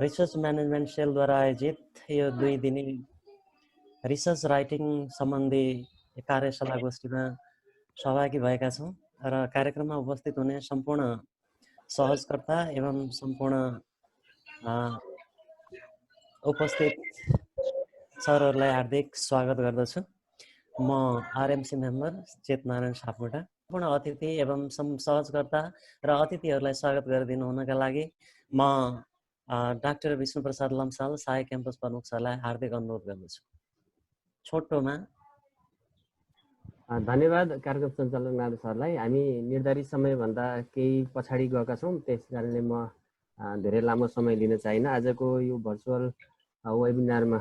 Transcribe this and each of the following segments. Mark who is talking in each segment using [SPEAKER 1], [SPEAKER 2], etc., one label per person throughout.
[SPEAKER 1] Research management सेलद्वारा आयोजित यो 2 दिने रिसर्च राइटिङ सम्बन्धी कार्यशाला गोष्ठीमा सहभागी भएका छौँ र कार्यक्रममा उपस्थित हुने सम्पूर्ण सहजकर्ता एवं सम्पूर्ण उपस्थित सरहरूलाई हार्दिक स्वागत गर्दछु। म आरएमसी मेम्बर चेतनारायण सापकोटा सम्पूर्ण अतिथि एवं सहजकर्ता र अतिथिहरूलाई स्वागत गरिदिनु हुनका लागि म डाक्टर विष्णुप्रसाद लम्साल सहायक क्याम्पस प्रमुख सरलाई हार्दिक अनुरोध गर्दछु। छोटोमा
[SPEAKER 2] धन्यवाद कार्यक्रम सञ्चालक नारायण सरलाई। हामी निर्धारित समयभन्दा केही पछाडि गएका छौँ, त्यस कारणले म धेरै लामो समय लिन चाहिनँ। आजको यो भर्चुअल वेबिनारमा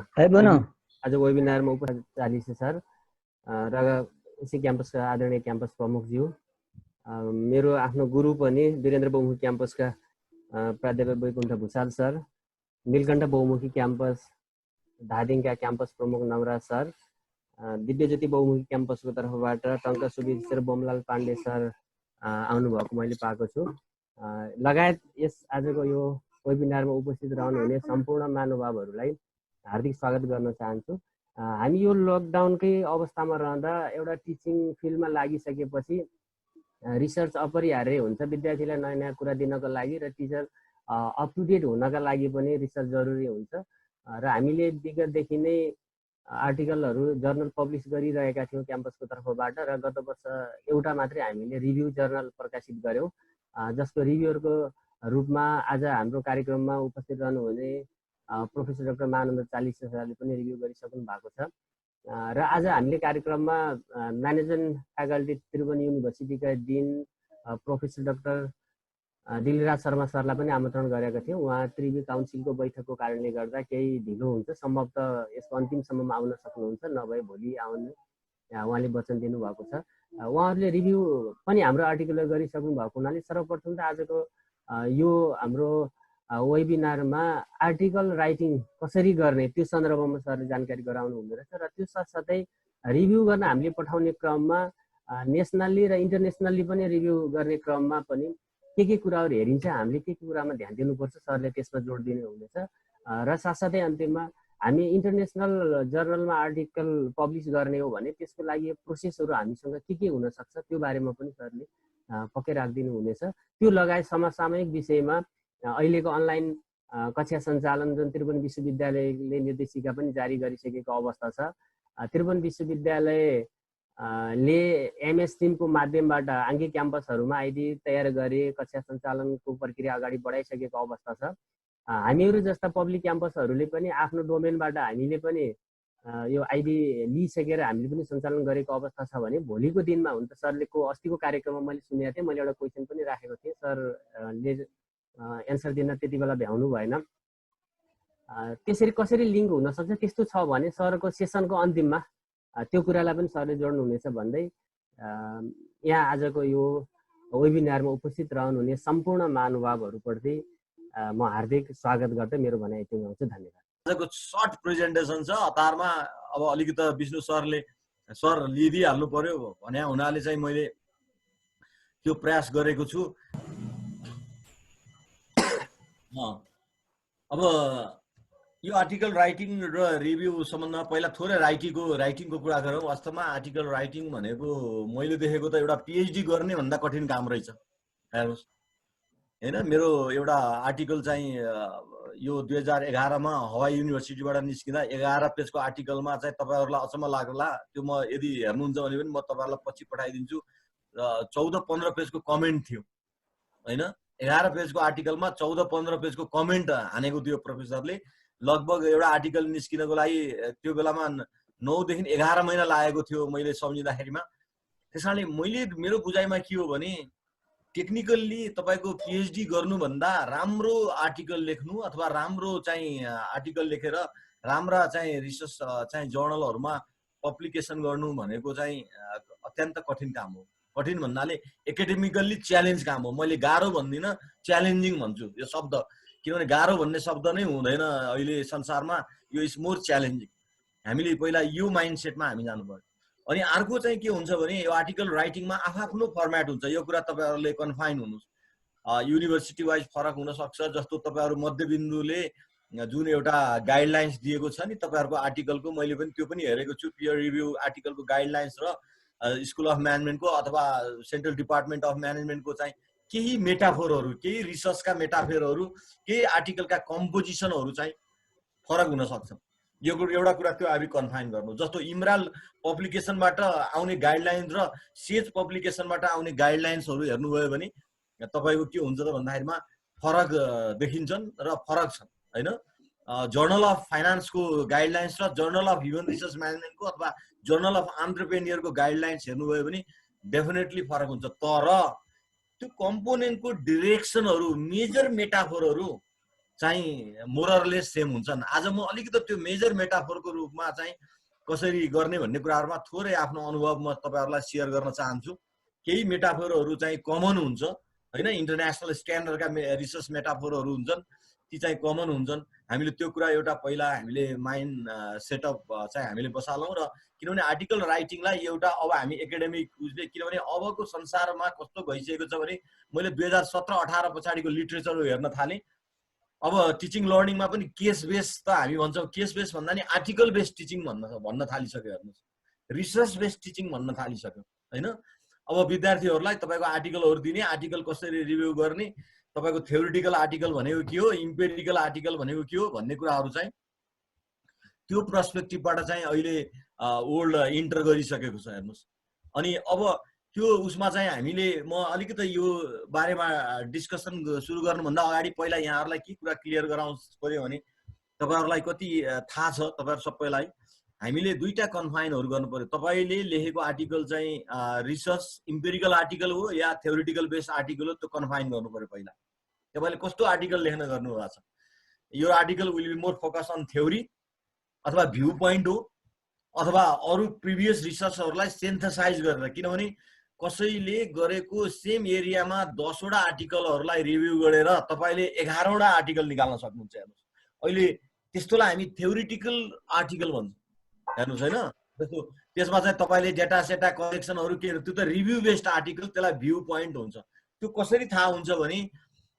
[SPEAKER 2] उपस्थित चालिसे सर र एसी क्याम्पसका आदरणीय क्याम्पस प्रमुखज्यू, मेरो आफ्नो गुरु पनि वीरेन्द्र बहुमुखी क्याम्पसका प्राध्यापक वैकुण्ठ भुषाल सर, नीलकण्ठ बहुमुखी क्याम्पस धादिङका क्याम्पस प्रमुख नवराज सर, दिव्यज्योति बहुमुखी क्याम्पसको तर्फबाट टङ्क सुबीर सर, बोमलाल पाण्डे सर आउनुभएको मैले पाएको छु। लगायत यस आजको यो वेबिनारमा उपस्थित रहनुहुने सम्पूर्ण महानुभावहरूलाई हार्दिक स्वागत गर्न चाहन्छु। हामी यो लकडाउनकै अवस्थामा रहँदा एउटा टिचिङ फिल्डमा लागिसकेपछि रिसर्च अपरिहार्य हुन्छ। विद्यार्थीलाई नयाँ नयाँ कुरा दिनको लागि र टिचर अप टु डेट हुनका लागि पनि रिसर्च जरुरी हुन्छ र हामीले विगतदेखि नै आर्टिकलहरू जर्नल पब्लिस गरिरहेका थियौँ क्याम्पसको तर्फबाट र गत वर्ष एउटा मात्रै हामीले रिभ्यू जर्नल प्रकाशित गऱ्यौँ, जसको रिभ्यूअरको रूपमा आज हाम्रो कार्यक्रममा उपस्थित रहनुहुने प्रोफेसर डाक्टर महानन्द चालिसे सरले पनि रिभ्यू गरिसक्नु भएको छ। र आज हामीले कार्यक्रममा म्यानेजमेन्ट फ्याकल्टी त्रिभुवन युनिभर्सिटीका डिन प्रोफेसर डाक्टर दिलराज शर्मा सरलाई पनि आमन्त्रण गरेका थियौँ। उहाँ त्रिभुवन काउन्सिलको बैठकको कारणले गर्दा केही ढिलो हुन्छ, सम्भवतः यसको अन्तिमसम्ममा आउन सक्नुहुन्छ, नभए भोलि आउने उहाँले वचन दिनुभएको छ। उहाँहरूले रिभ्यू पनि हाम्रो आर्टिकल गरिसक्नु भएको हुनाले सर्वप्रथम त आजको यो हाम्रो वेबिनारमा आर्टिकल राइटिङ कसरी गर्ने त्यो सन्दर्भमा सरले जानकारी गराउनु हुँदो रहेछ र त्यो साथसाथै रिभ्यू गर्न हामीले पठाउने क्रममा नेसनल्ली र इन्टरनेसनल्ली पनि रिभ्यू गर्ने क्रममा पनि के कुराहरू हेरिन्छ, हामीले के कुरामा ध्यान दिनुपर्छ, सरले त्यसमा जोड दिनु हुनेछ। र साथसाथै अन्तिममा हामी इन्टरनेसनल जर्नलमा आर्टिकल पब्लिस गर्ने हो भने त्यसको लागि प्रोसेसहरू हामीसँग के हुनसक्छ त्यो बारेमा पनि सरले पक्कै राखिदिनु हुनेछ। त्यो लगायत समसामयिक विषयमा अहिलेको अनलाइन कक्षा सञ्चालन जुन त्रिभुवन विश्वविद्यालयले निर्देशिका पनि जारी गरिसकेको अवस्था छ। त्रिभुवन विश्वविद्यालयले एमएस टिमको माध्यमबाट आङ्गिक क्याम्पसहरूमा आइडी तयार गरी कक्षा सञ्चालनको प्रक्रिया अगाडि बढाइसकेको अवस्था छ। हामीहरू जस्ता पब्लिक क्याम्पसहरूले पनि आफ्नो डोमेनबाट हामीले पनि यो आइडी लिइसकेर हामीले पनि सञ्चालन गरेको अवस्था छ भने भोलिको दिनमा हुन्छ। सरले अस्तिको कार्यक्रममा मैले सुनेको थिएँ, मैले एउटा क्वेसन पनि राखेको थिएँ, सरले एन्सर दिन त्यति बेला भ्याउनु भएन। त्यसरी कसरी लिङ्क हुनसक्छ त्यस्तो छ भने सरको सेसनको अन्तिममा त्यो कुरालाई पनि सरले जोड्नु हुनेछ भन्दै यहाँ आजको यो वेबिनारमा उपस्थित रहनुहुने सम्पूर्ण महानुभावहरूप्रति म हार्दिक स्वागत गर्दै मेरो भनाइ यति हुनुहुन्छ। धन्यवाद।
[SPEAKER 3] आजको सर्ट प्रेजेन्टेसन छ, हतारमा अब अलिकति विष्णु सरले लिइदिइहाल्नु पर्यो भने हुनाले चाहिँ मैले त्यो प्रयास गरेको छु। अब यो आर्टिकल राइटिङ र रिभ्यू सम्बन्धमा पहिला थोरै राइटिङको कुरा गरौँ। वास्तवमा आर्टिकल राइटिङ भनेको मैले देखेको त एउटा पिएचडी गर्ने भन्दा कठिन काम रहेछ। हेर्नुहोस् हैन, मेरो एउटा आर्टिकल चाहिँ यो 2011 मा हवाई युनिभर्सिटीबाट निस्किँदा 11 पेजको आर्टिकलमा चाहिँ तपाईहरुलाई अचम्म लाग्ला। त्यो म यदि हेर्नुहुन्छ भने पनि म तपाईहरुलाई पछि पठाइदिन्छु। 14-15 पेजको कमेन्ट थियो हैन। 11 पेजको आर्टिकलमा 14-15 पेजको कमेन्ट हानेको थियो प्रोफेसरले। लगभग एउटा आर्टिकल निस्किनको लागि त्यो बेलामा 9 देखि 11 महिना लागेको थियो मैले सम्झिँदाखेरिमा। त्यसैले मेरो बुझाइमा के हो भने टेक्निकल्ली तपाईको पीएचडी गर्नुभन्दा राम्रो आर्टिकल लेख्नु अथवा राम्रो चाहिँ आर्टिकल लेखेर राम्रा चाहिँ रिसर्च चाहिँ जर्नलहरुमा पब्लिकेसन गर्नु भनेको चाहिँ अत्यन्त कठिन काम हो। कठिन भन्नाले एकाडेमिकल्ली च्यालेन्ज काम हो। मैले गाह्रो भन्दिन, च्यालेन्जिङ भन्छु यो शब्द, किनभने गाह्रो भन्ने शब्द नै हुँदैन अहिले संसारमा। यो इज मोर च्यालेन्जिङ। हामीले पहिला यो माइन्डसेटमा हामी जानु पर्यो। अनि अर्को चाहिँ के हुन्छ भने यो आर्टिकल राइटिङमा आफ्नो फर्मेट हुन्छ। यो कुरा तपाईहरुले कन्फाइन हुनुस्। युनिभर्सिटी वाइज फरक हुन सक्छ। जस्तो तपाईहरु मध्यबिन्दुले जुन एउटा गाइडलाइन्स दिएको छ नि तपाईहरुको आर्टिकलको, मैले पनि त्यो पनि हेरेको छु, पियर रिभ्यू आर्टिकलको गाइडलाइन्स र स्कुल अफ म्यानेजमेन्टको अथवा सेन्ट्रल डिपार्टमेन्ट अफ म्यानेजमेन्टको चाहिँ केही मेटाफोरहरू, केही रिसर्चका मेटाफोरहरू, केही आर्टिकलका कम्पोजिसनहरू चाहिँ फरक हुन सक्छ। यो एउटा कुरा त्यो हामी कन्फाइन गर्नु। जस्तो इमराल पब्लिकेसनबाट आउने गाइडलाइन्स र सेज पब्लिकेसनबाट आउने गाइडलाइन्सहरू हेर्नुभयो भने तपाईको के हुन्छ त भन्दाखेरिमा फरक देखिन्छन् र फरक छन् हैन। जर्नल अफ फाइनान्सको गाइडलाइन्स र जर्नल अफ ह्युमन रिसोर्स म्यानेजमेन्टको अथवा जर्नल अफ एन्टरप्रेन्योरको गाइडलाइन्स हेर्नुभयो भने डेफिनेटली फरक हुन्छ। तर त्यो कम्पोनेन्टको डिरेक्सनहरू, मेजर मेटाफोरहरू चाहिँ मोररलेस सेम हुन्छन्। आज म अलिकति त्यो मेजर मेटाफोरको रूपमा चाहिँ कसरी गर्ने भन्ने कुराहरुमा थोरै आफ्नो अनुभव म तपाईहरुलाई शेयर गर्न चाहन्छु। केही मेटाफोरहरू चाहिँ कमन हुन्छ हैन, इन्टरनेशनल स्ट्यान्डर्डका रिसर्च मेटाफोरहरू हुन्छन्, ती चाहिँ कमन हुन्छन्। हामीले त्यो कुरा एउटा पहिला हामीले माइन्ड सेटअप चाहिँ हामीले बसालौं। र किनभने आर्टिकल राइटिङलाई एउटा अब हामी एकाडेमिक उसले, किनभने अबको संसारमा कस्तो भइसकेको छ भने मैले 2017-18 पछाडिको लिटरेचर हेर्न थालेँ। अब टिचिङ लर्निङमा पनि केस बेस त हामी भन्छौँ, केस बेस भन्दा नि आर्टिकल बेस टिचिङ भन्न थालिसक्यो। हेर्नुहोस्, रिसर्च बेस टिचिङ भन्न थालिसक्यो हैन। अब विद्यार्थीहरूलाई तपाईको आर्टिकलहरू दिने, आर्टिकल कसरी रिभ्यू गर्ने, तपाईको थ्योरिटिकल आर्टिकल भनेको के हो, इम्पेरिकल आर्टिकल भनेको के हो भन्ने कुराहरू चाहिँ त्यो पर्सपेक्टिभबाट चाहिँ अहिले ओल्ड इन्टर गरिसकेको छ। हेर्नुहोस्, अनि अब त्यो उसमा चाहिँ हामीले म अलिकति यो बारेमा डिस्कसन सुरु गर्नुभन्दा अगाडि पहिला यहाँहरूलाई के कुरा क्लियर गराउनु पर्यो भने तपाईहरुलाई कति थाहा छ, तपाईहरु सबैलाई हामीले दुईटा कन्फाइनहरू गर्नु पर्यो। तपाईले लेखेको आर्टिकल चाहिँ रिसर्च इम्पेरिकल आर्टिकल हो या थ्योरिटिकल बेस्ड आर्टिकल हो, त्यो कन्फाइन गर्नु पर्यो। पहिला तपाईले कस्तो आर्टिकल लेख्न गर्नु भएको छ, यो article will be more focus on theory अथवा भ्यू पोइन्ट हो अथवा अरु प्रिभियस रिसर्चहरूलाई सिन्थेसाइज गरेर। किनभने कसैले गरेको सेम एरियामा 10 वटा आर्टिकलहरूलाई रिभ्यू गरेर तपाईले 11 वटा आर्टिकल निकाल्न सक्नुहुन्छ। हेर्नुस्, अहिले त्यस्तोलाई हामी थ्योरिटिकल आर्टिकल भन्छौँ। हेर्नुस् हैन, जस्तो त्यसमा चाहिँ तपाईले डेटा सेटा कलेक्सनहरू के, त्यो त रिभ्यू बेस्ड आर्टिकल, त्यसलाई भ्यू पोइन्ट हुन्छ। त्यो कसरी थाहा हुन्छ भने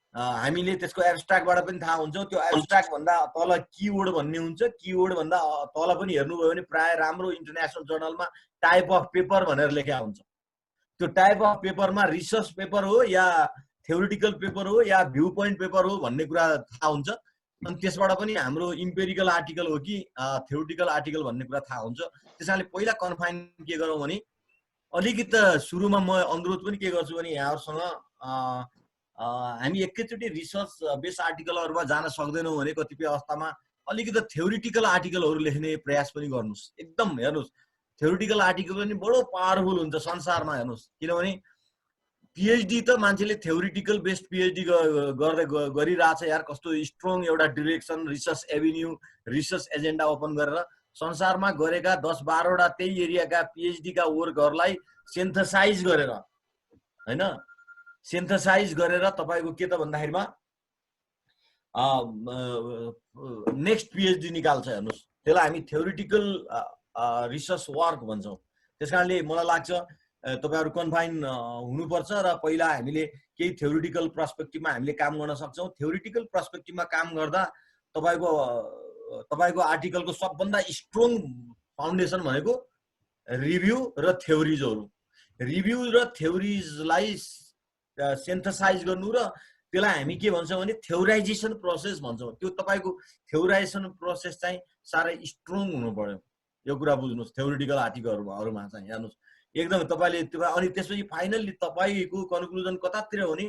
[SPEAKER 3] हामीले त्यसको एब्स्ट्र्याक्टबाट पनि थाहा हुन्छ। त्यो एब्स्ट्र्याक्ट भन्दा तल कीवर्ड भन्ने हुन्छ, कीवर्ड भन्दा तल पनि हेर्नुभयो भने प्राय राम्रो इन्टरनेशनल जर्नलमा टाइप अफ पेपर भनेर लेखा हुन्छ। त्यो टाइप अफ पेपरमा रिसर्च पेपर हो या थ्योरिटिकल पेपर हो या भ्यू पोइन्ट पेपर हो भन्ने कुरा थाहा हुन्छ। अनि त्यसबाट पनि हाम्रो इम्पेरिकल आर्टिकल हो कि थ्योरिटिकल आर्टिकल भन्ने कुरा थाहा हुन्छ। त्यसैले पहिला कन्फाइन के गरौँ भने अलिकति सुरुमा म अनुरोध पनि के गर्छु भने यहाँहरुसँग हामी एकैचोटि रिसर्च बेस्ड आर्टिकलहरुमा जान सक्दैनौँ भने कतिपय अवस्थामा अलिकति थ्योरिटिकल आर्टिकलहरु लेख्ने प्रयास पनि गर्नुस्। एकदम हेर्नुस्, थ्योरिटिकल आर्टिकल पनि बडो पावरफुल हुन्छ संसारमा। हेर्नुस्, किनभने पीएचडी त मान्छेले थ्योरिटिकल बेस्ड पीएचडी गर्दै गरिरहेछ यार, कस्तो स्ट्रङ एउटा direction, research avenue, research agenda open गरेर संसारमा गरेका 10-12 वटा त्यही एरियाका पीएचडी का वर्कहरुलाई सिन्थेसाइज गरेर हैन, सिन्थेसाइज गरेर तपाईको के त भन्दाखेरिमा नेक्स्ट पीएचडी निकाल्छ। हेर्नुस्, त्यसलाई हामी थ्योरिटिकल रिसर्च वर्क भन्छौँ। त्यसकारणले मलाई लाग्छ तपाईहरु कन्फाइन हुनुपर्छ र पहिला हामीले केही थ्योरिटिकल पर्सपेक्टिभमा हामीले काम गर्न सक्छौं। थ्योरिटिकल पर्सपेक्टिभमा काम गर्दा तपाईको आर्टिकलको सबभन्दा स्ट्रङ फाउन्डेसन भनेको रिभ्यू र थ्योरिजहरु। रिभ्यू र थ्योरिजलाई सिन्थेसाइज गर्नु र त्यसलाई हामी के भन्छौं भने थ्योराइजेसन प्रोसेस भन्छौं। त्यो तपाईको थ्योराइजेसन प्रोसेस चाहिँ सारै स्ट्रङ हुनु पर्यो। यो कुरा बुझ्नुस्, थ्योरिटिकल आर्टिकलहरुमा चाहिँ हेर्नुस् एकदम तपाईले अनि त्यसपछि फाइनली तपाईको कन्क्लुजन कतातिर हो नि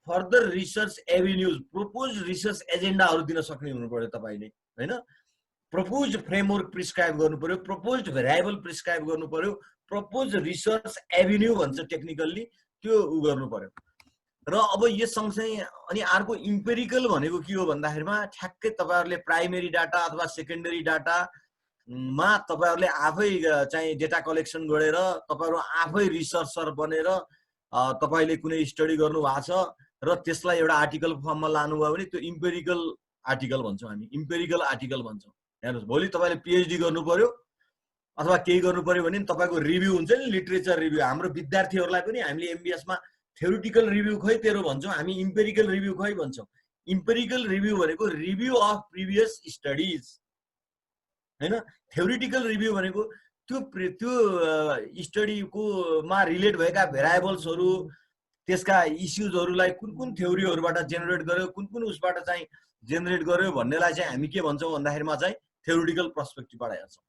[SPEAKER 3] further research avenues, propose research एजेन्डाहरु दिन सक्ने हुनु पर्यो तपाईले हैन। प्रपोज फ्रेमवर्क प्रिस्क्राइब गर्नु पर्यो, प्रपोज्ड भेरिएबल प्रिस्क्राइब गर्नु पर्यो, प्रपोज रिसर्च एभिन्यू भन्छ टेक्निकली, त्यो गर्नु पर्यो। र अब यो सँगसँगै अनि अर्को इम्पेरिकल भनेको के हो भन्दाखेरिमा ठ्याक्कै तपाईहरुले प्राइमेरी डाटा अथवा सेकेन्डरी डाटा मा तपाईहरुले आफै चाहिँ डेटा कलेक्सन गरेर तपाईहरु आफै रिसर्चर बनेर तपाईले कुनै स्टडी गर्नु भएको छ र त्यसलाई एउटा आर्टिकल फर्ममा लानुभयो भने त्यो इम्पेरिकल आर्टिकल भन्छौं हामी, इम्पेरिकल आर्टिकल भन्छौं। हेर्नुस्, भोलि तपाईले पीएचडी गर्नु पर्यो अथवा केही गर्नु पर्यो भने तपाईको रिभ्यू हुन्छ नि, लिटरेचर रिभ्यू। हाम्रो विद्यार्थीहरुलाई पनि हामीले एमबीएस मा थ्योरिटिकल रिभ्यू खै तेरो भन्छौं, हामी इम्पेरिकल रिभ्यू खै भन्छौं। इम्पेरिकल रिभ्यू भनेको रिभ्यू अफ प्रिभियस स्टडिज हैन। थ्योरिटिकल रिभ्यू भनेको त्यो स्टडीको मा रिलेट भएका भेरिएबल्सहरू, त्यसका इस्युजहरूलाई कुन कुन थ्योरीहरूबाट जेनेरेट गर्यो, कुन कुन उसबाट चाहिँ जेनेरेट गर्यो भन्नेलाई चाहिँ हामी के भन्छौँ भन्दाखेरिमा चाहिँ थ्योरिटिकल पर्सपेक्टिभबाट हेर्छौँ।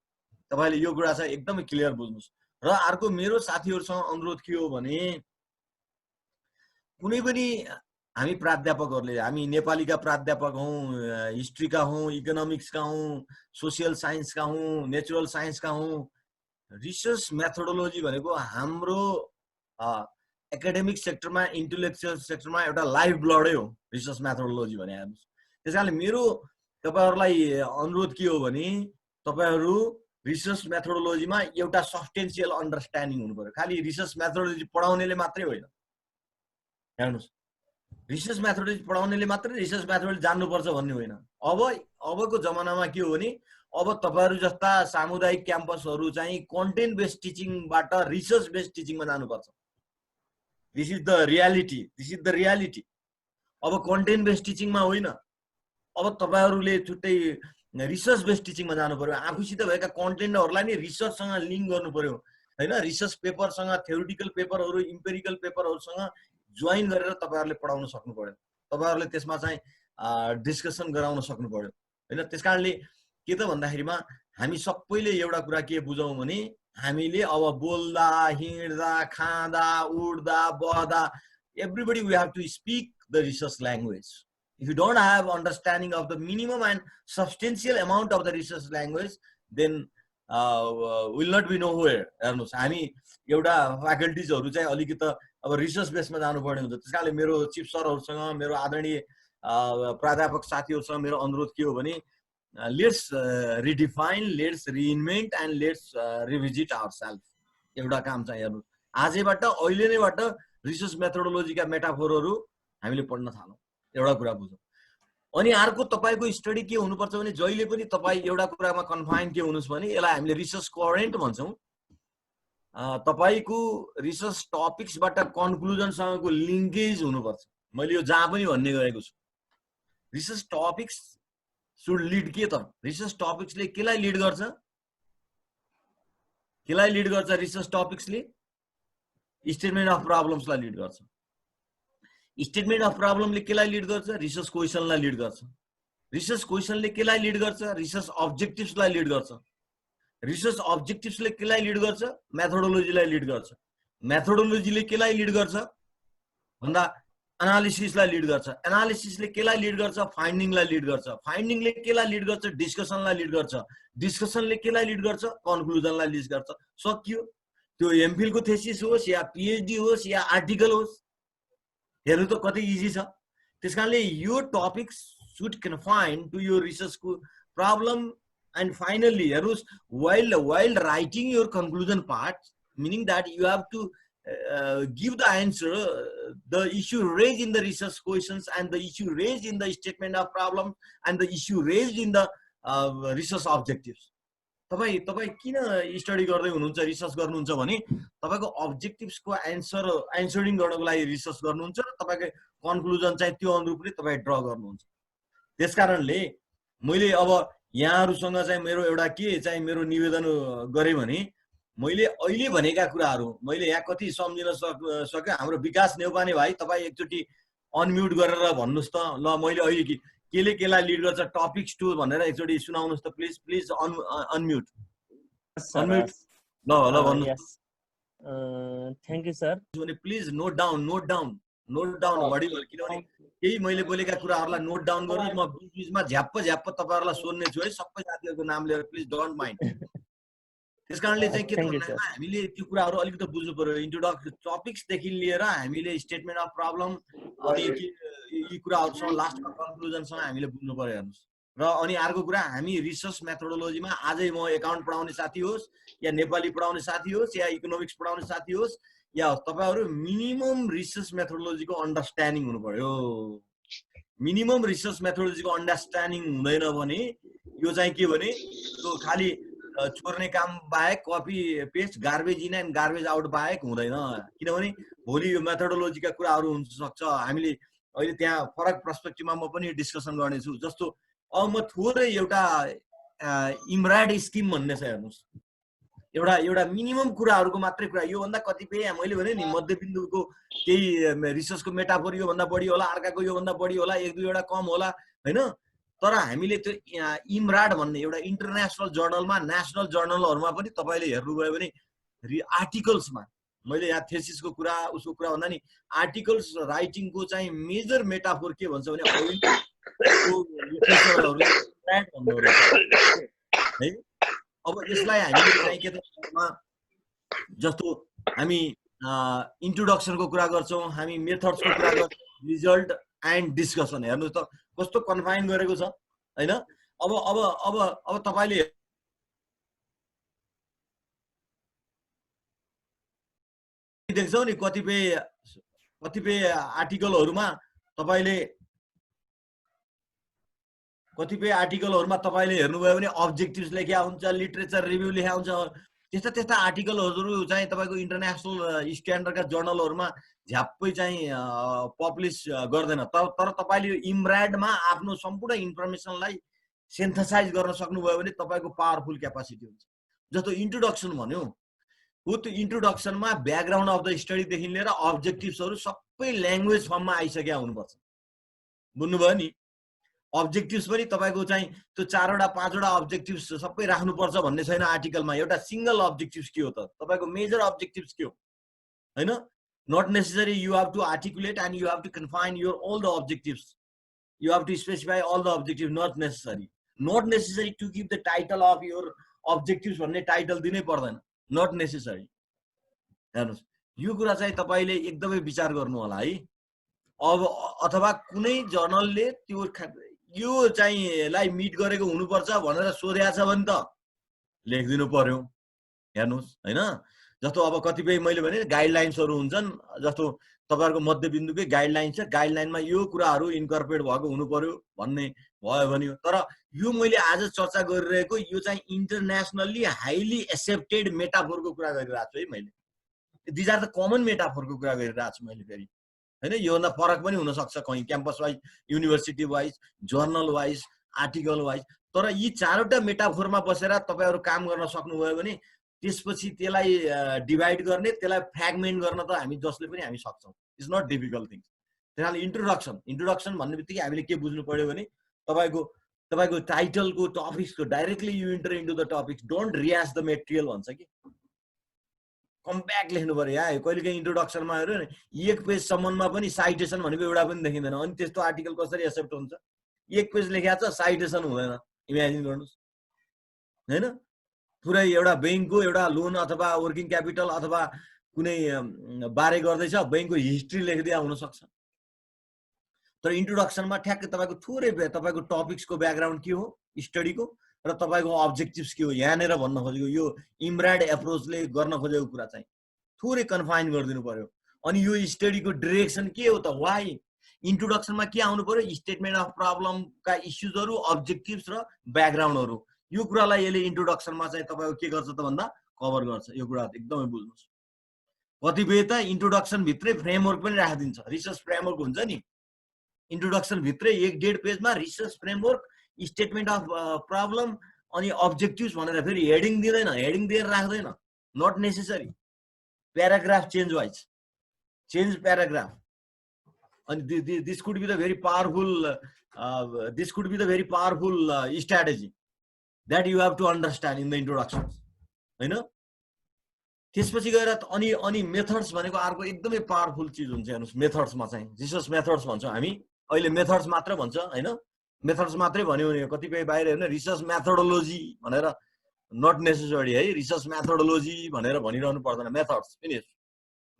[SPEAKER 3] तपाईँले यो कुरा चाहिँ एकदमै क्लियर बुझ्नुहोस्। र अर्को मेरो साथीहरूसँग अनुरोध के हो भने कुनै पनि हामी प्राध्यापकहरूले, हामी नेपालीका प्राध्यापक हौँ, हिस्ट्रीका हौँ, इकोनोमिक्सका हौँ, सोसियल साइन्सका हौँ, नेचुरल साइन्सका हौँ, रिसर्च मेथोडोलोजी भनेको हाम्रो एकाडेमिक सेक्टरमा, इन्टेलेक्चुअल सेक्टरमा एउटा लाइफ ब्लडै हो रिसर्च मेथोडोलोजी भने। हेर्नुहोस्, त्यस कारणले मेरो तपाईँहरूलाई अनुरोध के हो भने तपाईँहरू रिसर्च मेथोडोलोजीमा एउटा सब्स्टेन्सियल अन्डरस्ट्यान्डिङ हुनु पर्यो। खालि रिसर्च मेथोडोलोजी पढाउनेले मात्रै होइन। हेर्नुहोस्, रिसर्च मेथोडोलोजी पढाउनेले मात्रै रिसर्च मेथोडोलोजी जान्नुपर्छ भन्ने होइन। अबको जमानामा के हो भने अब तपाईँहरू जस्ता सामुदायिक क्याम्पसहरू चाहिँ कन्टेन्ट बेस्ड टिचिङबाट रिसर्च बेस्ड टिचिङमा जानुपर्छ। This is the reality. अब कन्टेन्ट बेस्ड टिचिङमा होइन, अब तपाईँहरूले छुट्टै रिसर्च बेस्ड टिचिङमा जानु पर्यो। आफूसित भएका कन्टेन्टहरूलाई नि रिसर्चसँग लिङ्क गर्नु पर्यो होइन। रिसर्च पेपरसँग, थ्योरिटिकल पेपरहरू, इम्पेरिकल पेपरहरूसँग जोइन गरेर तपाईँहरूले पढाउन सक्नु पर्यो। तपाईँहरूले त्यसमा चाहिँ डिस्कसन गराउन सक्नु पर्यो होइन। त्यस कारणले के त भन्दाखेरिमा हामी सबैले एउटा कुरा के बुझौँ भने हामीले अब बोल्दा, हिँड्दा, खाँदा, उड्दा, बहदा, everybody we have to speak the research language. If you don't have understanding of the minimum and substantial amount of the research language, then will not be nowhere. हेर्नुहोस्, हामी एउटा फ्याकल्टिजहरू चाहिँ अलिकति अब रिसर्च बेसमा जानुपर्ने हुन्छ। त्यस कारणले मेरो चिफ सरहरूसँग, मेरो आदरणीय प्राध्यापक साथीहरूसँग मेरो अनुरोध के हो भने let's redefine, let's reinvent and let's revisit ourselves. एउटा काम चाहिँ हेर्नुहोस्, आजैबाट अहिले नैबाट रिसर्च मेथोडोलोजीका मेटाफोरहरू हामीले पढ्न थालौँ। एउटा कुरा बुझौँ। अनि अर्को तपाईँको स्टडी के हुनुपर्छ भने जहिले पनि तपाईँ एउटा कुरामा कन्फाइन के हुनुहोस् भने यसलाई हामीले रिसर्च करेन्ट भन्छौँ। तपाईँको रिसर्च टपिक्सबाट कन्क्लुजनसँगको लिङ्केज हुनुपर्छ। मैले यो जहाँ पनि भन्ने गरेको छु, रिसर्च टपिक्स सुड लिड के त रिसर्च टपिक्सले केलाई लिड गर्छ? केलाई लिड गर्छ? रिसर्च टपिक्सले स्टेटमेन्ट अफ प्रब्लम्सलाई लिड गर्छ। स्टेटमेन्ट अफ प्रब्लमले केलाई लिड गर्छ? रिसर्च क्वेसनलाई लिड गर्छ। रिसर्च क्वेसनले केलाई लिड गर्छ? रिसर्च अब्जेक्टिभ्सलाई लिड गर्छ। रिसर्च अब्जेक्टिभ्सले केलाई लिड गर्छ? मेथोडोलोजीलाई लिड गर्छ। मेथोडोलोजीले केलाई लिड गर्छ भन्दा एनालिसिसलाई लिड गर्छ। एनालिसिसले केलाई लिड गर्छ? फाइन्डिङलाई लिड गर्छ। फाइन्डिङले केलाई लिड गर्छ? डिस्कसनलाई लिड गर्छ। डिस्कसनले केलाई लिड गर्छ? कन्क्लुजनलाई लिड गर्छ। सकियो। त्यो एमफिलको थेसिस होस् या पिएचडी होस् या आर्टिकल होस्, हेर्नु त कति इजी छ। त्यसकारणले यो टपिक्स सुड कन्फाइन टु यो रिसर्चको प्रब्लम। एन्ड फाइनल्ली हेर्नुहोस्, while writing your conclusion part, meaning that you have to give the answer, the issue raised in the research questions and the issue raised in the statement of problem and the issue raised in the research objectives. तपाईँ किन study गर्दै हुनुहुन्छ, research गर्नुहुन्छ भने तपाईँको अब्जेक्टिभ्सको answering गर्नको लागि research गर्नुहुन्छ र तपाईँको कन्क्लुजन चाहिँ त्यो अनुरूपले तपाईँ ड्र गर्नुहुन्छ। त्यसकारणले मैले अब यहाँहरूसँग चाहिँ मेरो एउटा के चाहिँ मेरो निवेदन गरेँ भने मैले अहिले भनेका कुराहरू मैले यहाँ कति सम्झिन सक्यो। हाम्रो विकास नेउपाने भाइ, तपाईँ एकचोटि अनम्युट गरेर भन्नुहोस् त। ल, मैले अहिले केले केलाई लिड गर्छ टपिक्स 2 भनेर एकचोटि सुनाउनुहोस् त प्लिज अनम्युट। ल भन्नुहोस्।
[SPEAKER 1] Thank you sir.
[SPEAKER 3] Please note down भडिबल, किनभने केही मैले बोलेका कुराहरूलाई नोट डाउन गर्नु। म बिचमा झ्याप्प तपाईँहरूलाई सोध्ने छु है, सबै साथीहरूको नाम लिएर, प्लिज डोन्ट माइन्ड। त्यस कारणले चाहिँ के त हामीले त्यो कुराहरू अलिकति बुझ्नु पर्यो। इन्ट्रोडक्सन टपिक्सदेखि लिएर हामीले स्टेटमेन्ट अफ प्रब्लम अनि यी कुराहरूसँग लास्टमा कन्क्लुजनसँग हामीले बुझ्नु पर्यो। हेर्नुहोस्, र अनि अर्को कुरा, हामी रिसर्च मेथोडोलोजीमा आजै म एकाउन्ट पढाउने साथी होस् या नेपाली पढाउने साथी होस् या इकोनोमिक्स पढाउने साथी होस् या तपाईँहरू मिनिमम रिसर्च मेथोडोलोजीको अन्डरस्ट्यान्डिङ हुनु पर्यो। मिनिमम रिसर्च मेथोडोलोजीको अन्डरस्ट्यान्डिङ हुँदैन भने यो चाहिँ के भने त्यो खालि छोड्ने काम बाहेक, copy paste, garbage in and garbage out बाहेक हुँदैन। किनभने भोलि यो मेथोडोलोजीका कुराहरू हुन सक्छ, हामीले अहिले त्यहाँ फरक पर्सपेक्टिभमा म पनि डिस्कसन गर्नेछु। जस्तो अब म थोरै एउटा इमराड स्किम भन्ने छ हेर्नुहोस्, एउटा मिनिमम कुराहरूको मात्रै कुरा, योभन्दा कतिपय मैले भने नि मध्यबिन्दुको केही रिसर्चको मेटाफोर योभन्दा बढी होला, अर्काको योभन्दा बढी होला, एक दुईवटा कम होला होइन। तर हामीले त्यो इमराड भन्ने एउटा इन्टरनेसनल जर्नलमा, नेसनल जर्नलहरूमा पनि तपाईँले हेर्नुभयो भने आर्टिकल्समा, मैले यहाँ थेसिसको कुरा उसको कुरा भन्दा नि आर्टिकल्स राइटिङको चाहिँ मेजर मेटाफोर के भन्छ भने है। अब यसलाई हामीले चाहिँ के त जस्तो हामी इन्ट्रोडक्सनको कुरा गर्छौँ, हामी मेथड्सको कुरा गर्छौँ, रिजल्ट एन्ड डिस्कसन। हेर्नुहोस् त कस्तो कन्फाइन गरेको छ होइन। अब अब अब अब तपाईँले देख्छौ नि कतिपय आर्टिकलहरूमा तपाईँले हेर्नुभयो भने अब्जेक्टिभ्स लेख्या हुन्छ, लिटरेचर रिभ्यू लेख्या हुन्छ। त्यस्ता आर्टिकलहरू चाहिँ तपाईँको इन्टरनेसनल स्ट्यान्डर्डका जर्नलहरूमा झ्याप्पै चाहिँ पब्लिस गर्दैन। तर तपाईँले इमराडमा आफ्नो सम्पूर्ण इन्फर्मेसनलाई सिन्थेसाइज गर्न सक्नुभयो भने तपाईँको पावरफुल क्यापासिटी हुन्छ। जस्तो इन्ट्रोडक्सन भन्यो, हो त्यो इन्ट्रोडक्सनमा ब्याकग्राउन्ड अफ द स्टडीदेखि लिएर अब्जेक्टिभ्सहरू सबै ल्याङ्ग्वेज फर्ममा आइसकेका हुनुपर्छ। बुझ्नुभयो नि? अब्जेक्टिभ्स पनि तपाईँको चाहिँ त्यो 4 वटा 5 वटा अब्जेक्टिभ्स सबै राख्नुपर्छ भन्ने छैन आर्टिकलमा। एउटा सिंगल अब्जेक्टिभ्स के हो त, तपाईँको मेजर अब्जेक्टिभ्स के हो होइन। Not necessary you have to articulate and you have to confine your all the objectives, you have to specify all the objective. Not necessary to give the title of your objectives भन्ने title दिनै पर्दैन, not necessary. हेर्नुहोस् यो कुरा चाहिँ तपाईँले एकदमै विचार गर्नु होला है। अब अथवा कुनै जर्नलले त्यो यो चाहिँ लाई मिट गरेको हुनुपर्छ भनेर सोधेको छ भने त लेखिदिनु पर्यो। हेर्नुहोस् होइन, जस्तो अब कतिपय मैले भने गाइडलाइन्सहरू हुन्छन्, जस्तो तपाईँहरूको मध्यबिन्दुकै गाइडलाइन छ, गाइडलाइनमा यो कुराहरू इन्कर्पोरेट भएको हुनु पर्यो भन्ने भयो भने। तर यो मैले आज चर्चा गरिरहेको यो चाहिँ इन्टरनेसनल्ली हाइली एक्सेप्टेड मेटाफोरको कुरा गरिरहेको छु है मैले। दिज आर द कमन मेटाफोरको कुरा गरिरहेको छु मैले फेरि होइन। योभन्दा फरक पनि हुनसक्छ कहीँ campus wise, university wise, journal wise, article wise. तर यी 4 वटा मेटाफोरमा बसेर तपाईँहरू काम गर्न सक्नुभयो भने त्यसपछि त्यसलाई डिभाइड गर्ने, त्यसलाई फ्र्यागमेन्ट गर्न त हामी जसले पनि हामी सक्छौँ। It's not difficult thing. त्यस कारण इन्ट्रोडक्सन भन्ने बित्तिकै हामीले के बुझ्नु पर्यो भने तपाईँको टाइटलको टपिक्सको directly you enter into the topics, don't reuse the material भन्छ कि कम्प्याक्ट लेख्नु पर्यो। यहाँ कहिले काहीँ इन्ट्रोडक्सनमा हेऱ्यो नि 1 पेजसम्ममा पनि साइटेसन भनेको एउटा पनि देखिँदैन। अनि त्यस्तो आर्टिकल कसरी एक्सेप्ट हुन्छ? 1 पेज लेखेको छ, साइटेसन हुँदैन। इमेजिन गर्नुहोस् होइन। पुरै एउटा ब्याङ्कको एउटा लोन अथवा वर्किङ क्यापिटल अथवा कुनै बारे गर्दैछ, ब्याङ्कको हिस्ट्री लेखिदिया हुनसक्छ। तर इन्ट्रोडक्सनमा ठ्याक्कै तपाईँको थोरै तपाईँको टपिक्सको ब्याकग्राउन्ड के हो स्टडीको र तपाईँको अब्जेक्टिभ्स के हो यहाँनिर भन्न खोजेको, यो इमराड एप्रोचले गर्न खोजेको कुरा चाहिँ थोरै कन्फाइन गरिदिनु पर्यो। अनि यो स्टडीको डिरेक्सन के हो त, वाइ। इन्ट्रोडक्सनमा के आउनु पर्यो? स्टेटमेन्ट अफ प्रब्लमका इस्युजहरू, अब्जेक्टिभ्स र ब्याकग्राउन्डहरू। यो कुरालाई यसले इन्ट्रोडक्सनमा चाहिँ तपाईँको के गर्छ त भन्दा कभर गर्छ। यो कुरा एकदमै बुझ्नुहोस्। कतिपय त इन्ट्रोडक्सन भित्रै फ्रेमवर्क पनि राखिदिन्छ, रिसर्च फ्रेमवर्क हुन्छ नि। इन्ट्रोडक्सन भित्रै 1.5 पेजमा research framework, statement of problem अनि अब्जेक्टिभ्स भनेर फेरि हेडिङ दिँदैन, हेडिङ दिएर राख्दैन। Not necessary. Paragraph change wise, change paragraph. अनि this could be the very powerful strategy that you have to understand in the introduction होइन। त्यसपछि गएर अनि मेथड्स भनेको अर्को एकदमै पावरफुल चिज हुन्छ। हेर्नुहोस् मेथड्समा चाहिँ रिसर्च मेथड्स भन्छौँ हामी अहिले, मेथड्स मात्र भन्छ होइन। मेथड्स मात्रै भन्यो भने कतिपय बाहिर होइन रिसर्च मेथोडोलोजी भनेर, नट नेसेसरी है। रिसर्च मेथोडोलोजी भनेर भनिरहनु पर्दैन, मेथड्स फिनिस।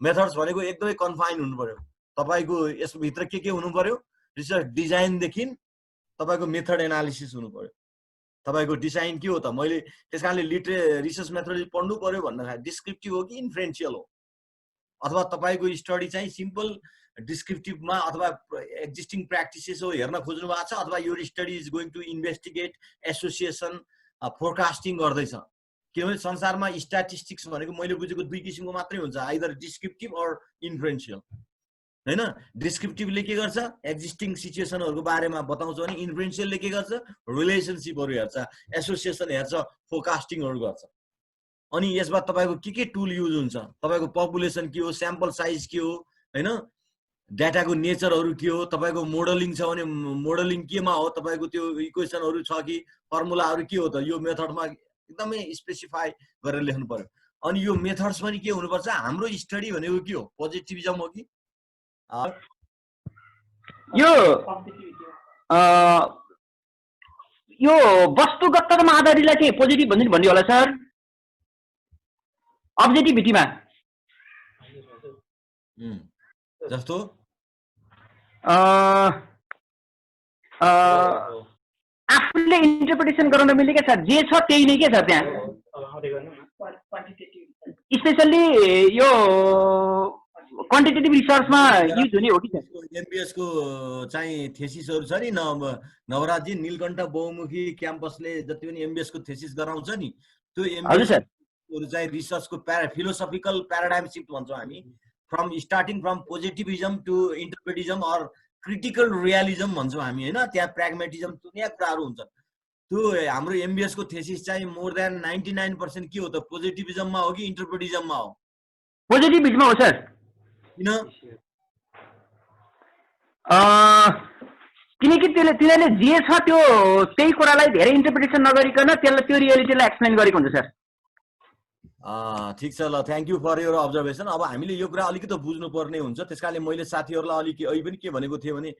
[SPEAKER 3] मेथड्स भनेको एकदमै कन्फाइन हुनु पर्यो। तपाईँको यसभित्र के हुनु पर्यो? रिसर्च डिजाइनदेखि तपाईँको मेथड एनालिसिस हुनु पर्यो। तपाईँको डिजाइन के हो त, मैले त्यस कारणले रिसर्च मेथोडोलोजी पढ्नु पर्यो भन्दाखेरि डिस्क्रिप्टिभ हो कि इन्फ्रेन्सियल हो, अथवा तपाईँको स्टडी चाहिँ सिम्पल डिस्क्रिप्टिभमा अथवा एक्जिस्टिङ प्र्याक्टिसेस हो हेर्न खोज्नु भएको छ, अथवा यो study is going to investigate association forecasting गर्दैछ। किनभने संसारमा स्ट्याटिस्टिक्स भनेको मैले बुझेको 2 किसिमको मात्रै हुन्छ, आइदर डिस्क्रिप्टिभ अर इन्फ्रेन्सियल। हैन। डिस्क्रिप्टिभले के गर्छ एक्जिस्टिङ सिचुएसनहरुको बारेमा बताउँछ भने इन्फ्लुएन्शियलले के गर्छ रिलेसनशिपहरु हेर्छ, एसोसिएसन हेर्छ, फोरकास्टिङहरु गर्छ। अनि यसमा तपाईको के टुल युज हुन्छ, तपाईको पपुलेसन के हो, स्याम्पल साइज के हो, हैन, डाटाको नेचरहरु के हो, तपाईको मोडलिङ छ भने मोडलिङ केमा हो, तपाईको त्यो इक्वेसनहरु छ कि फर्मुलाहरु के हो त, यो मेथडमा एकदमै स्पेसिफाई गरेर लेख्नु पर्यो। अनि यो मेथड्स पनि के हुनुपर्छ, हाम्रो स्टडी भनेको के हो, पोजिटिभिजम हो कि
[SPEAKER 4] यो वस्तुगतमा आधारितलाई चाहिँ पोजिटिभ भन्ने होला सर, अब्जेक्टिभिटीमा
[SPEAKER 3] जस्तो
[SPEAKER 4] आफूले इन्टरप्रिटेसन गर्न मिल्ने के सर, जे छ त्यही नै के सर त्यहाँ, स्पेसल्ली यो क्वान्टिटेटिभ रिसर्चमा युज हुने हो कि सर?
[SPEAKER 3] एमबीएस को चाहिँ थेसिसहरु छ नि, नवराजी नीलकण्ठ बहुमुखी क्याम्पसले जति पनि एमबीएस को थेसिस गराउँछ नि, त्यो एमबीएस चाहिँ रिसर्चको फिलोसफिकल प्याराडाइम सिफ्ट भन्छौँ हामी, starting from positivism to interpretivism or critical realism भन्छौँ हामी, हैन। त्यहाँ प्र्याग्मेटिजम दुनियाँ कुराहरू हुन्छ। त्यो हाम्रो एमबीएस को थेसिस चाहिँ मोर देन 99% के हो त, पोजिटिभिजममा हो कि इन्टरप्रेटिजममा हो?
[SPEAKER 4] पोजिटिभिजममा हो सर।
[SPEAKER 3] किन?
[SPEAKER 4] किनकि तिनीहरूले जे छ त्यो त्यही कुरालाई धेरै इन्टरप्रिटेसन नगरिकन त्यसलाई त्यो रियालिटीलाई एक्सप्लेन गरेको हुन्छ सर।
[SPEAKER 3] ठिक छ, ल, thank you for your observation. अब हामीले यो कुरा अलिकति बुझ्नुपर्ने हुन्छ, त्यसकारणले मैले साथीहरूलाई अलिकति अहिले पनि के भनेको थिएँ भने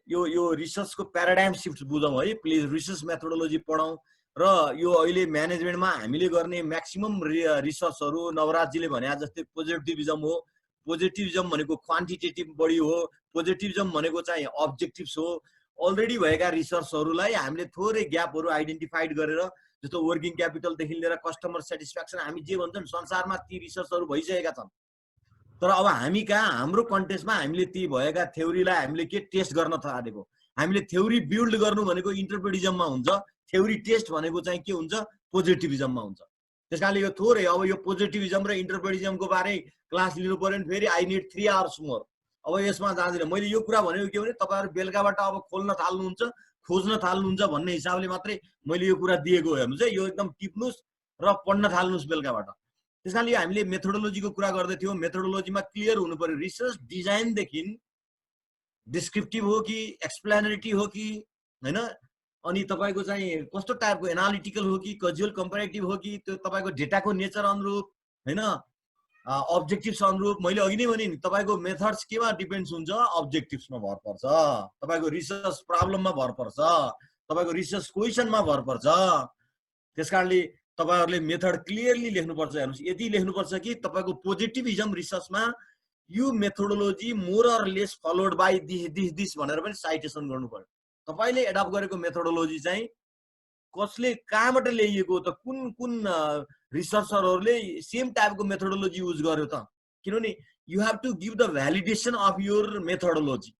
[SPEAKER 3] यो रिसर्चको प्याराडाइम सिफ्ट बुझौँ है, प्लिज रिसर्च मेथोडोलोजी पढौँ। र यो अहिले म्यानेजमेन्टमा हामीले गर्ने म्याक्सिमम रिसर्चहरू नवराजजीले भने जस्तै पोजिटिभिजम हो। पोजिटिभिजम भनेको क्वान्टिटेटिभ बढी हो, पोजिटिभिजम भनेको चाहिँ अब्जेक्टिभ्स हो। अलरेडी भएका रिसर्चहरूलाई हामीले थोरै ग्यापहरू आइडेन्टिफाइड गरेर, जस्तो वर्किङ क्यापिटलदेखि लिएर कस्टमर सेटिस्फ्याक्सन, हामी जे भन्छौँ संसारमा ती रिसर्चहरू भइसकेका छन्। तर अब हामी कहाँ हाम्रो कन्टेस्टमा हामीले ती भएका थ्योरीलाई हामीले के टेस्ट गर्न थालेको, हामीले थ्योरी बिल्ड गर्नु भनेको इन्टरप्रेटिजममा हुन्छ, थ्योरी टेस्ट भनेको चाहिँ के हुन्छ पोजिटिभिजममा हुन्छ। त्यसकारणले यो थोरै अब यो पोजिटिभिजम र इन्टरप्रेटिजमको बारे क्लास लिनु पर्यो भने फेरि आई निड 3 आवर्स मोर। अब यसमा जाँदैन। मैले यो कुरा भनेको के भने तपाईहरु बेलुकाबाट अब खोल्न थाल्नुहुन्छ, खोज्न थाल्नुहुन्छ भन्ने हिसाबले मात्रै मैले यो कुरा दिएको हो। हेर्नुस् है, यो एकदम टिप्नुस् र पढ्न थाल्नुस् बेलुकाबाट। त्यसकारणले हामीले मेथोडोलोजीको कुरा गर्दै थियौँ। मेथोडोलोजीमा क्लियर हुनु पर्यो, रिसर्च डिजाइनदेखि डिस्क्रिप्टिभ हो कि एक्सप्लेनेटरी हो कि हैन, अनि तपाईको चाहिँ कस्तो टाइपको एनालिटिकल हो कि कजुअल कम्पेरेटिभ हो कि त्यो तपाईको डेटाको नेचर अनुरूप हैन, अब्जेक्टिभ्स अनुरूप। मैले अघि नै भने नि तपाईको मेथड्स केमा डिपेन्ड्स हुन्छ, अब्जेक्टिभ्समा भर पर्छ, तपाईको रिसर्च प्रब्लममा भर पर्छ, तपाईको रिसर्च क्वेसनमा भर पर्छ। त्यसकारणले तपाईहरुले मेथड क्लियरली लेख्नुपर्छ। हेर्नुस्, यति लेख्नुपर्छ कि तपाईको पोजिटिभिजम रिसर्चमा यो methodology more or less followed by this भनेर पनि साइटेसन गर्नु पर्यो। तपाईले एडप्ट गरेको मेथोडोलोजी चाहिँ कसले कहाँबाट ल्याइएको त, कुन रिसर्चरहरूले सेम टाइपको मेथोडोलोजी युज गर्यो त? किनभने you have to give the validation of your methodology.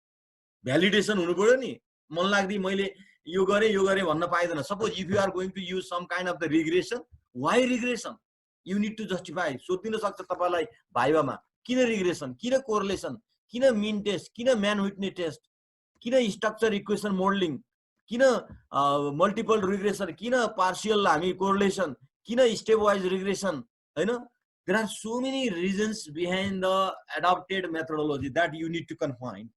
[SPEAKER 3] Validation हुनु पर्यो नि। मन लाग्दै मैले यो गरे भन्न पाइदैन। Suppose if you are going to use some kind of the regression, why regression, you need to justify. सोधिन सक्छ तपाईलाई भाइबामा, किन रिग्रेसन, किन कोरिलेसन, किन मिन टेस्ट, किन म्यान विटनी टेस्ट, किन स्ट्रक्चर इक्वेसन मोडलिङ, किन मल्टिपल रिग्रेसन, किन पार्शियल हामी कोरिलेसन, किन स्टेप वाइज रिग्रेसन, हैन? There are so many reasons behind the adapted methodology that you need to confine.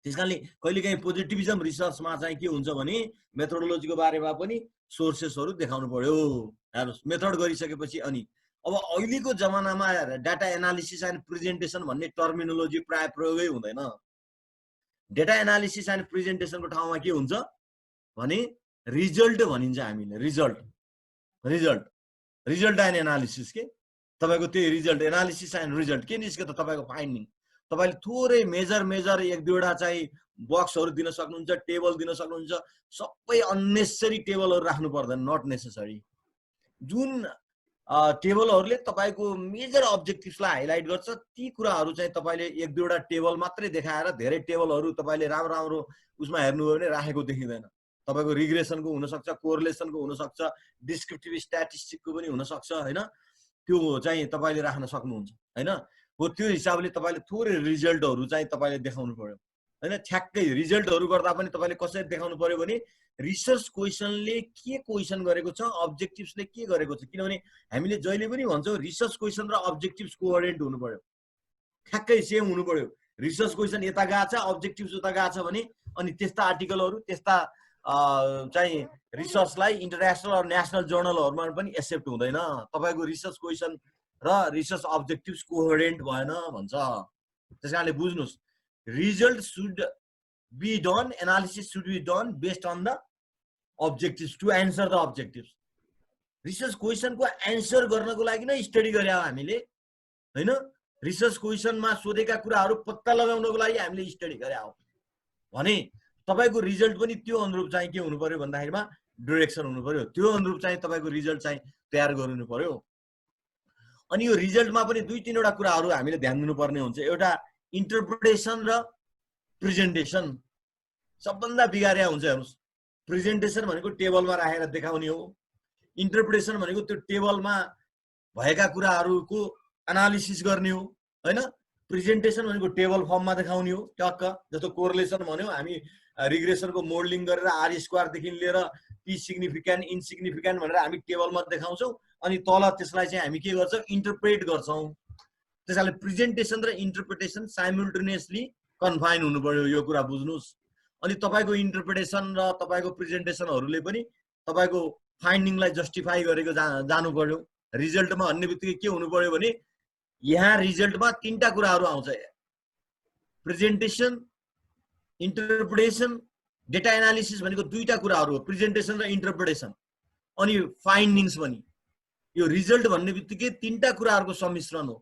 [SPEAKER 3] त्यसकारणले कहिलेकाहीँ पोजिटिभिजम रिसर्चमा चाहिँ के हुन्छ भने मेथोडोलोजीको बारेमा पनि सोर्सेसहरू देखाउनु पर्यो। हेर्नुस्, मेथड गरिसकेपछि अनि अब अहिलेको जमानामा डाटा एनालिसिस एन्ड प्रेजेन्टेसन भन्ने टर्मिनोलोजी प्राय प्रयोगै हुँदैन। डेटा एनालिसिस एन्ड प्रेजेन्टेसनको ठाउँमा के हुन्छ भने रिजल्ट भनिन्छ हामीले। रिजल्ट एन्ड एनालिसिस के तपाईको त्यही रिजल्ट, एनालिसिस एन्ड रिजल्ट के निस्क्यो त तपाईको फाइन्डिङ। तपाईले थोरै मेजर एक दुईवटा चाहिँ बक्सहरू दिन सक्नुहुन्छ, टेबल दिन सक्नुहुन्छ। सबै अननेसेसरी टेबलहरू राख्नु पर्दैन, नट नेसेसरी। जुन टेबलहरूले तपाईको मेजर अब्जेक्टिभ्सलाई हाइलाइट गर्छ ती कुराहरू चाहिँ तपाईले एक दुईवटा टेबल मात्रै देखाएर धेरै टेबलहरू तपाईले राम्रो उसमा हेर्नुभयो भने राखेको देखिँदैन। तपाईको रिग्रेसनको हुन सक्छ, कोरिलेसनको हुन सक्छ, डिस्क्रिप्टिभ स्ट्याटिस्टिकको पनि हुन सक्छ, हैन? त्यो चाहिँ तपाईले राख्न सक्नुहुन्छ, हैन? हो त्यो हिसाबले तपाईँले थोरै रिजल्टहरू चाहिँ तपाईँले देखाउनु पर्यो हैन। ठ्याक्कै रिजल्टहरू गर्दा पनि तपाईँले कसरी देखाउनु पर्यो भने रिसर्च क्वेसनले के क्वेसन गरेको छ, अब्जेक्टिभ्सले के गरेको छ। किनभने हामीले जहिले पनि भन्छौँ रिसर्च क्वेसन र अब्जेक्टिभ्स कोअर्डिनेट हुनु पर्यो, ठ्याक्कै सेम हुनु पर्यो। रिसर्च क्वेसन यता गएको छ, अब्जेक्टिभ्स उता गएको छ भने अनि त्यस्ता आर्टिकलहरू त्यस्ता चाहिँ रिसर्चलाई इन्टरनेसनल र नेसनल जर्नलहरूमा पनि एक्सेप्ट हुँदैन। तपाईँको रिसर्च क्वेसन र रिसर्च अब्जेक्टिभ्स कोअर्डिनेट भएन भन्छ। त्यस कारणले बुझ्नुहोस्, result should be done, analysis should be done based on the objectives to answer the objectives. Research क्वेसनको एन्सर गर्नको लागि नै स्टडी गरे हो हामीले हैन। रिसर्च क्वेसनमा सोधेका कुराहरू पत्ता लगाउनको लागि हामीले स्टडी गरे हो भने तपाईँको रिजल्ट पनि त्यो अनुरूप चाहिँ के हुनु पर्यो भन्दाखेरिमा डिरेक्सन हुनु पर्यो। त्यो अनुरूप चाहिँ तपाईँको रिजल्ट चाहिँ तयार गर्नु पर्यो। अनि यो रिजल्टमा पनि 2-3 वटा कुराहरू हामीले ध्यान दिनुपर्ने हुन्छ। एउटा इन्टरप्रिटेसन र प्रेजेन्टेसन सबभन्दा बिगारिया हुन्छ। हेर्नुहोस्, प्रेजेन्टेसन भनेको टेबलमा राखेर देखाउने हो, इन्टरप्रिटेसन भनेको त्यो टेबलमा भएका कुराहरूको एनालिसिस गर्ने हो हैन। प्रेजेन्टेसन भनेको टेबल फर्ममा देखाउने हो टक्क, जस्तो कोरिलेसन भन्यो हामी रिग्रेसनको मोडलिङ गरेर आर स्क्वायर देखि लिएर पी सिग्निफिकेन्ट इनसिग्निफिकेन्ट भनेर हामी टेबलमा देखाउँछौँ अनि तल त्यसलाई चाहिँ हामी के गर्छौँ इन्टरप्रेट गर्छौँ। त्यसैले प्रेजेन्टेसन र इन्टरप्रिटेसन साइमल्टेनियसली कन्फाइन हुनु पर्यो, यो कुरा बुझ्नुहोस्। अनि तपाईँको इन्टरप्रिटेसन र तपाईँको प्रेजेन्टेसनहरूले पनि तपाईँको फाइन्डिङलाई जस्टिफाई गरेको जानु पर्यो। रिजल्टमा भन्ने बित्तिकै के हुनु पर्यो भने यहाँ रिजल्टमा 3टा कुराहरू आउँछ, प्रेजेन्टेसन, इन्टरप्रिटेसन, डेटा एनालिसिस भनेको 2टा कुराहरू हो, प्रेजेन्टेसन र इन्टरप्रिटेसन। अनि फाइन्डिङ्स पनि यो रिजल्ट भन्ने बित्तिकै 3टा कुराहरूको सम्मिश्रण हो,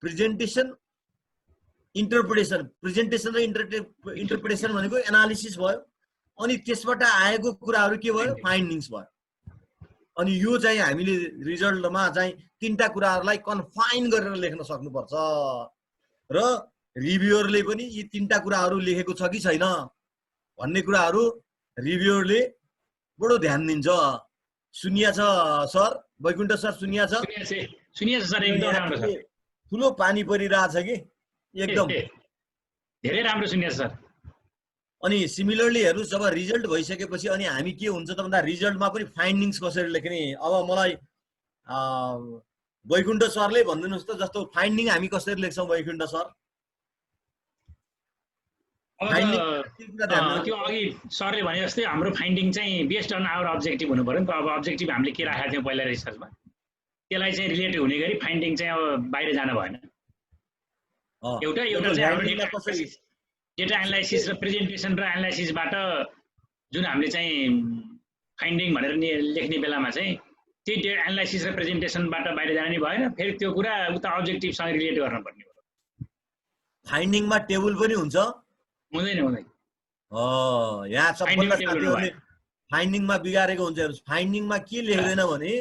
[SPEAKER 3] प्रेजेन्टेसन, इन्टरप्रिटेसन। प्रेजेन्टेसन र इन्टरप्रिटेसन भनेको एनालिसिस भयो अनि त्यसबाट आएको कुराहरू के भयो, फाइन्डिङ्स भयो। अनि यो चाहिँ हामीले रिजल्टमा चाहिँ 3टा कुराहरूलाई कन्फाइन गरेर लेख्न सक्नुपर्छ र रिभ्युअरले पनि यी 3टा कुराहरू लेखेको छ कि छैन भन्ने कुराहरू रिभ्युअरले बडो ध्यान दिन्छ। सुनिया छ सर, वैकुण्ठ सर सुनिया छ?
[SPEAKER 5] सुनिया छ सर, एकदम राम्रो छ।
[SPEAKER 3] ठुलो पानी परिरहेछ कि एकदम
[SPEAKER 5] धेरै राम्रो सुनिया छ सर।
[SPEAKER 3] अनि सिमिलरली हेर्नुहोस्, जब रिजल्ट भइसकेपछि अनि हामी के हुन्छ त भन्दा रिजल्टमा पनि फाइन्डिङ्स कसरी लेख्ने। अब मलाई वैकुण्ठ सरले भनिदिनुहोस् त, जस्तो फाइन्डिङ हामी कसरी लेख्छौँ वैकुण्ठ सर?
[SPEAKER 5] त्यो अघि सरले भने जस्तै हाम्रो फाइन्डिङ चाहिँ बेस्ड अन आवर अब्जेक्टिभ हुनु पर्यो नि त। अब अब्जेक्टिभ हामीले के राखेका थियौँ पहिला रिसर्चमा, त्यसलाई चाहिँ रिलेटेड हुने गरी फाइन्डिङ चाहिँ अब बाहिर जान भएन। एउटा चाहिँ हाम्रो डेटा एनालाइसिस र प्रेजेन्टेसन र एनालाइसिसबाट जुन हामीले चाहिँ फाइन्डिङ भनेर लेख्ने बेलामा चाहिँ त्यही एनालाइसिस र प्रेजेन्टेसनबाट बाहिर जान नि भएन, फेरि त्यो कुरा उता अब्जेक्टिभसँग रिलेट गर्नुपर्ने हो।
[SPEAKER 3] फाइन्डिङमा टेबल पनि हुन्छ?
[SPEAKER 5] हुँदैन हुँदैन।
[SPEAKER 3] यहाँ सबभन्दा साथीहरूले फाइन्डिङमा बिगारेको हुन्छ। फाइन्डिङमा के लेख्दैन भने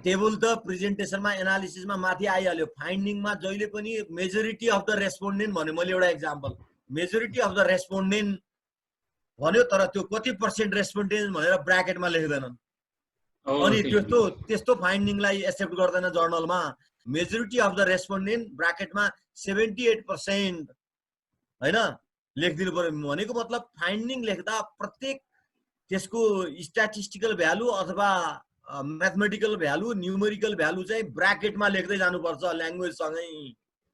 [SPEAKER 3] टेबल त प्रेजेन्टेसनमा एनालिसिसमा माथि आइहाल्यो, फाइन्डिङमा जहिले पनि मेजोरिटी अफ द रेस्पोन्डेन्ट भन्यो। मैले एउटा example, majority of the respondent भन्यो तर त्यो कति % रेस्पोन्डेन्ट भनेर ब्राकेटमा लेख्दैनन्। अनि त्यस्तो फाइन्डिङलाई एक्सेप्ट गर्दैन जर्नलमा। मेजोरिटी अफ द रेस्पोन्डेन्ट ब्राकेटमा 78% हैन लेखिदिनु पर्यो। भनेको मतलब फाइन्डिङ लेख्दा प्रत्येक त्यसको स्ट्याटिस्टिकल भ्यालु अथवा म्याथमेटिकल भ्यालु, न्युमेरिकल भ्यालु चाहिँ ब्राकेटमा लेख्दै जानुपर्छ ल्याङ्ग्वेजसँगै।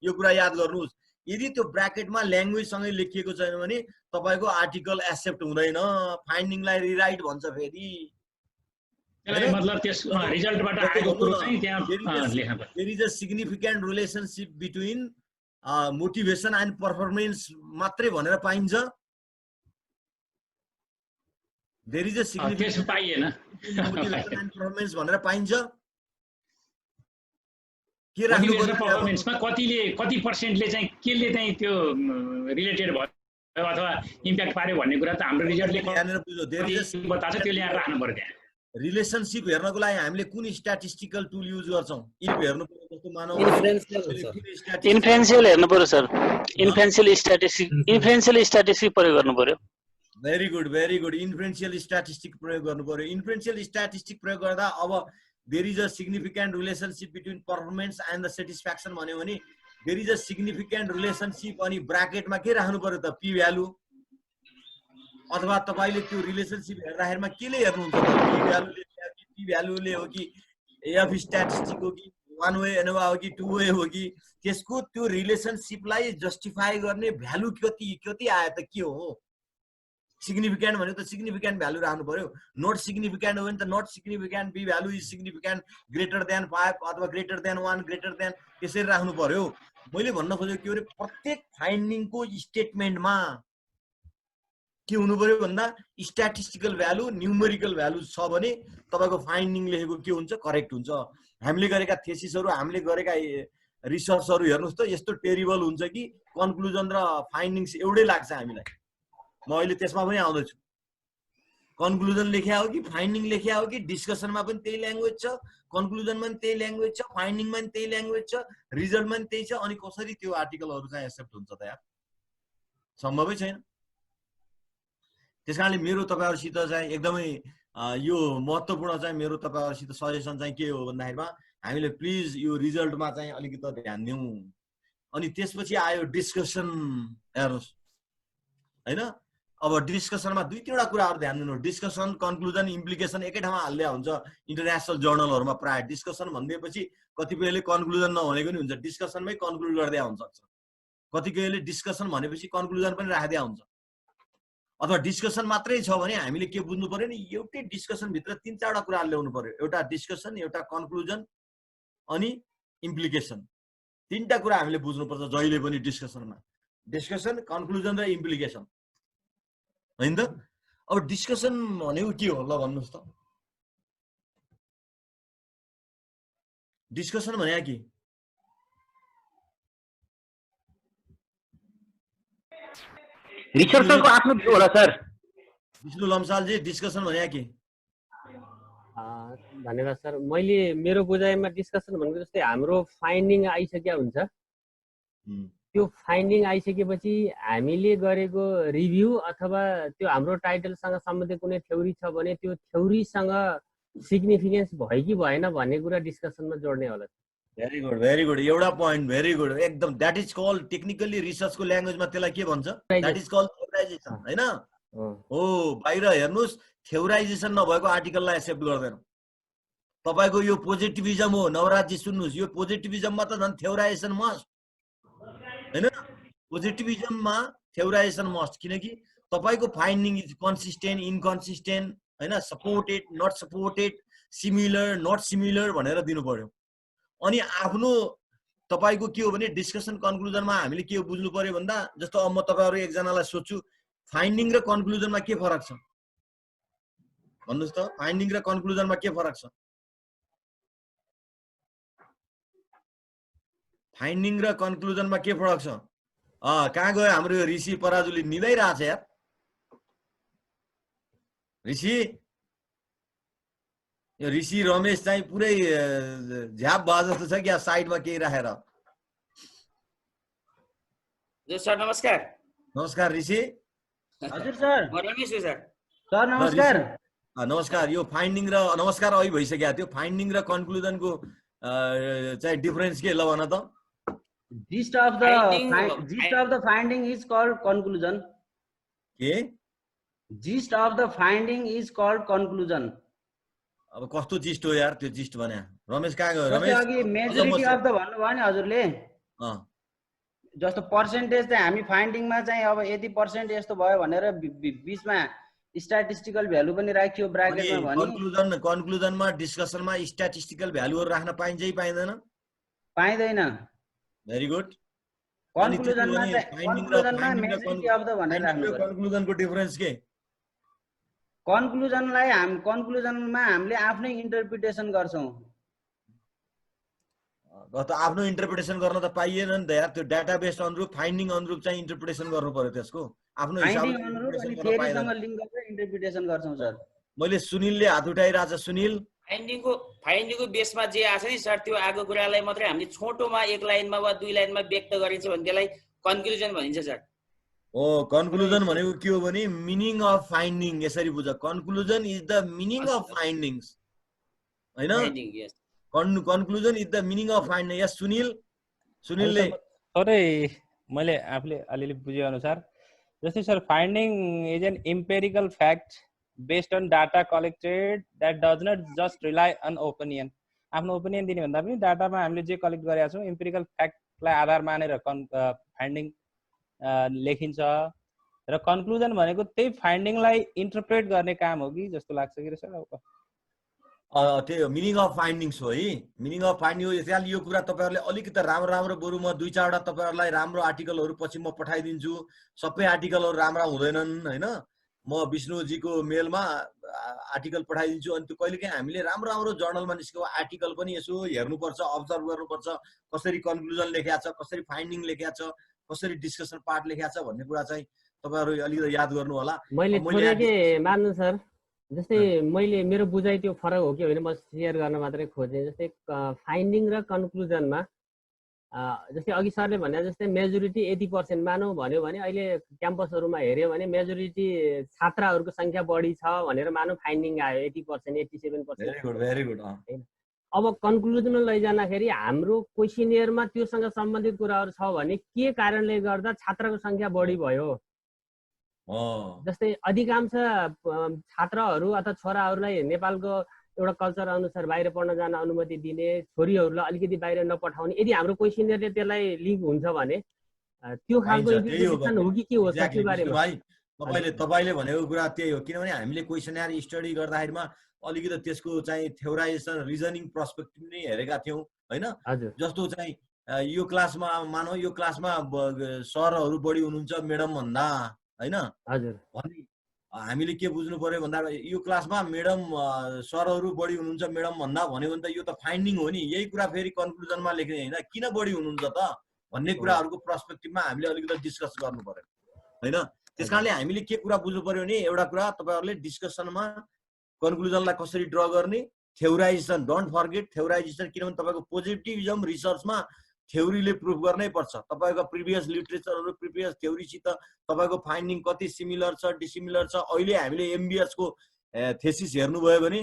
[SPEAKER 3] यो कुरा याद गर्नुहोस्। यदि त्यो ब्राकेटमा ल्याङ्ग्वेजसँगै लेखिएको छैन भने तपाईँको आर्टिकल एक्सेप्ट हुँदैन, फाइन्डिङलाई रिराइट भन्छ फेरि।
[SPEAKER 5] मतलब त्यस रिजल्टबाट आएको कुरो चाहिँ त्यहाँ लेख्न पर्छ।
[SPEAKER 3] There is a significant relationship between motivation and performance मात्रै भनेर पाइन्छ। देयर इज अ सिग्निफिकेन्ट
[SPEAKER 5] पाइएन
[SPEAKER 3] मोटिभेसन एन्ड परफर्मेन्स भनेर पाइन्छ। के
[SPEAKER 5] परफर्मेन्समा कति पर्सेन्टले चाहिँ केले चाहिँ त्यो रिलेटेड भयो अथवा इम्प्याक्ट पार्यो भन्ने कुरा त हाम्रो रिजल्टले बताउँछ, त्यो ल्याएर राख्नु पर्यो। त्यहाँ
[SPEAKER 3] रिलेसनशिप हेर्नको लागि हामीले कुन स्ट्याटिस्टिकल टुल युज गर्छौं? इफ हेर्नु पर्यो जस्तो मानौ
[SPEAKER 6] इन्फ्रेन्शियल हेर्नु पर्यो सर। इन्फ्रेन्शियल स्ट्याटिस्टिक प्रयोग गर्नु पर्यो।
[SPEAKER 3] Very good. इन्फ्रेन्शियल स्ट्याटिस्टिक प्रयोग गर्नु पर्यो। इन्फ्रेन्शियल स्ट्याटिस्टिक प्रयोग गर्दा अब there is a significant relationship between performance and the satisfaction भन्यो भने there is a significant relationship अनि ब्राकेटमा के राख्नु पर्यो त पी भ्यालु अथवा तपाईले त्यो रिलेसनशिप हेर्दाखेरिमा केले हेर्नुहुन्छ त पी भ्यालुले कि पी भ्यालुले हो कि एफ स्ट्याटिस्टिक हो कि वान वे एनोभा हो कि टु वे हो कि त्यसको त्यो रिलेसनशिपलाई जस्टिफाई गर्ने भ्यालु कति आयो त के हो सिग्निफिकेन्ट भनेको त सिग्निफिकेन्ट भ्यालु राख्नु पर्यो नट सिग्निफिकेन्ट हो भने त not significant P value is significant greater than 5 अथवा ग्रेटर देन 1 ग्रेटर देन त्यसरी राख्नु पर्यो मैले भन्न खोजेको के हो प्रत्येक फाइन्डिङको स्टेटमेन्टमा के हुनु पर्यो भन्दा स्ट्याटिस्टिकल भ्यालु न्यूमेरिकल भ्यालु छ भने तपाईको फाइन्डिङ लेखेको के हुन्छ करेक्ट हुन्छ हामीले गरेका थेसिसहरु हामीले गरेका रिसर्चहरु हेर्नुस् त यस्तो टेरिबल हुन्छ कि कन्क्लुजन र फाइन्डिङ्स एउटै लाग्छ हामीलाई म अहिले त्यसमा पनि आउँदै छु कन्क्लुजन लेख्या हो कि फाइन्डिङ लेख्या हो कि डिस्कसनमा पनि त्यही ल्याङ्ग्वेज छ कन्क्लुजनमा पनि त्यही ल्याङ्ग्वेज छ फाइन्डिङमा पनि त्यही ल्याङ्ग्वेज छ रिजल्टमा पनि त्यही छ अनि कसरी त्यो आर्टिकलहरु चाहिँ एक्सेप्ट हुन्छ त यार सम्भवै छैन त्यसकारणले मेरो तपाईहरुसित चाहिँ एकदमै यो महत्त्वपूर्ण चाहिँ मेरो तपाईहरुसित सजेसन चाहिँ के हो भन्दाखेरिमा हामीले प्लिज यो रिजल्टमा चाहिँ अलिकति ध्यान दिउँ अनि त्यसपछि आयो डिस्कसन हेर्नुस् हैन अब डिस्कसनमा दुई तीनवटा कुराहरु ध्यान दिनु डिस्कसन कन्क्लुजन इम्प्लिकेसन एकै ठाउँमा हाल्दै हुन्छ इन्टरनेशनल जर्नलहरुमा प्राय डिस्कसन भन्दैपछि कतिपयले कन्क्लुजन नभनेको नि हुन्छ डिस्कसनमै कन्क्लुड गर्दै हुन्छ कतिपयले डिस्कसन भनेपछि कन्क्लुजन पनि राख्दै हुन्छ अथवा डिस्कसन मात्रै छ भने हामीले के बुझ्नु पर्यो नि एउटै डिस्कसन भित्र तीन चारवटा कुरा ल्याउनु पर्यो एउटा डिस्कसन एउटा कन्क्लुजन अनि इम्प्लिकेसन तीनटा कुरा हामीले बुझ्नु पर्छ जहिले पनि डिस्कसनमा डिस्कसन कन्क्लुजन र इम्प्लिकेसन हैन त अब डिस्कसन भनेको के हो ल भन्नुस् त डिस्कसन भने के
[SPEAKER 4] रिसर्चरको आफ्नो भ्यू होला सर
[SPEAKER 3] विष्णु लम्साल जी डिस्कसन भने के
[SPEAKER 2] धन्यवाद सर मैले मेरो बुझाइमा डिस्कसन भनेको जस्तै हाम्रो फाइन्डिङ आइसक्या हुन्छ त्यो फाइन्डिङ आइसकेपछि हामीले गरेको रिभ्यू अथवा त्यो हाम्रो टाइटलसँग सम्बन्धित कुनै थ्योरी छ भने त्यो थ्योरीसँग सिग्निफिकेन्स भयो कि भएन भन्ने कुरा डिस्कसनमा जोड्ने होला
[SPEAKER 3] भेरी गुड एउटा पोइन्ट भेरी गुड एकदम दैट इज कॉल्ड टेक्निकली रिसर्चको ल्याङ्ग्वेजमा त्यसलाई के भन्छ दैट इज कॉल्ड थ्योराइजेसन हैन हो बाहिर हेर्नुस् थ्योराइजेसन नभएको आर्टिकललाई एक्सेप्ट गर्दैन तपाईको यो पोजिटिभिजम हो नवराजी सुन्नुस् यो पोजिटिभिजममा त झन् थ्योराइजेसन मस्ट हैन पोजिटिभिजममा थ्योराइजेसन मस्ट किनकि तपाईको फाइन्डिङ इज कन्सिस्टेन्ट इनकन्सिस्टेन्ट हैन supported not supported similar not similar भनेर दिनु पर्यो अनि आफ्नो तपाईको के हो भने डिस्कसन कन्क्लुजनमा हामीले के बुझ्नु पर्यो भन्दा जस्तो अब म तपाईहरु एकजनालाई सोध्छु फाइन्डिङ र कन्क्लुजनमा के फरक छ भन्नुस् त फाइन्डिङ र कन्क्लुजनमा के फरक छ फाइन्डिङ र कन्क्लुजनमा के फरक छ कहाँ गयो हाम्रो यो ऋषि पराजुली निदाइरहेछ यार ऋषि यो ऋषि रमेश चाहिँ पुरै झ्याप भए जस्तो छ क्या साइडमा केही राखेर
[SPEAKER 7] सर नमस्कार
[SPEAKER 3] नमस्कार ऋषि
[SPEAKER 7] हजुर सर म रमेश हो सर नमस्कार
[SPEAKER 3] नमस्कार यो फाइन्डिङ र नमस्कार अहिले भइसक्यो त्यो फाइन्डिङ र कन्क्लुजनको चाहिँ डिफरेन्स के ल भन त
[SPEAKER 7] gist of the finding is called conclusion
[SPEAKER 3] के
[SPEAKER 7] gist of the finding is called conclusion
[SPEAKER 3] अब कस्तो जिस्ट हो यार त्यो जिस्ट भने रमेश कहाँ गयो रमेश
[SPEAKER 7] अघि मेजोरिटी अफ द भन्नुभयो नि हजुरले जस्तो पर्सेन्टेज चाहिँ हामी फाइन्डिङमा चाहिँ अब यति पर्सेन्ट यस्तो भयो भनेर बीचमा स्ट्याटिस्टिकल भ्यालु पनि राखियो ब्राकेटमा
[SPEAKER 3] भने कन्क्लुजनमा डिस्कसनमा स्ट्याटिस्टिकल भ्यालुहरु राख्न पाइन्छ कि पाइँदैन
[SPEAKER 7] पाइदैन
[SPEAKER 3] भेरी गुड
[SPEAKER 7] कन्क्लुजनको
[SPEAKER 3] डिफरेन्स के
[SPEAKER 7] कन्क्लुजनलाई कन्क्लुजनमा हामीले आफ्नै इन्टरप्रिटेसन गर्छौं
[SPEAKER 3] त आफ्नो इन्टरप्रिटेसन गर्न त पाइएन नि त यार त्यो डाटाबेस अनुरूप फाइन्डिङ अनुरूप चाहिँ इन्टरप्रिटेसन गर्नु पर्यो त्यसको आफ्नो हिसाबले
[SPEAKER 7] इन्टरप्रिटेसन गर्छौं सर
[SPEAKER 3] मैले सुनिलले हात उठाइराछ सुनिल
[SPEAKER 8] फाइन्डिङको बेसमा जे आछ नि सर त्यो आगो कुरालाई मात्रै हामीले छोटोमा एक लाइनमा वा दुई लाइनमा व्यक्त गरिन्छ भने त्यसलाई कन्क्लुजन भनिन्छ सर
[SPEAKER 3] ओ कन्क्लुजन भनेको के हो भने मिनिङ अफ फाइन्डिङ यसरी बुझ conclusion is the meaning of findings हैन conclusion is the meaning of finding यस सुनिलले
[SPEAKER 9] थोरै मैले आफूले अलिअलि बुझे अनुसार जस्तै sir finding is an empirical fact based on data collected that does not just rely on opinion. आफ्नो ओपिनियन दिने भन्दा पनि डाटामा हामीले जे कलेक्ट गरेका छौँ इम्पेरिकल फ्याक्टलाई आधार मानेर फाइन्डिङ लेखिन्छ र कन्क्लुजन भनेको त्यही फाइन्डिङलाई इन्टरप्रेट गर्ने काम हो कि जस्तो लाग्छ कि सर?
[SPEAKER 3] त्यो मिनिङ अफ फाइन्डिङ्स हो है। मिनिङ अफ फाइन्डिङ हो। यसैले यो कुरा तपाईँहरूले अलिकति राम्रो बरु म 2-4 वटा तपाईँहरूलाई राम्रो आर्टिकलहरू पछि म पठाइदिन्छु। सबै आर्टिकलहरू राम्रा हुँदैनन् होइन। म विष्णुजीको मेलमा आर्टिकल पठाइदिन्छु। अनि त्यो कहिलेकाहीँ हामीले राम्रो जर्नलमा निस्केको आर्टिकल पनि यसो हेर्नुपर्छ, अब्जर्भ गर्नुपर्छ, कसरी कन्क्लुजन लेखेको छ, कसरी फाइन्डिङ लेखेको छ, कसरी डिस्कसन पार्ट लेखेको छ भन्ने कुरा चाहिँ तपाईँहरू अलिकति याद गर्नु होला।
[SPEAKER 2] मैले थोरै के मान्नु सर, जस्तै मैले मेरो बुझाइ त्यो फरक हो कि होइन म सेयर गर्न मात्रै खोजेँ। जस्तै फाइन्डिङ र कन्क्लुजनमा जस्तै अघि सरले भने जस्तै मेजोरिटी 80% मानौँ भन्यो भने अहिले क्याम्पसहरूमा हेऱ्यो भने मेजोरिटी छात्रहरूको सङ्ख्या बढी छ भनेर मानौँ फाइन्डिङ आयो 80% 87%।
[SPEAKER 3] Very good.
[SPEAKER 2] अब कन्क्लुजनमा लैजाँदाखेरि हाम्रो क्वेसनियरमा त्योसँग सम्बन्धित कुराहरू छ भने के कारणले गर्दा छात्रको सङ्ख्या बढी भयो। जस्तै अधिकांश छात्रहरू अथवा छोराहरूलाई नेपालको एउटा कल्चर अनुसार बाहिर पढ्न जान अनुमति दिने, छोरीहरूलाई अलिकति बाहिर नपठाउने, यदि हाम्रो क्वेसनियरले त्यसलाई लिङ्क हुन्छ भने त्यो खालको इन्फर्मेसन हो कि के हो त्यो बारेमा?
[SPEAKER 3] तपाईँले भनेको कुरा त्यही हो। किनभने हामीले क्वेसनियर स्टडी गर्दाखेरिमा अलिकति त्यसको चाहिँ थ्योराइजेसन रिजनिङ पर्सपेक्टिभ नै हेरेका थियौँ होइन। जस्तो चाहिँ यो क्लासमा मानौ यो क्लासमा सरहरू बढी हुनुहुन्छ म्याडम भन्दा होइन। भने हामीले के बुझ्नु पर्यो भन्दा यो क्लासमा म्याडम सरहरू बढी हुनुहुन्छ म्याडम भन्दा भन्यो भने त यो त फाइन्डिङ हो नि। यही कुरा फेरि कन्क्लुजनमा लेख्ने होइन किन बढी हुनुहुन्छ त भन्ने कुराहरूको पर्सपेक्टिभमा हामीले अलिकति डिस्कस गर्नु पर्यो होइन। त्यस कारणले हामीले के कुरा बुझ्नु पर्यो भने एउटा कुरा तपाईँहरूले डिस्कसनमा कन्क्लुजनलाई कसरी ड्र गर्ने, थ्योराइजेसन डोन्ट फर्गेट थ्योराइजेसन। किनभने तपाईँको पोजिटिभिजम रिसर्चमा थ्योरीले प्रुभ गर्नै पर्छ। तपाईँको प्रिभियस लिटरेचरहरू प्रिभियस थ्योरीसित तपाईँको फाइन्डिङ कति सिमिलर छ डिसिमिलर छ। अहिले हामीले एमबिएसको थेसिस हेर्नुभयो भने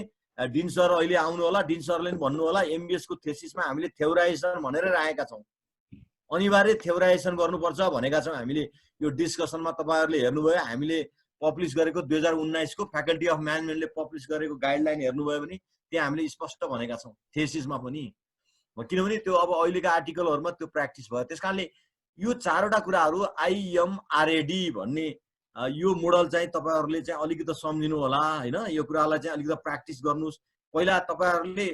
[SPEAKER 3] डिन सर अहिले आउनु होला, डिन सरले पनि भन्नु होला एमबिएसको थेसिसमा हामीले थ्योराइजेसन भनेर राखेका छौँ। अनिवार्य थ्योराइजेसन गर्नुपर्छ भनेका छौँ हामीले। यो डिस्कसनमा तपाईँहरूले हेर्नुभयो हामीले पब्लिस गरेको 2019 को फ्याकल्टी अफ म्यानेजमेन्टले पब्लिस गरेको गाइडलाइन हेर्नुभयो भने त्यहाँ हामीले स्पष्ट भनेका छौँ थेसिसमा पनि। किनभने त्यो अब अहिलेका आर्टिकलहरूमा त्यो प्र्याक्टिस भयो। त्यस कारणले यो 4वटा कुराहरू IMRAD भन्ने यो मोडल चाहिँ तपाईँहरूले चाहिँ अलिकति सम्झिनु होला होइन। यो कुरालाई चाहिँ अलिकति प्र्याक्टिस गर्नुहोस्। पहिला तपाईँहरूले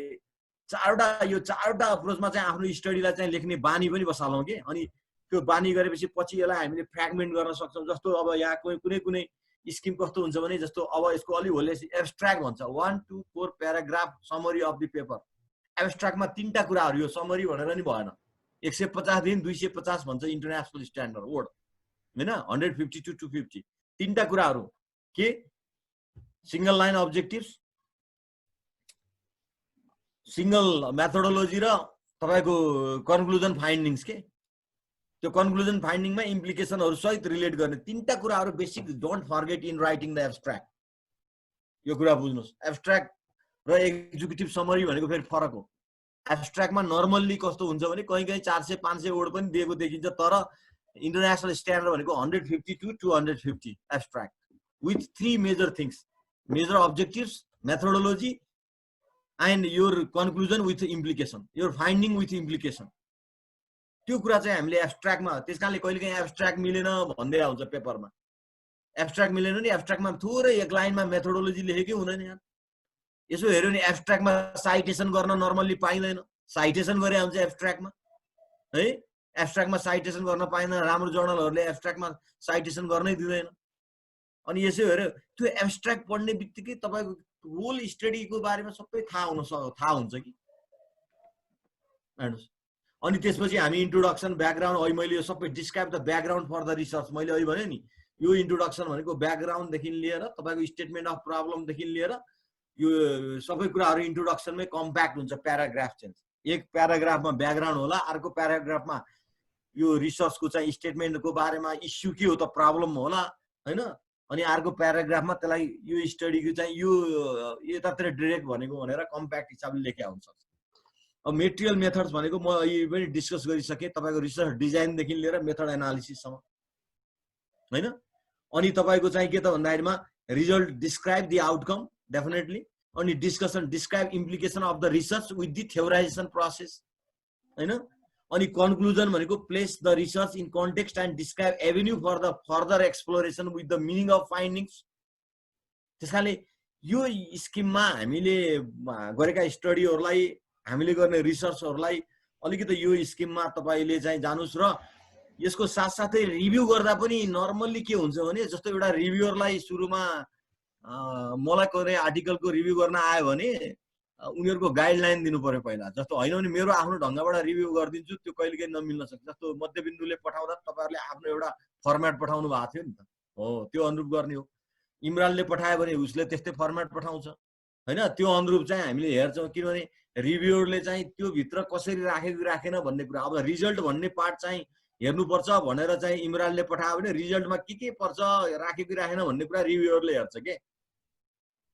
[SPEAKER 3] यो 4वटा अप्रोचमा चाहिँ आफ्नो स्टडीलाई चाहिँ लेख्ने बानी पनि बसालौँ कि। अनि त्यो बानी गरेपछि पछि यसलाई हामीले फ्र्यागमेन्ट गर्न सक्छौँ। जस्तो अब यहाँ कुनै स्किम कस्तो हुन्छ भने जस्तो अब यसको अलि होले एब्स्ट्र्याक्ट भन्छ 1 to 4 paragraph summary of the paper. एब्स्ट्र्याक्टमा 3टा कुराहरू यो समरी भनेर नि भएन। 150 दिन 250 भन्छ इन्टरनेसनल स्ट्यान्डर्ड वर्ड होइन। 150 to 250 3टा कुराहरू के single line objectives, single methodology र तपाईँको कन्क्लुजन फाइन्डिङ्स के। त्यो कन्क्लुजन फाइन्डिङमा इम्प्लिकेसनहरू सहित रिलेट गर्ने 3टा कुराहरू basic don't forget in writing the abstract. यो कुरा बुझ्नुहोस्। एब्स्ट्र्याक्ट र एक्जिक्युटिभ समरी भनेको फेरि फरक हो। एब्स्ट्र्याक्टमा नर्मल्ली कस्तो हुन्छ भने कहीँ 400-500 वर्ड पनि दिएको देखिन्छ, तर इन्टरनेसनल स्ट्यान्डर्ड भनेको 150 to 250 abstract with 3 major things, major objectives, methodology and your conclusion with implication, your finding with implication. त्यो कुरा चाहिँ हामीले एब्स्ट्र्याक्टमा, त्यस कारणले कहिलेकाहीँ एब्स्ट्र्याक्ट मिलेन भन्दै आउँछ पेपरमा। एब्स्ट्र्याक्ट मिलेन नि एब्स्ट्र्याक्टमा थोरै एक लाइनमा मेथोडोलोजी लेखेकै हुँदैन यार। यसो हेऱ्यो भने एब्स्ट्र्याक्टमा साइटेसन गर्न नर्मल्ली पाइँदैन। साइटेसन गरे हुन्छ एब्स्ट्र्याक्टमा है। एब्स्ट्र्याक्टमा साइटेसन गर्न पाइँदैन। राम्रो जर्नलहरूले एब्स्ट्र्याक्टमा साइटेसन गर्नै दिँदैन। अनि यसो हेऱ्यो त्यो एब्स्ट्र्याक्ट पढ्ने बित्तिकै तपाईँको होल स्टडीको बारेमा सबै थाहा हुन्छ कि हेर्नुहोस्। अनि त्यसपछि हामी इन्ट्रोडक्सन ब्याकग्राउन्ड, अहिले मैले यो सबै describe the background for the research मैले अहिले भने नि यो इन्ट्रोडक्सन भनेको ब्याकग्राउन्डदेखि लिएर तपाईँको स्टेटमेन्ट अफ प्रब्लमदेखि लिएर यो सबै कुराहरू इन्ट्रोडक्सनमै कम्प्याक्ट हुन्छ। प्याराग्राफ चाहिँ एक प्याराग्राफमा ब्याकग्राउन्ड होला, अर्को प्याराग्राफमा यो रिसर्चको चाहिँ स्टेटमेन्टको बारेमा इस्यु के हो त प्रब्लम होला होइन। अनि अर्को प्याराग्राफमा त्यसलाई यो स्टडीको चाहिँ यो यतातिर डिरेक्ट भनेको भनेर कम्प्याक्ट हिसाबले लेखेका हुन्छ। अब मेटेरियल मेथड्स भनेको म अहिले पनि डिस्कस गरिसकेँ, तपाईँको रिसर्च डिजाइनदेखि लिएर मेथड एनालिसिससम्म होइन। अनि तपाईँको चाहिँ के त भन्दाखेरिमा result describe the outcome definitely, अनि discussion describe implication of the research with the theorization process होइन। अनि कन्क्लुजन भनेको place the research in context and describe avenue for the further exploration with the meaning of findings. त्यस कारणले यो स्किममा हामीले गरेका स्टडीहरूलाई, हामीले गर्ने रिसर्चहरूलाई अलिकति यो स्किममा तपाईँले चाहिँ जानुस्। र यसको साथसाथै रिभ्यू गर्दा पनि नर्मल्ली के हुन्छ भने जस्तो एउटा रिभ्युअरलाई सुरुमा मलाई कुनै आर्टिकलको रिभ्यू गर्न आयो भने उनीहरूको गाइडलाइन दिनु पर्यो पहिला। जस्तो होइन भने मेरो आफ्नो ढङ्गबाट रिभ्यू गरिदिन्छु, त्यो कहिलेकाहीँ नमिल्न सक्छ। जस्तो मध्यबिन्दुले पठाउँदा तपाईँहरूले आफ्नो एउटा फर्मेट पठाउनु भएको थियो नि त, हो त्यो अनुरूप गर्ने हो। इमरानले पठायो भने उसले त्यस्तै फर्मेट पठाउँछ होइन, त्यो अनुरूप चाहिँ हामीले हेर्छौँ। किनभने रिभ्युअरले चाहिँ त्यो भित्र कसरी राखेको राखेन भन्ने कुरा, अब रिजल्ट भन्ने पार्ट चाहिँ हेर्नुपर्छ भनेर चाहिँ इमरानले पठायो भने रिजल्टमा के पर्छ राखेको राखेन भन्ने कुरा रिभ्युअरले हेर्छ के।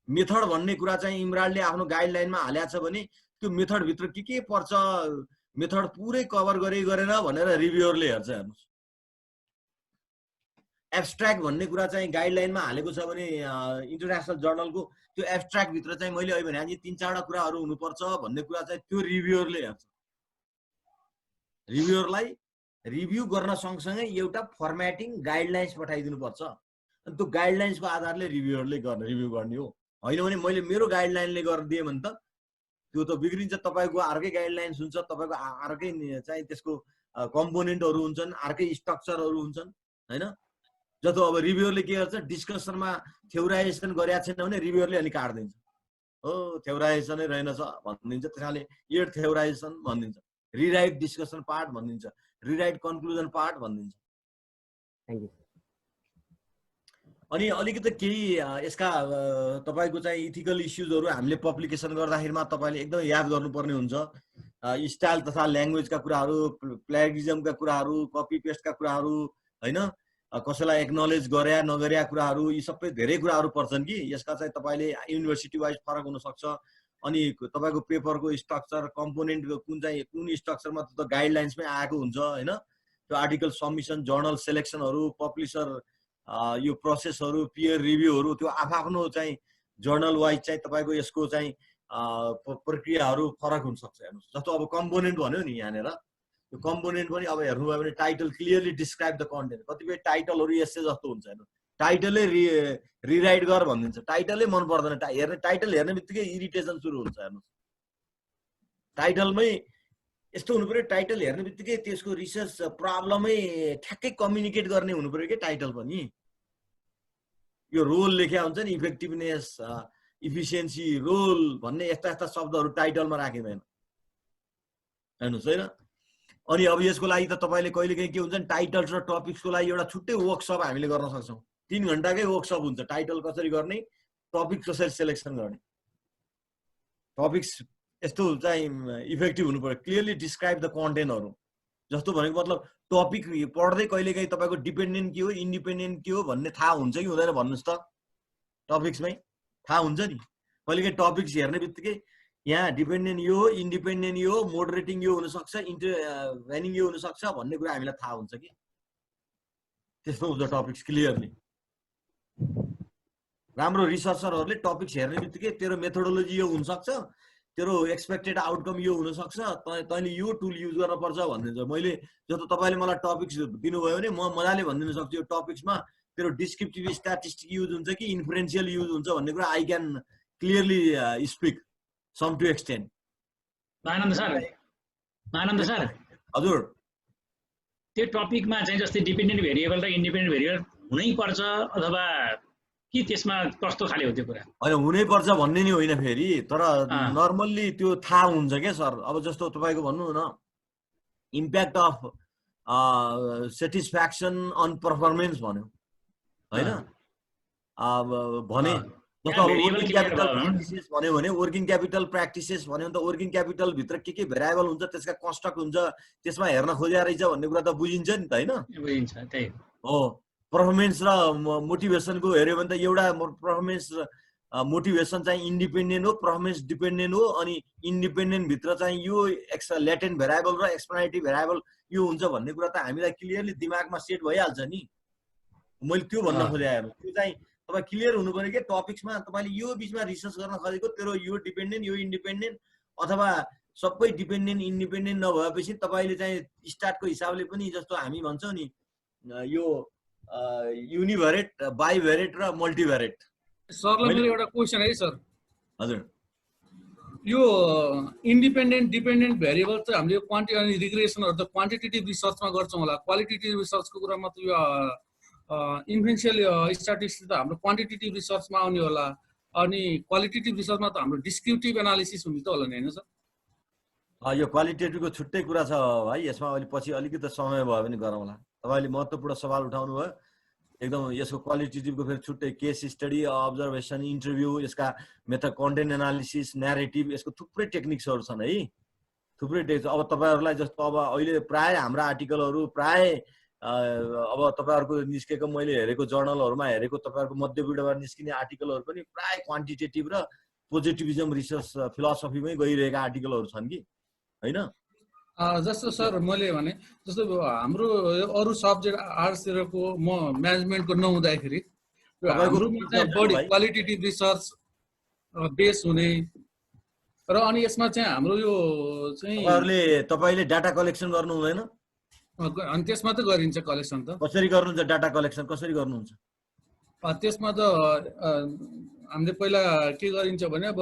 [SPEAKER 3] मेथड भन्ने कुरा चाहिँ इमरानले आफ्नो गाइडलाइनमा हालेको छ भने त्यो मेथडभित्र के पर्छ, मेथड पुरै कभर गरेन भनेर रिभ्युअरले हेर्छ। हेर्नुहोस्, एब्स्ट्र्याक्ट भन्ने कुरा चाहिँ गाइडलाइनमा हालेको छ भने इन्टरनेसनल जर्नलको त्यो एब्स्ट्र्याक्टभित्र चाहिँ मैले अहिले भने 3-4वटा कुराहरू हुनुपर्छ भन्ने कुरा चाहिँ त्यो रिभ्युअरले हेर्छ। रिभ्युअरलाई रिभ्यू गर्न सँगसँगै एउटा फर्मेटिङ गाइडलाइन्स पठाइदिनुपर्छ। अनि त्यो गाइडलाइन्सको आधारले रिभ्युअरले रिभ्यू गर्ने हो। होइन भने मैले मेरो गाइडलाइनले गरिदिएँ भने त त्यो त बिग्रिन्छ। तपाईँको अर्कै गाइडलाइन्स हुन्छ, तपाईँको अर्कै चाहिँ त्यसको कम्पोनेन्टहरू हुन्छन्, अर्कै स्ट्रक्चरहरू हुन्छन् होइन। जस्तो अब रिभ्युअरले के गर्छ, डिस्कसनमा थ्योराइजेसन गरेका छैन भने रिभ्युअरले अलि काटिदिन्छ, हो थ्योराइजेसनै रहेनछ भनिदिन्छ। त्यसैले यो थ्योराइजेसन भनिदिन्छ, रिराइट डिस्कसन पार्ट भनिदिन्छ, रिराइट कन्क्लुजन पार्ट भनिदिन्छ।
[SPEAKER 2] Thank you.
[SPEAKER 3] अनि अलिकति केही यसका तपाईँको चाहिँ इथिकल इस्युजहरू हामीले पब्लिकेसन गर्दाखेरिमा तपाईँले एकदम याद गर्नुपर्ने हुन्छ। स्टाइल तथा ल्याङ्ग्वेजका कुराहरू, प्लेगिजमका कुराहरू, कपी पेस्टका कुराहरू होइन, कसैलाई एक्नोलेज गरे नगरे कुराहरू, यी सबै धेरै कुराहरू पर्छन् कि यसका चाहिँ तपाईँले युनिभर्सिटी वाइज फरक हुनसक्छ। अनि तपाईँको पेपरको स्ट्रक्चर कम्पोनेन्ट कुन स्ट्रक्चरमा त गाइडलाइन्समै आएको हुन्छ होइन। त्यो आर्टिकल सबमिसन, जर्नल सेलेक्सनहरू, पब्लिसर यो प्रोसेसहरू, पियर रिभ्यूहरू, त्यो आफ्नो चाहिँ जर्नल वाइज चाहिँ तपाईँको यसको चाहिँ प्रक्रियाहरू फरक हुनसक्छ। हेर्नुहोस्, जस्तो अब कम्पोनेन्ट भन्यो नि यहाँनिर, त्यो कम्पोनेन्ट पनि अब हेर्नुभयो भने title clearly describe the content. कतिपय टाइटलहरू यसै जस्तो हुन्छ, हेर्नु टाइटलै रिराइट गर भनिदिन्छ, टाइटलै मन पर्दैन। टाइटल हेर्ने बित्तिकै इरिटेसन सुरु हुन्छ। हेर्नुहोस्, टाइटलमै यस्तो हुनु पर्यो, टाइटल हेर्ने बित्तिकै त्यसको रिसर्च प्रब्लमै ठ्याक्कै कम्युनिकेट गर्ने हुनु पर्यो कि टाइटल पनि। यो रोल लेख्या हुन्छ नि, इफेक्टिभनेस, इफिसियन्सी, रोल भन्ने यस्ता शब्दहरू टाइटलमा राखिँदैन। हेर्नुहोस् होइन। अनि अब यसको लागि त तपाईँले कहिलेकाहीँ के हुन्छ नि, टाइटल्स र टपिक्सको लागि एउटा छुट्टै वर्कसप हामीले गर्न सक्छौँ। 3 घन्टाकै वर्कसप हुन्छ, टाइटल कसरी गर्ने, टपिक कसरी सेलेक्सन गर्ने। टपिक्स यस्तो चाहिँ इफेक्टिभ हुनु पर्यो, क्लियरली डिस्क्राइब द कन्टेन्टहरू। जस्तो भनेको मतलब टपिक पढ्दै कहिलेकाहीँ तपाईँको डिपेन्डेन्ट के हो, इन्डिपेन्डेन्ट के हो भन्ने थाहा हुन्छ कि हुँदैन भन्नुहोस् त। टपिक्समै थाहा हुन्छ नि। कहिलेकाहीँ टपिक्स हेर्ने बित्तिकै यहाँ डिपेन्डेन्ट यो हो, इन्डिपेन्डेन्ट यो हो, मोडरेटिङ यो हुनसक्छ, इन्टरभेनिङ यो हुनसक्छ भन्ने कुरा हामीलाई थाहा हुन्छ कि। त्यस्तो हुन्छ टपिक्स क्लियरली। राम्रो रिसर्चरहरूले टपिक्स हेर्ने बित्तिकै तेरो मेथोडोलोजी यो हुनसक्छ, तेरो एक्सपेक्टेड आउटकम यो हुनसक्छ, तैँले यो टुल युज गर्नुपर्छ भनिदिन्छ। मैले जस्तो तपाईँले मलाई टपिक्स दिनुभयो भने म मजाले भनिदिन सक्छु यो टपिक्समा तेरो डिस्क्रिप्टिभ स्ट्याटिस्टिक युज हुन्छ कि इन्फरेन्सियल युज हुन्छ भन्ने कुरा I can clearly speak some to extent.
[SPEAKER 5] Mahananda sir
[SPEAKER 3] हजुर,
[SPEAKER 5] त्यो टपिकमा चाहिँ जस्तै डिपेन्डेन्ट भेरिएबल र इन्डिपेन्डेन्ट भेरिएबल हुनै पर्छ अथवा कि त्यसमा कस्तो खाले हो त्यो कुरा?
[SPEAKER 3] होइन, हुनै पर्छ भन्ने नि होइन फेरि, तर नर्मल्ली त्यो थाहा हुन्छ क्या सर। अब जस्तो तपाईँको भन्नु न, impact of satisfaction on performance भन्यो होइन, भने जस्तो अब वर्किङ क्यापिटल प्र्याक्टिसेस भन्यो भने वर्किङ क्यापिटल प्र्याक्टिसेस भन्यो भने त वर्किङ क्यापिटलभित्र के भेरिएबल हुन्छ, त्यसका कन्स्ट्रक्ट हुन्छ, त्यसमा हेर्न खोजिया रहेछ भन्ने कुरा त बुझिन्छ नि त होइन।
[SPEAKER 5] बुझिन्छ, त्यही
[SPEAKER 3] हो। पर्फर्मेन्स र मोटिभेसनको हेऱ्यो भने त एउटा पर्फर्मेन्स मोटिभेसन चाहिँ इन्डिपेन्डेन्ट हो, पर्फर्मेन्स डिपेन्डेन्ट हो, अनि इन्डिपेन्डेन्ट भित्र चाहिँ यो लेटेन्ट भेरिएबल र एक्सप्लेनेटरी भेरिएबल यो हुन्छ भन्ने कुरा त हामीलाई क्लियरली दिमागमा सेट भइहाल्छ नि। मैले त्यो भन्न खोजेँ हेर्नु, त्यो चाहिँ तपाईँ क्लियर हुनु पर्यो कि टपिक्समा तपाईँले यो बिचमा रिसर्च गर्न खोजेको तेरो यो डिपेन्डेन्ट यो इन्डिपेन्डेन्ट अथवा सबै डिपेन्डेन्ट इन्डिपेन्डेन्ट नभएपछि तपाईँले चाहिँ स्टार्टको हिसाबले पनि जस्तो हामी भन्छौँ नि यो युनिभेरेट, बाइभेरेट र मल्टिभेरेट।
[SPEAKER 10] सरलाई मेरो एउटा क्वेसन है सर।
[SPEAKER 3] हजुर,
[SPEAKER 10] यो इन्डिपेन्डेन्ट डिपेन्डेन्ट भेरिएबल चाहिँ हामीले क्वान्टिटी अनि रिग्रेसनहरु त क्वान्टिटेटिभ रिसर्चमा गर्छौँ होला, क्वालिटेटिभ रिसर्चको कुरामा त यो इन्फेन्सियल स्ट्याटिस्टिक्स त हाम्रो क्वान्टिटेटिभ रिसर्चमा आउने होला, अनि क्वालिटेटिभ रिसर्चमा त हाम्रो डिस्क्रिप्टिभ एनालिसिस हुन्छ त होला नि हैन सर?
[SPEAKER 3] यो क्वालिटेटिभको छुट्टै कुरा छ भाइ, यसमा अहिले पछि अलिकति समय भयो भने गरौँला। तपाईँले महत्त्वपूर्ण सवाल उठाउनु भयो एकदम। यसको क्वालिटेटिभको फेरि छुट्टै केस स्टडी, अब्जर्भेसन, इन्टरभ्यू, यसका मेथड, कन्टेन्ट एनालिसिस, न्यारेटिभ, यसको थुप्रै टेक्निक्सहरू छन् है, थुप्रै टेक्निक्स। अब तपाईँहरूलाई जस्तो अब अहिले प्राय हाम्रा आर्टिकलहरू प्राय अब तपाईँहरूको निस्केको मैले हेरेको जर्नलहरूमा हेरेको तपाईँहरूको मध्यपीढबाट निस्किने आर्टिकलहरू पनि प्राय क्वान्टिटेटिभ र पोजिटिभिजम रिसर्च फिलोसफीमै गइरहेका आर्टिकलहरू छन् कि होइन?
[SPEAKER 10] जस्तो सर मैले भने जस्तो हाम्रो अरू सब्जेक्ट आर्ट्सतिरको म म्यानेजमेन्टको नहुँदाखेरि बढी क्वालिटेटिभ रिसर्च बेस हुने र अनि यसमा चाहिँ हाम्रो यो चाहिँ
[SPEAKER 3] तपाईँले डाटा कलेक्सन गर्नु हुँदैन?
[SPEAKER 10] अनि त्यसमा त गरिन्छ कलेक्सन त।
[SPEAKER 3] कसरी गर्नुहुन्छ डाटा कलेक्सन, कसरी गर्नुहुन्छ?
[SPEAKER 10] त्यसमा त हामीले पहिला के गरिन्छ भने अब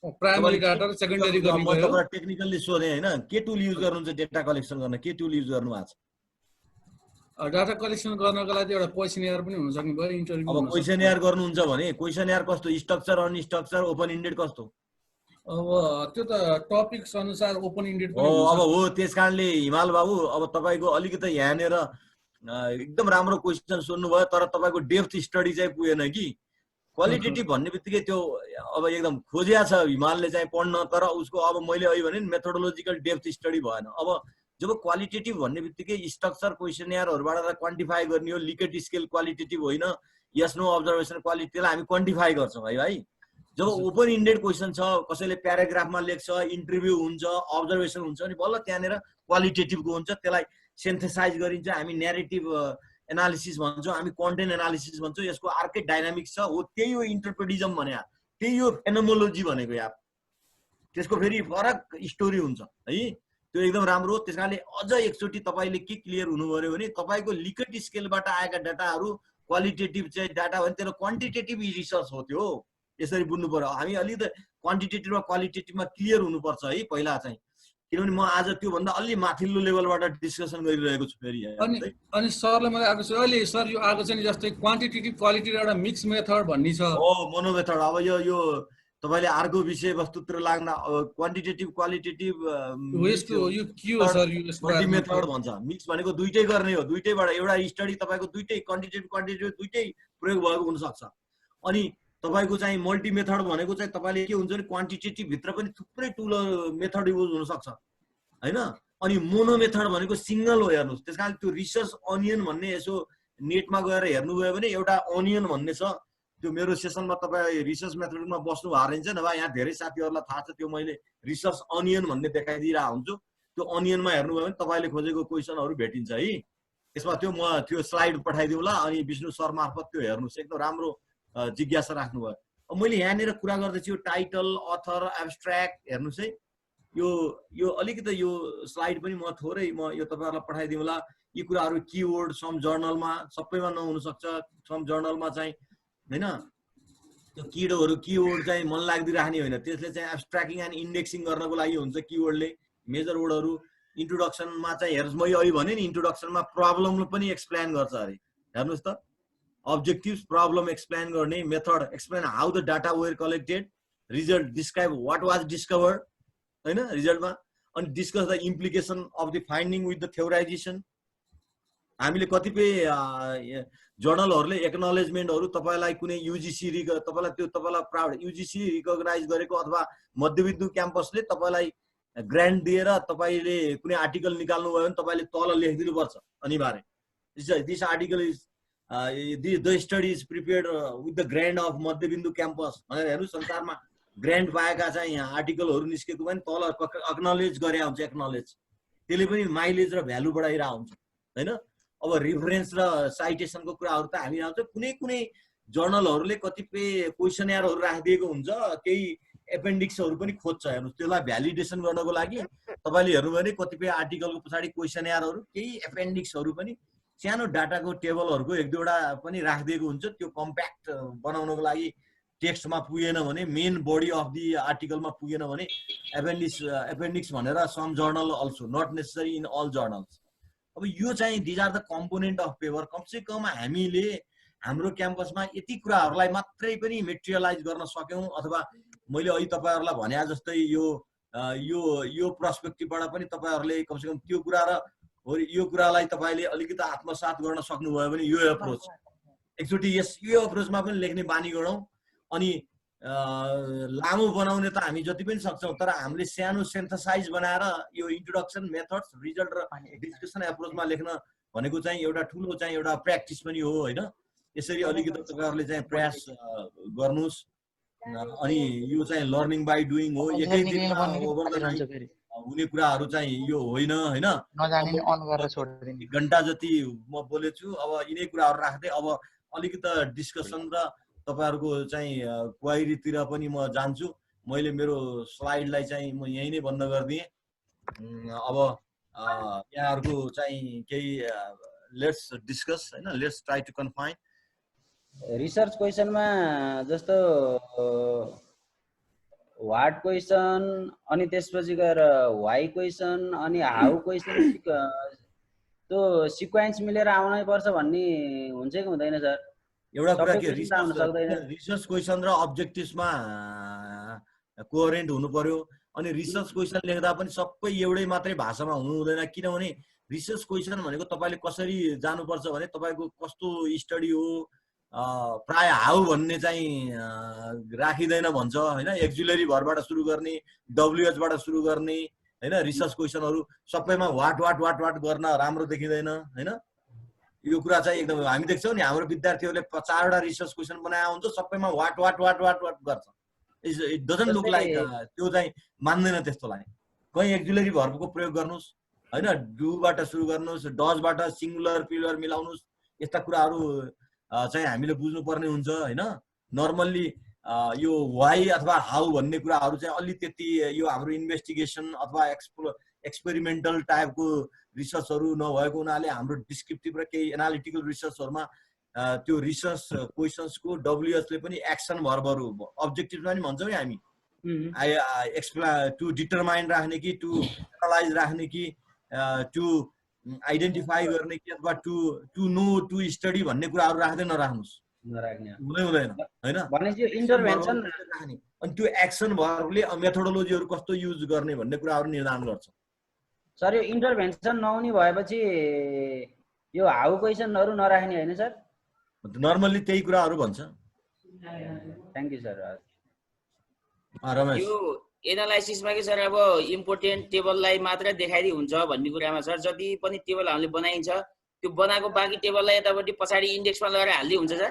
[SPEAKER 10] प्राइमरी डाटा र सेकेन्डरी गर्ने
[SPEAKER 3] म तपाईलाई टेक्निकली सोधेँ हैन, के टुल युज गर्नुहुन्छ डाटा कलेक्सन गर्न? के टुल युज गर्नु भएको छ?
[SPEAKER 10] डाटा कलेक्सन गर्नको लागि एउटा क्वेसनयर पनि हुन सक्ने भयो, इन्टरभ्यु।
[SPEAKER 3] अब क्वेसनयर गर्नुहुन्छ भने क्वेसनयर कस्तो, स्ट्रक्चर अनस्ट्रक्चर, ओपन इन्डेड कस्तो?
[SPEAKER 10] अब त्यो त टपिक्स अनुसार ओपन इन्डेड
[SPEAKER 3] पनि हो। अब हो, त्यसकारणले हिमाल बाबु अब तपाईको अलिकति यहाँनेर एकदम राम्रो क्वेसन सोध्नु भयो, तर तपाईको डेप्थ स्टडी चाहिँ पुगेन कि। क्वालिटेटिभ भन्ने बित्तिकै त्यो अब एकदम खोजिया छ हिमालले चाहिँ पढ्न, तर उसको अब मैले अहिले भने मेथोडोलोजिकल डेप्थ स्टडी भएन। अब जब क्वालिटेटिभ भन्ने बित्तिकै स्ट्रक्चर क्वेसनयरहरूबाट क्वान्टिफाई गर्ने हो, लिकेट स्केल क्वालिटेटिभ होइन, यस नो अब्जर्भेसन क्वालिटी, त्यसलाई हामी क्वान्टिफाई गर्छौँ है भाइ। जब ओपन इन्डेड क्वेसन छ, कसैले प्याराग्राफमा लेख्छ, इन्टरभ्यू हुन्छ, अब्जर्भेसन हुन्छ, अनि बल्ल त्यहाँनिर क्वालिटेटिभको हुन्छ, त्यसलाई सिन्थेसाइज गरिन्छ, हामी न्यारेटिभ एनालिसिस भन्छौँ, हामी कन्टेन्ट एनालिसिस भन्छौँ। यसको अर्कै डाइनामिक्स छ, हो त्यही हो इन्टरप्रेटिजम भने, त्यही हो फेनोमोलोजी भनेको यार। त्यसको फेरि फरक स्टोरी हुन्छ है, त्यो एकदम राम्रो हो। त्यस कारणले अझ एकचोटि तपाईँले के क्लियर हुनु पर्यो भने तपाईँको लिकेट स्केलबाट आएका डाटाहरू क्वालिटेटिभ चाहिँ डाटा भने त्यसले क्वान्टिटेटिभ रिसर्च हो, त्यो यसरी बुझ्नु पर्यो। हामी अलिकति क्वान्टिटेटिभ र क्वालिटेटिभमा क्लियर हुनुपर्छ है पहिला चाहिँ, किनभने म आज त्योभन्दा अलि माथिल्लो लेभलबाट डिस्कसन गरिरहेको छु फेरि।
[SPEAKER 10] अनि सरले मलाई आएको छ अहिले सर यो आएको छ नि जस्तै क्वान्टिटेटिभ क्वालिटी एउटा मिक्स मेथड भन्ने छ।
[SPEAKER 3] हो, मोनो मेथड। अब यो तपाईले अर्को विषयवस्तुतिर लाग्न क्वान्टिटेटिभ क्वालिटेटिभ
[SPEAKER 10] यो के हो सर? यो
[SPEAKER 3] मल्टी मेथड भन्छ। मिक्स भनेको दुईटै गर्ने हो, दुईटैबाट एउटा स्टडी तपाईँको दुईटै क्वान्टिटेटिभ दुईटै प्रयोग भएको हुन सक्छ। अनि तपाईको चाहिँ मल्टी मेथड भनेको चाहिँ तपाईले के हुन्छ भने क्वान्टिटेटिभ भित्र पनि थुप्रै टुल मेथड युज हुन सक्छ हैन। अनि मोनो मेथड भनेको सिंगल हो। हेर्नुस्, त्यसकारण त्यो रिसर्च अनियन भन्ने यसो नेटमा गएर हेर्नुभयो भने एउटा अनियन भन्ने छ। त्यो मेरो सेसनमा तपाईँ रिसर्च मेथडमा बस्नु भएको रहेछ नभए यहाँ धेरै साथीहरूलाई थाहा छ, त्यो मैले रिसर्च अनियन भन्ने देखाइदिइरहेको हुन्छु। त्यो अनियनमा हेर्नुभयो भने तपाईँले खोजेको क्वेसनहरू भेटिन्छ है। त्यसमा त्यो स्लाइड पठाइदिउँला, अनि विष्णु सर मार्फत त्यो हेर्नुहोस्, एकदम राम्रो जिज्ञासा राख्नुभयो। अब मैले यहाँनिर कुरा गर्दैछु यो टाइटल, अथर, एब्स्ट्र्याक्ट हेर्नुहोस् है। यो अलिकति यो स्लाइड पनि म थोरै यो तपाईँहरूलाई पठाइदिउँला। यी कुराहरू किवर्ड सम जर्नलमा सबैमा नहुन सक्छ, सम जर्नलमा चाहिँ हैन। त्यो किवर्ड चाहिँ मन लाग्दिराख्ने होइन, त्यसले चाहिँ एब्स्ट्र्याक्टिङ एन्ड इन्डेक्सिङ गर्नको लागि हुन्छ किवर्डले। मेजर वर्डहरू इन्ट्रोडक्सनमा चाहिँ हेर्नुहोस्, मैले अहिले भने नि इन्ट्रोडक्सनमा प्रब्लम पनि एक्सप्लेन गर्छ अरे। हेर्नुहोस् त, objectives, problem explain गर्ने, method explain how the data were collected, result describe what was discovered हैन रिजल्टमा, अनि discuss the implication of the finding with the theorization। हामीले कतिपय जर्नलहरूले एक्नोलेजमेन्टहरू तपाईलाई कुनै युजीसी तपाईलाई प्राउड युजीसी रिकग्नाइज गरेको अथवा मध्यविद्यालय क्याम्पसले तपाईलाई ग्रान्ट दिएर तपाईले कुनै आर्टिकल निकाल्नु भयो भने तपाईले तल लेखिदिनु पर्छ अनिवार्य। This article is the study is prepared with the grand of Madhyabindu campus भनेर हेर्नु संसारमा ग्रान्ड पाएका चाहिँ यहाँ आर्टिकलहरू निस्केको पनि तल एक्नोलेज गरे हुन्छ एक्नोलेज त्यसले पनि माइलेज र भ्यालु बढाइरहेको हुन्छ हैन अब रिफरेन्स र साइटेसनको कुराहरू त हामी आउँछ कुनै कुनै जर्नलहरूले कतिपय क्वेसनयरहरू राखिदिएको हुन्छ केही एपेन्डिक्सहरू पनि खोज्छ हेर्नु त्यसलाई भ्यालिडेसन गर्नको लागि तपाईले हेर्नुभयो भने कतिपय आर्टिकलको पछाडि क्वेसनयरहरू केही एपेन्डिक्सहरू पनि सानो डाटाको टेबलहरूको एक दुईवटा पनि राखिदिएको हुन्छ त्यो कम्प्याक्ट बनाउनको लागि टेक्स्टमा पुगेन भने मेन बडी अफ दि आर्टिकलमा पुगेन भने एपेन्डिक्स भनेर some journal also not necessary in all journals अब यो चाहिँ these are the component of paper कमसे कम हामीले हाम्रो क्याम्पसमा यति कुराहरूलाई मात्रै पनि मेटेरियलाइज गर्न सक्यौं अथवा मैले अहिले तपाईहरुलाई भने जस्तै यो पर्सपेक्टिभबाट पनि तपाईहरुले कमसे कम त्यो कुरा र यो कुरालाई तपाईले अलिकति आत्मसात गर्न सक्नुभयो भने यो अप्रोच एकचोटी यो अप्रोचमा पनि लेख्ने बानी गरौँ अनि लामो बनाउने त हामी जति पनि सक्छौं तर हामीले सानो सिन्थेसाइज बनाएर यो इन्ट्रोडक्सन मेथड्स रिजल्ट र डिस्कसन एप्रोचमा लेख्न भनेको चाहिँ एउटा ठूलो चाहिँ एउटा प्र्याक्टिस पनि हो हैन यसरी अलिकति तपाईहरुले चाहिँ प्रयास गर्नुस् अनि यो चाहिँ लर्निङ बाइ डुइङ हो एकै दिनमा ओभर द नाइट हुने कुराहरु चाहिँ यो होइन हैन
[SPEAKER 11] नजाने अन गरेर छोड्दिनु
[SPEAKER 3] एक घण्टा जति म बोलेछु अब यिनै कुराहरु राख्दै अब अलिकति डिस्कसन र तपाईहरुको चाहिँ क्वेरीतिर पनि म जान्छु मैले मेरो स्लाइडलाई चाहिँ म यही नै बन्द गर्दिए अब यहाँहरुको चाहिँ केही लेट्स डिस्कस हैन let's try to confine
[SPEAKER 7] research क्वेशनमा जस्तो व्हाट क्वेशन अनि त्यसपछि गएर व्हाई क्वेशन अनि हाउ क्वेशन त्यो सिक्वेन्स मिलेर आउनै पर्छ भन्ने हुन्छ कि हुँदैन सर
[SPEAKER 3] एउटा कुरा के रिसर्च क्वेशन र अब्जेक्टिभ्समा कोहेरेन्ट हुनु पर्यो अनि रिसर्च क्वेशन लेख्दा पनि सबै एउटै मात्रै भाषामा हुनु हुँदैन किनभने रिसर्च क्वेशन भनेको तपाईले कसरी जानुपर्छ भने तपाईको कस्तो स्टडी हो प्राय हाउ भन्ने चाहिँ राखिदैन भन्छ हैन एक्जुलरी भरबाट सुरु गर्ने डब्ल्युएच बाट सुरु गर्ने हैन रिसर्च क्वेशनहरु सबैमा वाट गर्न राम्रो देखिदैन हैन यो कुरा चाहिँ एकदम हामी देख्छौं नि हाम्रो विद्यार्थीहरुले 50 वटा रिसर्च क्वेशन बनाएको हुन्छ सबैमा वाट गर्छ इट डजन्ट लुक लाइक त्यो चाहिँ मान्दैन त्यस्तोलाई कहीं एक्जुलरी भर्बको प्रयोग गर्नुस् हैन डु बाट सुरु गर्नुस् डज बाट सिंगुलर प्लुरल मिलाउनुस् यस्ता कुराहरु चाहिँ हामीले बुझ्नु पर्ने हुन्छ हैन नर्मल्ली यो व्हाई अथवा हाउ भन्ने कुराहरु चाहिँ अलि त्यति यो हाम्रो इन्भेस्टिगेसन अथवा एक्सपेरिमेन्टल टाइपको रिसर्चहरु नभएको हुनाले हाम्रो डिस्क्रिप्टिभ र केही एनालिटिकल रिसर्चहरुमा त्यो रिसर्च क्वेशन्सको डब्ल्युएच ले पनि एक्सन भर्बहरु अब्जेक्टिभमा नि भन्छौं नि हामी टु डिटरमाइन राख्ने कि टु एनालाइज राख्ने कि टु आइडेन्टिफाई गर्ने कि अथवा टु नो टु स्टडी भन्ने कुराहरु राख्दै नराख्नुस् हुँदैन हैन
[SPEAKER 7] भनेपछि इन्टरभेन्सन
[SPEAKER 3] राख्ने अनि त्यो एक्सन भर्बले मेथोडोलोजीहरु कस्तो युज गर्ने भन्ने कुराहरु निर्धारण गर्छ
[SPEAKER 7] सर यो इन्टरभेन्सन नहुने भएपछि यो हाउ क्वेशनहरु नराख्ने हैन सर
[SPEAKER 3] नर्मली त्यही कुराहरु भन्छ
[SPEAKER 7] थ्यांक यू सर
[SPEAKER 3] रमेश
[SPEAKER 8] यो एनालाइसिसमा के सर अब इम्पोर्टेन्ट टेबललाई मात्र देखाइदिए हुन्छ भन्ने कुरामा सर जति पनि टेबल हामीले बनाइन्छ त्यो बनाएको बाँकी टेबललाई यतापट्टि पछाडी इन्डेक्समा लगाएर हाल्दै हुन्छ सर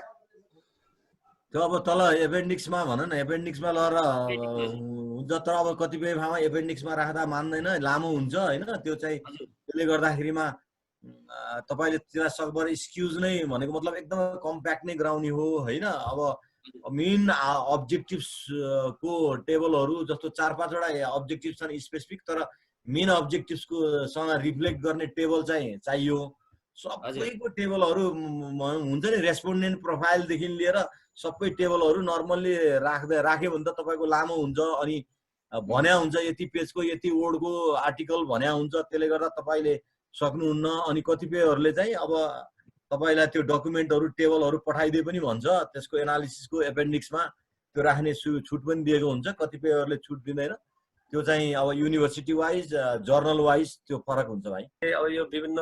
[SPEAKER 3] त्यो अब तल एपेन्डिक्समा भन न एपेन्डिक्समा लगेर हुन्छ तर अब कतिपय ठाउँमा एपेन्डिक्समा राख्दा मान्दैन लामो हुन्छ हैन त्यो चाहिँ त्यसले गर्दाखेरिमा तपाईले त्यसलाई सकभर एक्सक्युज नै भनेको मतलब एकदम कम्प्याक्ट नै गराउने हो हैन अब मेन अब्जेक्टिभ्स को टेबलहरु जस्तो 4-5 वटा अब्जेक्टिभ्स छन् स्पेसिफिक तर मेन अब्जेक्टिभ्स को सँग रिफ्लेक्ट गर्ने टेबल चाहिँ चाहियो सबैको टेबलहरु हुन्छ नि रेस्पोन्डेन्ट प्रोफाइल देखि लिएर सबै टेबलहरु नर्मल्ली राख्यो भने त तपाईको लामो हुन्छ अनि भन्या हुन्छ यति पेजको यति वर्डको आर्टिकल भन्या हुन्छ त्यसले गर्दा तपाईले सक्नुहुन्न अनि कतिपयहरुले चाहिँ अब तपाईलाई त्यो डकुमेन्टहरु टेबलहरु पठाइदिए पनि भन्छ त्यसको एनालिसिसको एपेन्डिक्समा त्यो राख्ने छुट पनि दिएको हुन्छ कतिपयहरुले छुट दिदैन त्यो चाहिँ अब युनिभर्सिटी वाइज जर्नल वाइज त्यो फरक हुन्छ भाइ
[SPEAKER 12] अब यो विभिन्न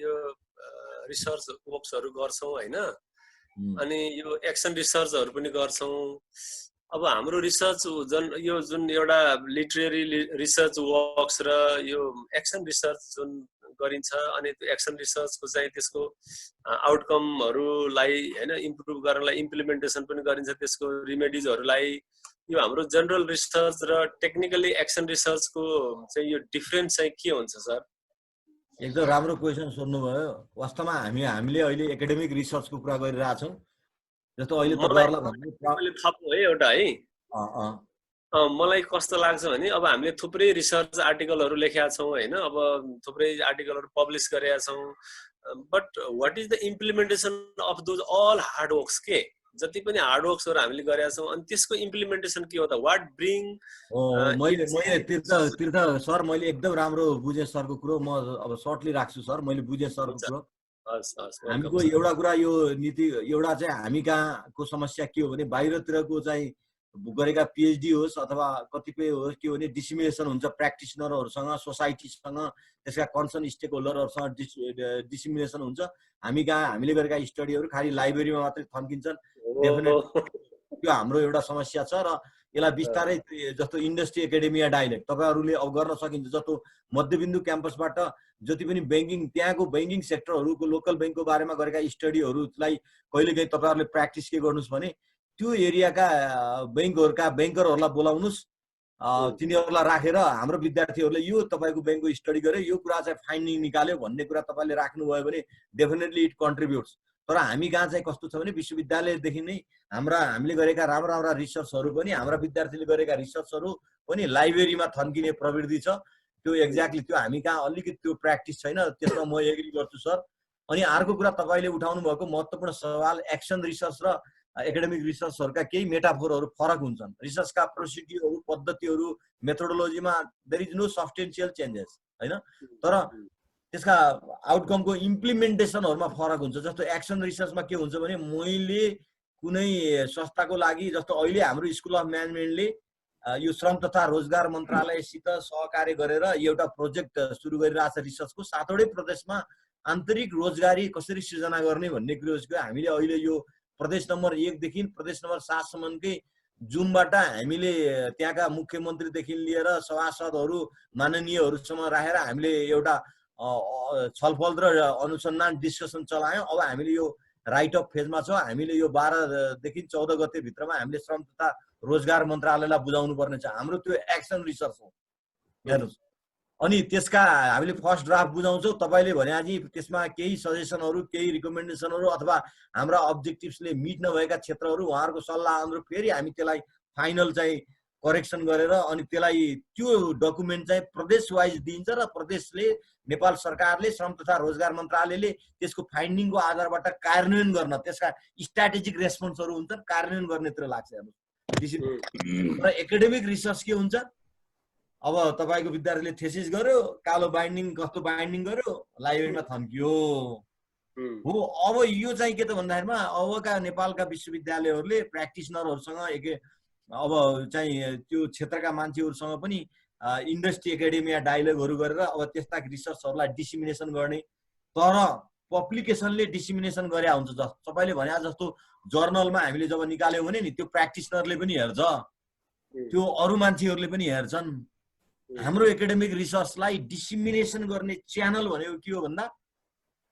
[SPEAKER 12] यो रिसर्च वर्क्सहरु गर्छौं हैन अनि यो एक्सन रिसर्चहरु पनि गर्छौं अब हाम्रो रिसर्च जुन एउटा लिटरेरी रिसर्च वर्क्स र यो एक्सन रिसर्च जुन गरिन्छ अनि त्यो एक्सन रिसर्चको चाहिँ त्यसको आउटकमहरूलाई हैन इम्प्रुभ गर्नलाई इम्प्लिमेन्टेसन पनि गरिन्छ त्यसको रिमेडिजहरूलाई यो हाम्रो जनरल रिसर्च र टेक्निकली एक्सन रिसर्चको चाहिँ यो डिफरेन्स चाहिँ के हुन्छ सर
[SPEAKER 3] एकदम राम्रो क्वेसन सोध्नुभयो वास्तवमा हामीले अहिले एकाडेमिक रिसर्चको कुरा गरिरहेछौँ जस्तो अहिले
[SPEAKER 12] तपाईँले थप्नु है एउटा है मलाई कस्तो लाग्छ भने अब हामीले थुप्रै रिसर्च आर्टिकलहरू लेखेका छौँ हैन अब थुप्रै आर्टिकलहरू पब्लिस गरेका छौँ but what is the implementation of those all hard works के जति पनि हार्ड वर्क्सहरू हामीले गरेका छौँ अनि त्यसको इम्प्लिमेन्टेसन के हो त व्हाट ब्रिङ
[SPEAKER 3] मैले तीर्थ सर मैले एकदम राम्रो बुझेँ सरको कुरो म अब सर्टली राख्छु सर मैले बुझेँ सरको कुरो हामीको एउटा कुरा यो नीति एउटा चाहिँ हामी कहाँको समस्या के हो भने बाहिरतिरको चाहिँ गरेका पिएचडी होस् अथवा कतिपय होस् के हो भने डिसिमिनेसन हुन्छ प्र्याक्टिसनरहरूसँग सोसाइटीसँग त्यसका कन्सर्न स्टेक होल्डरहरूसँग डिसिमिनेसन हुन्छ हामी कहाँ हामीले गरेका स्टडीहरू खालि लाइब्रेरीमा मात्रै थन्किन्छन् त्यो हाम्रो एउटा समस्या छ र यसलाई बिस्तारै जस्तो इन्डस्ट्री एकाडेमिया डाइलेक्ट तपाईँहरूले अब गर्न सकिन्छ जस्तो मध्यबिन्दु क्याम्पसबाट जति पनि ब्याङ्किङ त्यहाँको ब्याङ्किङ सेक्टरहरूको लोकल ब्याङ्कको बारेमा गरेका स्टडीहरूलाई कहिलेकाहीँ तपाईँहरूले प्र्याक्टिस के गर्नुहोस् भने त्यो एरियाका ब्याङ्करहरूलाई बोलाउनुहोस् तिनीहरूलाई राखेर हाम्रो विद्यार्थीहरूले यो तपाईँको ब्याङ्कको स्टडी गरे यो कुरा चाहिँ फाइन्डिङ निकाल्यो भन्ने कुरा तपाईँले राख्नुभयो भने डेफिनेटली इट कन्ट्रिब्युट्स तर हामी कहाँ चाहिँ कस्तो छ भने विश्वविद्यालयदेखि नै हामीले गरेका राम्रा रिसर्चहरू पनि हाम्रा विद्यार्थीले गरेका रिसर्चहरू पनि लाइब्रेरीमा थन्किने प्रवृत्ति छ त्यो एक्ज्याक्टली त्यो हामी कहाँ अलिकति त्यो प्र्याक्टिस छैन त्यसमा म एग्री गर्छु सर अनि अर्को कुरा तपाईँले उठाउनु भएको महत्त्वपूर्ण सवाल एक्सन रिसर्च र एकाडेमिक रिसर्चहरूका केही मेटाफोरहरू फरक हुन्छन् रिसर्चका प्रोसिड्युरहरू पद्धतिहरू मेथोडोलोजीमा देयर इज नो सब्स्टेन्शियल चेन्जेस हैन तर त्यसका आउटकमको इम्प्लिमेन्टेसनहरूमा फरक हुन्छ जस्तो एक्सन रिसर्चमा के हुन्छ भने मैले कुनै संस्थाको लागि जस्तो अहिले हाम्रो स्कुल अफ म्यानेजमेन्टले यो श्रम तथा रोजगार मन्त्रालयसित सहकार्य गरेर एउटा प्रोजेक्ट सुरु गरिरहेछ रिसर्चको 7वटै प्रदेशमा आन्तरिक रोजगारी कसरी सृजना गर्ने भन्ने कुरोको हामीले अहिले यो प्रदेश नम्बर 1 देखि प्रदेश नम्बर 7 सम्मकै जुमबाट हामीले त्यहाँका मुख्यमन्त्रीदेखि लिएर सभासदहरू माननीयहरूसँग राखेर हामीले एउटा छलफल र अनुसन्धान डिस्कसन चलायौँ अब हामीले यो राइट अफ फेजमा छ हामीले यो 12 देखि 14 गते भित्रमा हामीले श्रम तथा रोजगार मन्त्रालयलाई बुझाउनु पर्ने छ हाम्रो त्यो एक्सन रिसर्च हो हेर्नुस् अनि त्यसका हामीले फर्स्ट ड्राफ्ट बुझाउँछौँ तपाईले भने अझै त्यसमा केही सजेसनहरू केही रिकमेन्डेसनहरू अथवा हाम्रा अब्जेक्टिभ्सले मिट नभएका क्षेत्रहरू उहाँहरूको सल्लाह अनुरूप फेरि हामी त्यसलाई फाइनल चाहिँ करेक्सन गरेर अनि त्यसलाई त्यो डकुमेन्ट चाहिँ प्रदेश वाइज दिइन्छ र प्रदेशले नेपाल सरकारले श्रम तथा रोजगार मन्त्रालयले त्यसको फाइन्डिङको आधारबाट कार्यान्वयन गर्न त्यसका स्ट्राटेजिक रेस्पोन्सहरू हुन्छन् कार्यान्वयन गर्नेतिर लाग्छ र एकाडेमिक रिसर्च के हुन्छ अब तपाईको विद्यार्थीले थेसिस गर्यो कालो बाइन्डिङ कस्तो बाइन्डिङ गर्यो लाइब्रेरीमा थन्कियो हो अब यो चाहिँ के त भन्दाखेरिमा अबका नेपालका विश्वविद्यालयहरूले प्र्याक्टिसनरहरूसँग अब चाहिँ त्यो क्षेत्रका मान्छेहरूसँग पनि इन्डस्ट्री एकाडेमिया डायलगहरू गरेर अब त्यस्ता रिसर्चहरूलाई डिसिमिनेसन गर्ने तर पब्लिकेसनले डिसिमिनेसन गरे हुन्छ तपाईले भने जस्तो जर्नलमा हामीले जब निकाल्यौँ भने नि त्यो प्र्याक्टिसनरले पनि हेर्छ त्यो अरू मान्छेहरूले पनि हेर्छन् हाम्रो एकाडेमिक रिसर्चलाई डिसिमिनेसन गर्ने च्यानल भनेको के हो भन्दा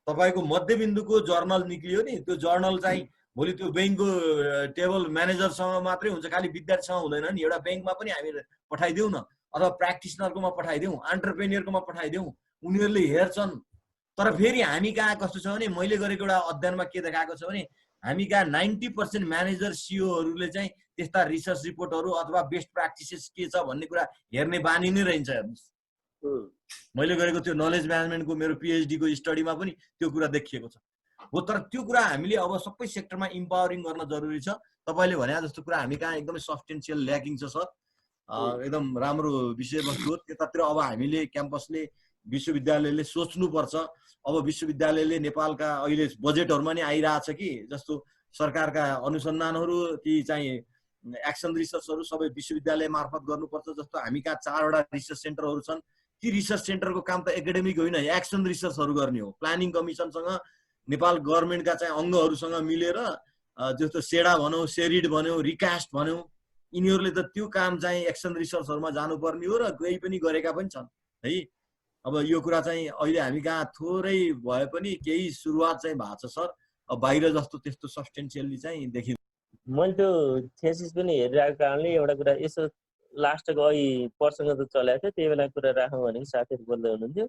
[SPEAKER 3] तपाईको मध्यबिन्दुको जर्नल निक्लियो नि त्यो जर्नल चाहिँ भोलि त्यो ब्याङ्कको टेबल म्यानेजरसँग मात्रै हुन्छ खालि विद्यार्थीसँग हुँदैन नि एउटा ब्याङ्कमा पनि हामी पठाइदेऊ न अथवा प्र्याक्टिसनरकोमा पठाइदेऊ एन्टरप्रेन्योरकोमा पठाइदेऊ उनीहरूले हेर्छन् तर फेरि हामी कहाँ कस्तो छ भने मैले गरेको एउटा अध्ययनमा के देखाएको छ भने हामी कहाँ 90% म्यानेजर सिओहरूले चाहिँ त्यस्ता रिसर्च रिपोर्टहरू अथवा बेस्ट प्र्याक्टिसेस के छ भन्ने कुरा हेर्ने बानी नै रहन्छ हेर्नुहोस् मैले गरेको त्यो नलेज म्यानेजमेन्टको मेरो पिएचडीको स्टडीमा पनि त्यो कुरा देखिएको छ हो तर त्यो कुरा हामीले अब सबै सेक्टरमा इम्पावरिङ गर्न जरुरी छ तपाईले भने जस्तो कुरा हामी कहाँ एकदमै सब्स्टेन्शियल ल्याकिङ छ सर एकदम राम्रो विषयवस्तु हो त्यतातिर अब हामीले क्याम्पसले विश्वविद्यालयले सोच्नुपर्छ अब विश्वविद्यालयले नेपालका अहिले बजेटहरुमा नि आइरहेछ कि जस्तो सरकारका अनुसन्धानहरू ती चाहिँ एक्सन रिसर्चहरू सबै विश्वविद्यालय मार्फत गर्नुपर्छ जस्तो हामी कहाँ 4वटा रिसर्च सेन्टरहरू छन् ती रिसर्च सेन्टरको काम त एकाडेमिक होइन एक्सन रिसर्चहरू गर्ने हो प्लानिङ कमिसनसँग नेपाल गभर्नमेन्टका चाहिँ अंगहरूसँग मिलेर जस्तो सेडा भनौं सेरिड भनौं रिकास्ट भनौं यिनीहरूले त त्यो काम चाहिँ एक्सन रिसर्चहरुमा जानुपर्ने हो र गई पनि गरेका पनि छन् है अब यो कुरा चाहिँ अहिले हामी कहाँ थोरै भए पनि केही सुरुवात चाहिँ भएको छ सर। अब बाहिर जस्तो त्यस्तो सब्स्टेन्सियली चाहिँ देखिन्छ।
[SPEAKER 13] मैले त्यो थेसिस पनि हेरिरहेको कारणले एउटा कुरा यसो लास्टको अघि प्रसङ्ग त चलाएको थियो, त्यही बेला कुरा राखौँ भनेको साथीहरू बोल्दै हुनुहुन्थ्यो।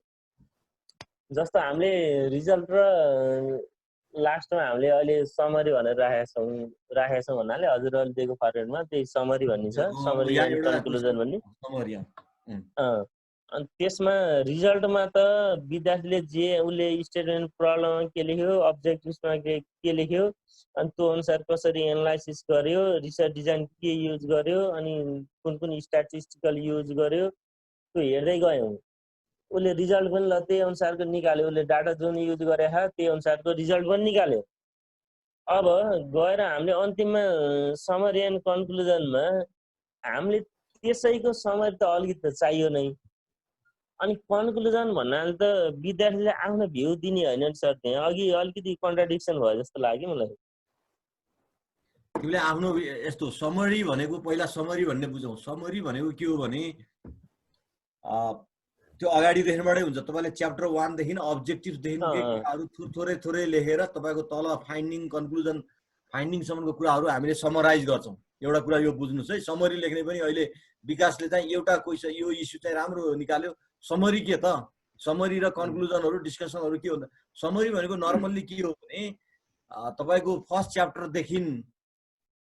[SPEAKER 13] जस्तो हामीले रिजल्ट र लास्टमा हामीले अहिले समरी भनेर राखेका छौँ भन्नाले हजुरहरूले दिएको फर्मेटमा त्यही समरी भन्ने छ, समरी एन्ड कन्क्लुजन भन्ने। अनि त्यसमा रिजल्टमा त विद्यार्थीले जे उसले स्टेटमेन्ट प्रब्लममा के लेख्यो, अब्जेक्टिभ्समा के लेख्यो, अनि त्यो अनुसार कसरी एनालाइसिस गर्यो, रिसर्च डिजाइन के युज गर्यो, अनि कुन कुन स्ट्याटिस्टिकल युज गर्यो, त्यो हेर्दै गयौँ। उसले रिजल्ट पनि ल त्यही अनुसारको निकाल्यो, उसले डाटा जुन युज गरेको त्यही अनुसारको रिजल्ट पनि निकाल्यो। अब गएर हामीले अन्तिममा समरी एन्ड कन्क्लुजनमा हामीले त्यसैको समरी त अलिकति त चाहियो नै। अनि कन्क्लुजन भन्नाले त विद्यार्थीले आफ्नो भ्यू दिने होइन नि सर, त्यहाँ अघि अलिकति कन्ट्राडिक्सन भयो जस्तो लाग्यो मलाई।
[SPEAKER 3] तिमीले आफ्नो यस्तो समरी भनेको पहिला समरी भन्ने बुझौँ। समरी भनेको के हो भने त्यो अगाडिदेखिबाटै हुन्छ। तपाईँले च्याप्टर 1 देखि अब्जेक्टिभदेखि कुराहरू थोरै थोरै लेखेर तपाईँको तल फाइन्डिङ कन्क्लुजन फाइन्डिङसम्मको कुराहरू हामीले समराइज गर्छौँ। एउटा कुरा यो बुझ्नुहोस् है, समरी लेख्ने पनि अहिले विकासले चाहिँ एउटा क्वेसन यो इस्यु चाहिँ राम्रो निकाल्यो। समरी के त? समरी र कन्क्लुजनहरू डिस्कसनहरू के हो त? समरी भनेको नर्मल्ली के हो भने तपाईँको फर्स्ट च्याप्टरदेखि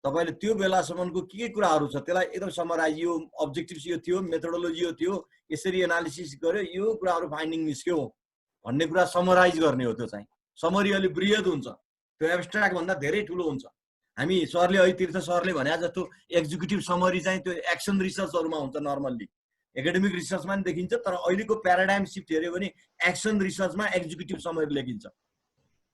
[SPEAKER 3] तपाईँले त्यो बेलासम्मको के कुराहरू छ त्यसलाई एकदम समराइज, यो अब्जेक्टिभ्स यो थियो, मेथोडोलोजी यो थियो, यसरी एनालिसिस गर्यो, यो कुराहरू फाइन्डिङ निस्क्यो भन्ने कुरा समराइज गर्ने हो। त्यो चाहिँ समरी अलि बृहत हुन्छ, त्यो एब्स्ट्र्याक्ट भन्दा धेरै ठुलो हुन्छ। हामी सरले अहिले तीर्थ सरले भने जस्तो एक्जिक्युटिभ समरी चाहिँ त्यो एक्सन रिसर्चहरूमा हुन्छ, नर्मल्ली एकाडेमिक रिसर्चमा पनि देखिन्छ। तर अहिलेको प्याराडाइम सिफ्ट हेऱ्यो भने एक्सन रिसर्चमा एक्जिक्युटिभ समरी लेखिन्छ।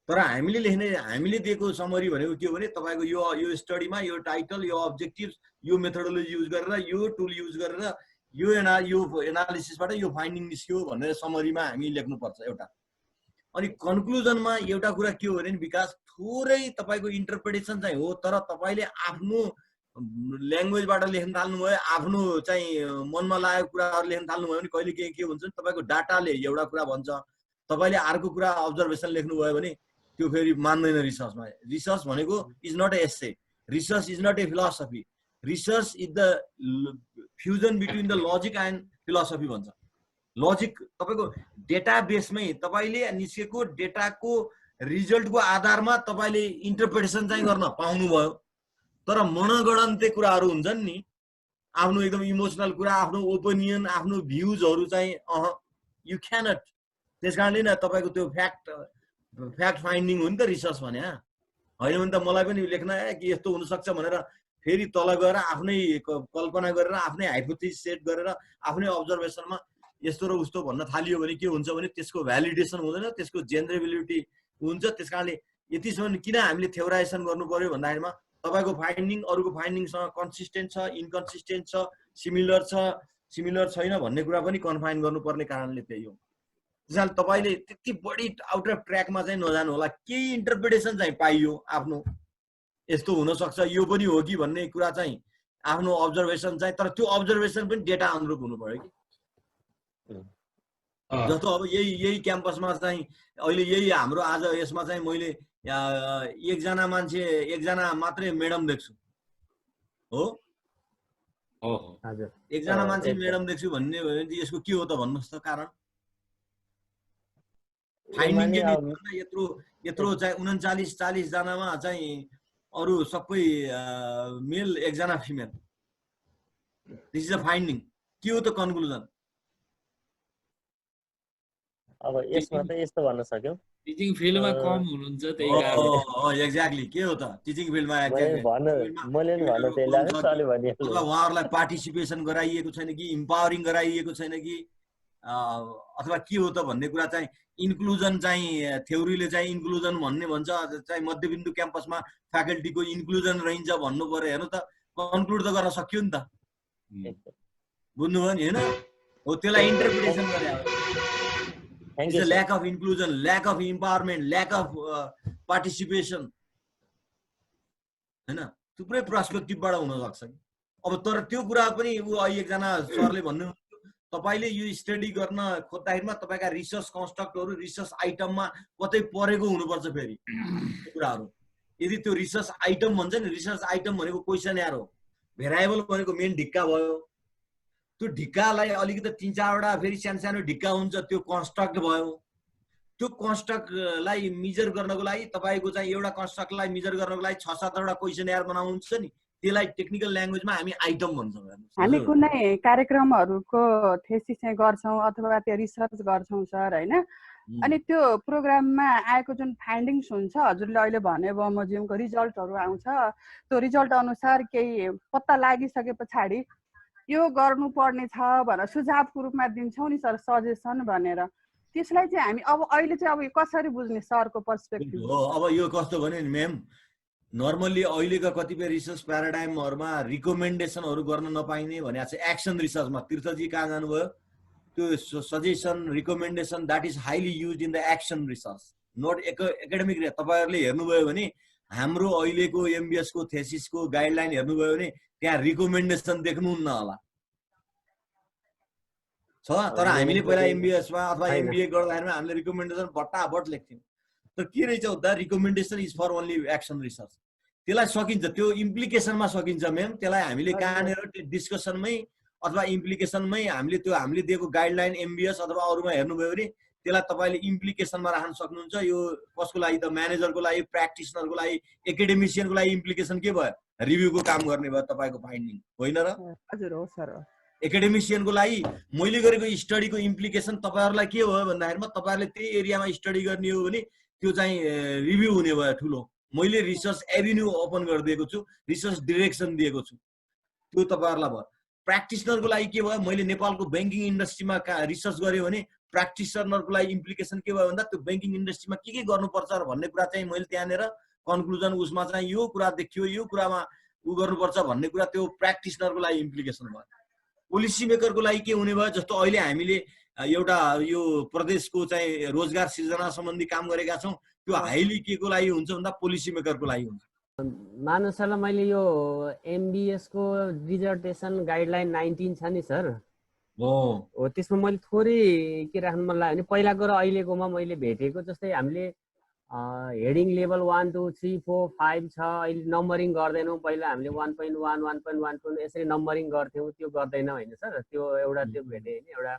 [SPEAKER 3] तर हामीले दिएको समरी भनेको के हो भने तपाईँको यो स्टडीमा यो टाइटल, यो अब्जेक्टिभ, यो मेथोडोलोजी युज गरेर, यो टुल युज गरेर यो एनालिसिसबाट यो फाइन्डिङ निस्क्यो भनेर समरीमा हामी लेख्नुपर्छ एउटा। अनि कन्क्लुजनमा एउटा कुरा के हो भने विकास थोरै तपाईँको इन्टरप्रिटेसन चाहिँ हो, तर तपाईँले आफ्नो ल्याङ्ग्वेजबाट लेख्न थाल्नुभयो, आफ्नो चाहिँ मनमा लागेको कुराहरू लेख्न थाल्नुभयो भने कहिले के हुन्छ नि तपाईँको डाटाले एउटा कुरा भन्छ, तपाईँले अर्को कुरा अब्जर्भेसन लेख्नुभयो भने त्यो फेरि मान्दैन रिसर्चमा। रिसर्च भनेको is not a essay, research is not a philosophy, research is the fusion between the logic and philosophy भन्छ। लजिक तपाईँको डेटा बेसमै तपाईँले निस्केको डेटाको रिजल्टको आधारमा तपाईँले इन्टरप्रिटेसन चाहिँ गर्न पाउनुभयो। तर मनगणन्ते कुराहरू हुन्छन् नि, आफ्नो एकदम इमोसनल कुरा, आफ्नो ओपिनियन, आफ्नो भ्युजहरू चाहिँ यु क्यानट। त्यस कारणले नै तपाईँको त्यो फ्याक्ट फाइन्डिङ हो नि त रिसर्च भने। होइन भने त मलाई पनि लेख्न कि यस्तो हुनसक्छ भनेर फेरि तल गएर आफ्नै कल्पना गरेर आफ्नै हाइपोथेसिस सेट गरेर आफ्नै अब्जर्भेसनमा यस्तो र उस्तो भन्न थालियो भने के हुन्छ भने त्यसको भ्यालिडेसन हुँदैन, त्यसको जेनरेबिलिटी हुन्छ। त्यस कारणले यतिसम्म किन हामीले थ्योराइजेसन गर्नु पर्यो भन्दाखेरिमा तपाईँको फाइन्डिङ अरूको फाइन्डिङसँग कन्सिस्टेन्ट छ, इन्कन्सिस्टेन्ट छ, सिमिलर छैन भन्ने कुरा पनि कन्फाइन गर्नुपर्ने कारणले त्यही हो। त्यसैले तपाईँले त्यति बढी आउट अफ ट्र्याकमा चाहिँ नजानु होला, केही इन्टरप्रिटेसन चाहिँ पाइयो आफ्नो, यस्तो हुनसक्छ यो पनि हो कि भन्ने कुरा चाहिँ आफ्नो अब्जर्भेसन चाहिँ, तर त्यो अब्जर्भेसन पनि डेटा अनुरूप हुनु पर्यो कि। जस्तो अब यही क्याम्पसमा चाहिँ अहिले यही हाम्रो आज यसमा चाहिँ मैले एकजना मान्छे, एकजना मात्रै म्याडम देख्छु हो, एकजना मान्छे म्याडम देख्छु भन्ने हो भने यसको के हो त भन्नुहोस् त कारण? फाइन्डिङ यत्रो चाहिँ 39-40 जनामा चाहिँ अरू सबै मेल, एकजना female, this is a finding. के हो त कन्क्लुजन?
[SPEAKER 13] अब यसमा त यस्तो भन्न सक्यौ,
[SPEAKER 14] टिचिङ फिल्डमा कम हुनुहुन्छ त्यही कारण।
[SPEAKER 3] एक्ज्याक्टली के हो त टिचिङ फिल्डमा उहाँहरूलाई पार्टिसिपेसन गराइएको छैन कि, इम्पावरिङ गराइएको छैन कि, अथवा के हो त भन्ने कुरा चाहिँ इन्क्लुजन चाहिँ थ्योरीले चाहिँ इन्क्लुजन भन्ने भन्छ चाहिँ मध्यबिन्दु क्याम्पसमा फ्याकल्टीको इन्क्लुजन रहन्छ भन्नु पर्यो। हेर्नु त कन्क्लुड त गर्न सक्यो नि त, बुझ्नुभयो नि होइन? हो त्यसलाई इन्टरप्रिटेसन गरे lack of inclusion, lack of empowerment, lack of participation होइन, थुप्रै पर्सपेक्टिभबाट हुन सक्छ कि। अब तर त्यो कुरा पनि ऊ एकजना सरले भन्नु तपाईले यो स्टडी गर्न खोज्दाखेरिमा तपाईका रिसर्च कन्स्ट्रक्टहरु रिसर्च आइटममा कतै परेको हुनुपर्छ फेरि कुराहरु। यदि त्यो रिसर्च आइटम भन्छ नि, रिसर्च आइटम भनेको क्वेशनयर हो, भेरिएबल भनेको मेन ढिक्का भयो। त्यो ढिक्कालाई अलिकति 3-4 वटा फेरि सानो ढिक्का हुन्छ, त्यो कन्स्ट्रक्ट भयो। त्यो कन्स्ट्रक्टलाई मेजर गर्नको लागि तपाईको चाहिँ एउटा कन्स्ट्रक्टलाई मेजर गर्नको लागि 6-7 वटा क्वेशनयर बनाउनुहुन्छ नि, त्यसलाई टेक्निकल ल्याङ्ग्वेजमा हामी आइटम भन्छौँ।
[SPEAKER 15] हामी कुनै कार्यक्रमहरुको थेसिस चाहिँ गर्छौं अथवा त्यो रिसर्च गर्छौं सर हैन। अनि त्यो प्रोग्राममा आएको जुन फाइन्डिङ्स हुन्छ हजुरले अहिले भने बमोजिमको रिजल्टहरु आउँछ, त्यो रिजल्ट अनुसार केही पत्ता लागिसके पछाडी यो गर्नुपर्ने छ भनेर सुझावको रूपमा दिन्छौं नि सर, सजेसन भनेर। त्यसलाई चाहिँ हामी अब अहिले चाहिँ अब कसरी बुझ्ने सरको पर्सपेक्टिभ
[SPEAKER 3] हो? अब यो कस्तो भने नि म्याम, नर्मल्ली अहिलेका कतिपय रिसर्च प्याराडाइमहरुमा रिकमेन्डेसनहरु गर्न नपाइने भने चाहिँ एक्सन रिसर्चमा तीर्थजी कहाँ जानुभयो, त्यो suggestion recommendation that is highly used in the action research, not academic. तपाईहरुले हेर्नुभयो भने हाम्रो अहिलेको एमबीएस को थेसिसको गाइडलाइन हेर्नुभयो भने त्यहाँ रिकमेन्डेसन देख्नुहुन्न होला छ। तर हामीले पहिला एमबीएस मा अथवा एमबीए गर्दाखेरिमा हामीले रिकमेन्डेसन बट्टाबट लेख्थ्यौं। तर के रहेछ भन्दा recommendation is for only action research. त्यसलाई सकिन्छ, त्यो इम्प्लिकेसनमा सकिन्छ म्याम। त्यसलाई हामीले कहाँनिर डिस्कसनमै अथवा इम्प्लिकेसनमै हामीले दिएको गाइडलाइन एमबीएस अथवा अरूमा हेर्नुभयो भने त्यसलाई तपाईले इम्प्लिकेसनमा राख्न सक्नुहुन्छ। यो कसको लागि त म्यानेजरको लागि, प्र्याक्टिसनरको लागि, एकाडेमिसियनको लागि इम्प्लिकेसन के भयो? रिभ्यूको काम गर्ने भयो तपाईको फाइन्डिङ, होइन र?
[SPEAKER 15] हजुर हो सर।
[SPEAKER 3] एकाडेमिसियनको लागि मैले गरेको स्टडीको इम्प्लिकेसन तपाईहरुलाई के भयो भन्दाखेरिमा तपाईहरुले त्यही एरियामा स्टडी गर्ने हो भने त्यो चाहिँ रिभ्यू हुने भयो ठुलो। मैले रिसर्च एभिन्यू ओपन गरिदिएको छु, रिसर्च डिरेक्सन दिएको छु, त्यो तपाईहरुलाई भयो। प्र्याक्टिसनरको लागि के भयो? मैले नेपालको बैंकिङ इन्डस्ट्रीमा रिसर्च गरेँ भने प्र्याक्टिसनरको लागि इम्प्लिकेसन के भयो भन्दा त्यो बैंकिङ इन्डस्ट्रीमा के गर्नुपर्छ भन्ने कुरा चाहिँ मैले त्यहाँनिर कन्क्लुजन उसमा चाहिँ यो कुरा देखियो, यो कुरामा उ गर्नुपर्छ भन्ने कुरा त्यो प्र्याक्टिसनरको लागि इम्प्लिकेसन भयो। पोलिसी मेकरको लागि के हुने भयो? जस्तो अहिले हामीले एउटा यो प्रदेशको चाहिँ रोजगार सृजना सम्बन्धी काम गरेका छौं, त्यो हाइली के को लागि हुन्छ भन्दा पोलिसी मेकरको लागि हुन्छ।
[SPEAKER 2] मानव सरलाई मैले यो एमबीएस को डिजर्टेसन गाइडलाइन 19 छ नि सर, हो त्यसमा मैले थोरै के राख्नु मन लाग्यो भने पहिलाको र अहिलेकोमा मैले भेटेको जस्तै हामीले हेडिङ लेभल 1 2 3 4 5 छ। अहिले नम्बरिङ गर्दैनौँ, पहिला हामीले 1.1 1.1 यसरी नम्बरिङ गर्थ्यौँ, त्यो गर्दैन होइन सर? त्यो एउटा त्यो भेटे हैन एउटा।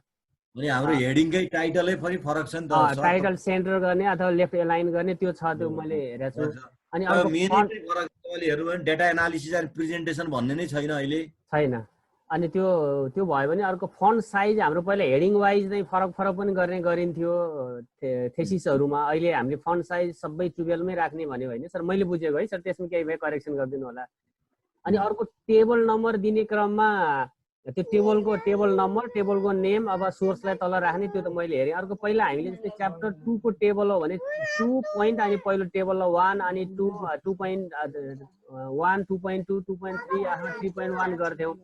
[SPEAKER 3] अनि हाम्रो हेडिङकै टाइटलै पनि फरक छ नि त,
[SPEAKER 2] टाइटल सेन्टर गर्ने अथवा लेफ्ट एलाइन गर्ने त्यो छ, त्यो मैले हेरेको छु। अनि
[SPEAKER 3] अर्को मेन फरक तपाईले हेर्नु भने डाटा एनालिसिस एन्ड प्रेजेन्टेसन भन्ने नै छैन अहिले, छैन।
[SPEAKER 2] अनि त्यो भयो भने अर्को फन्ट साइज हाम्रो पहिला हेडिङ वाइज नै फरक पनि गर्ने गरिन्थ्यो थेसिसहरुमा। अहिले हामीले फन्ट साइज सबै 12 मै राख्ने भन्यो होइन सर? मैले बुझेको है सर, त्यसमा केही भए करेक्सन गरिदिनु होला। अनि अर्को टेबल नम्बर दिने क्रममा त्यो टेबल नम्बर, टेबलको नेम अब सोर्सलाई तल राख्ने, त्यो त मैले हेरेँ। अर्को पहिला हामीले जस्तै च्याप्टर 2 को टेबल हो भने 2 पोइन्ट अनि पहिलो टेबल 1 अनि 2.1 2.2 2.3 आफ्नो 3.1 गर्थ्यौं।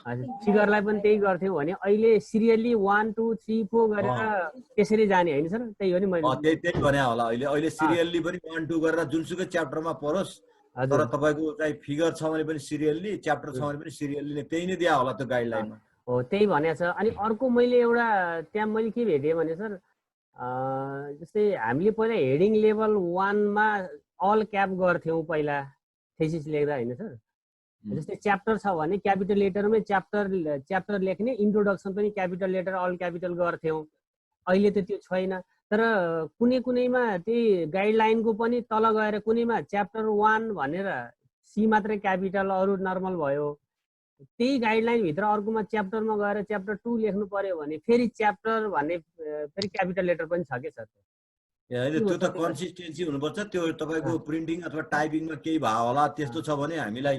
[SPEAKER 2] फिगरलाई पनि त्यही गर्थ्यौं भने अहिले सिरियली 1 2 3 4 गरेर त्यसरी जाने हैन सर? त्यही हो नि मैले
[SPEAKER 3] त्यही भने होला। अहिले सिरियली पनि 1 2 गरेर जुनसुकै च्याप्टरमा परोस्, तर तपाईको चाहिँ फिगर छ भने पनि सिरियली, च्याप्टर छ भने पनि सिरियली नै, त्यही नै दिया होला त्यो गाइडलाइनमा।
[SPEAKER 2] हो त्यही भनेको छ। अनि अर्को मैले एउटा त्यहाँ मैले के भेटेँ भने सर, जस्तै हामीले पहिला हेडिङ लेभल 1 मा अल क्याप गर्थ्यौं पहिला थेसिस लेख्दा हैन सर? जस्तै च्याप्टर छ भने क्यापिटल लेटरमै च्याप्टर लेख्ने, इन्ट्रोडक्सन पनि क्यापिटल लेटर अल क्यापिटल गर्थ्यौं। अहिले त त्यो छैन। तर कुनैमा त्यही गाइडलाइनको पनि तल गएर कुनैमा च्याप्टर 1 भनेर सी मात्रै क्यापिटल अरु नर्मल भयो। त्यही गाइडलाइन भित्र अर्कोमा च्याप्टरमा गएर च्याप्टर 2 लेख्नु पर्यो भने फेरि च्याप्टर भन्ने फेरि क्यापिटल लेटर पनि छ के सर?
[SPEAKER 3] हैन, त्यो त कन्सिस्टेन्सी हुनुपर्छ। त्यो तपाईको प्रिन्टिङ अथवा टाइपिङमा केही भयो होला, त्यस्तो छ भने हामीलाई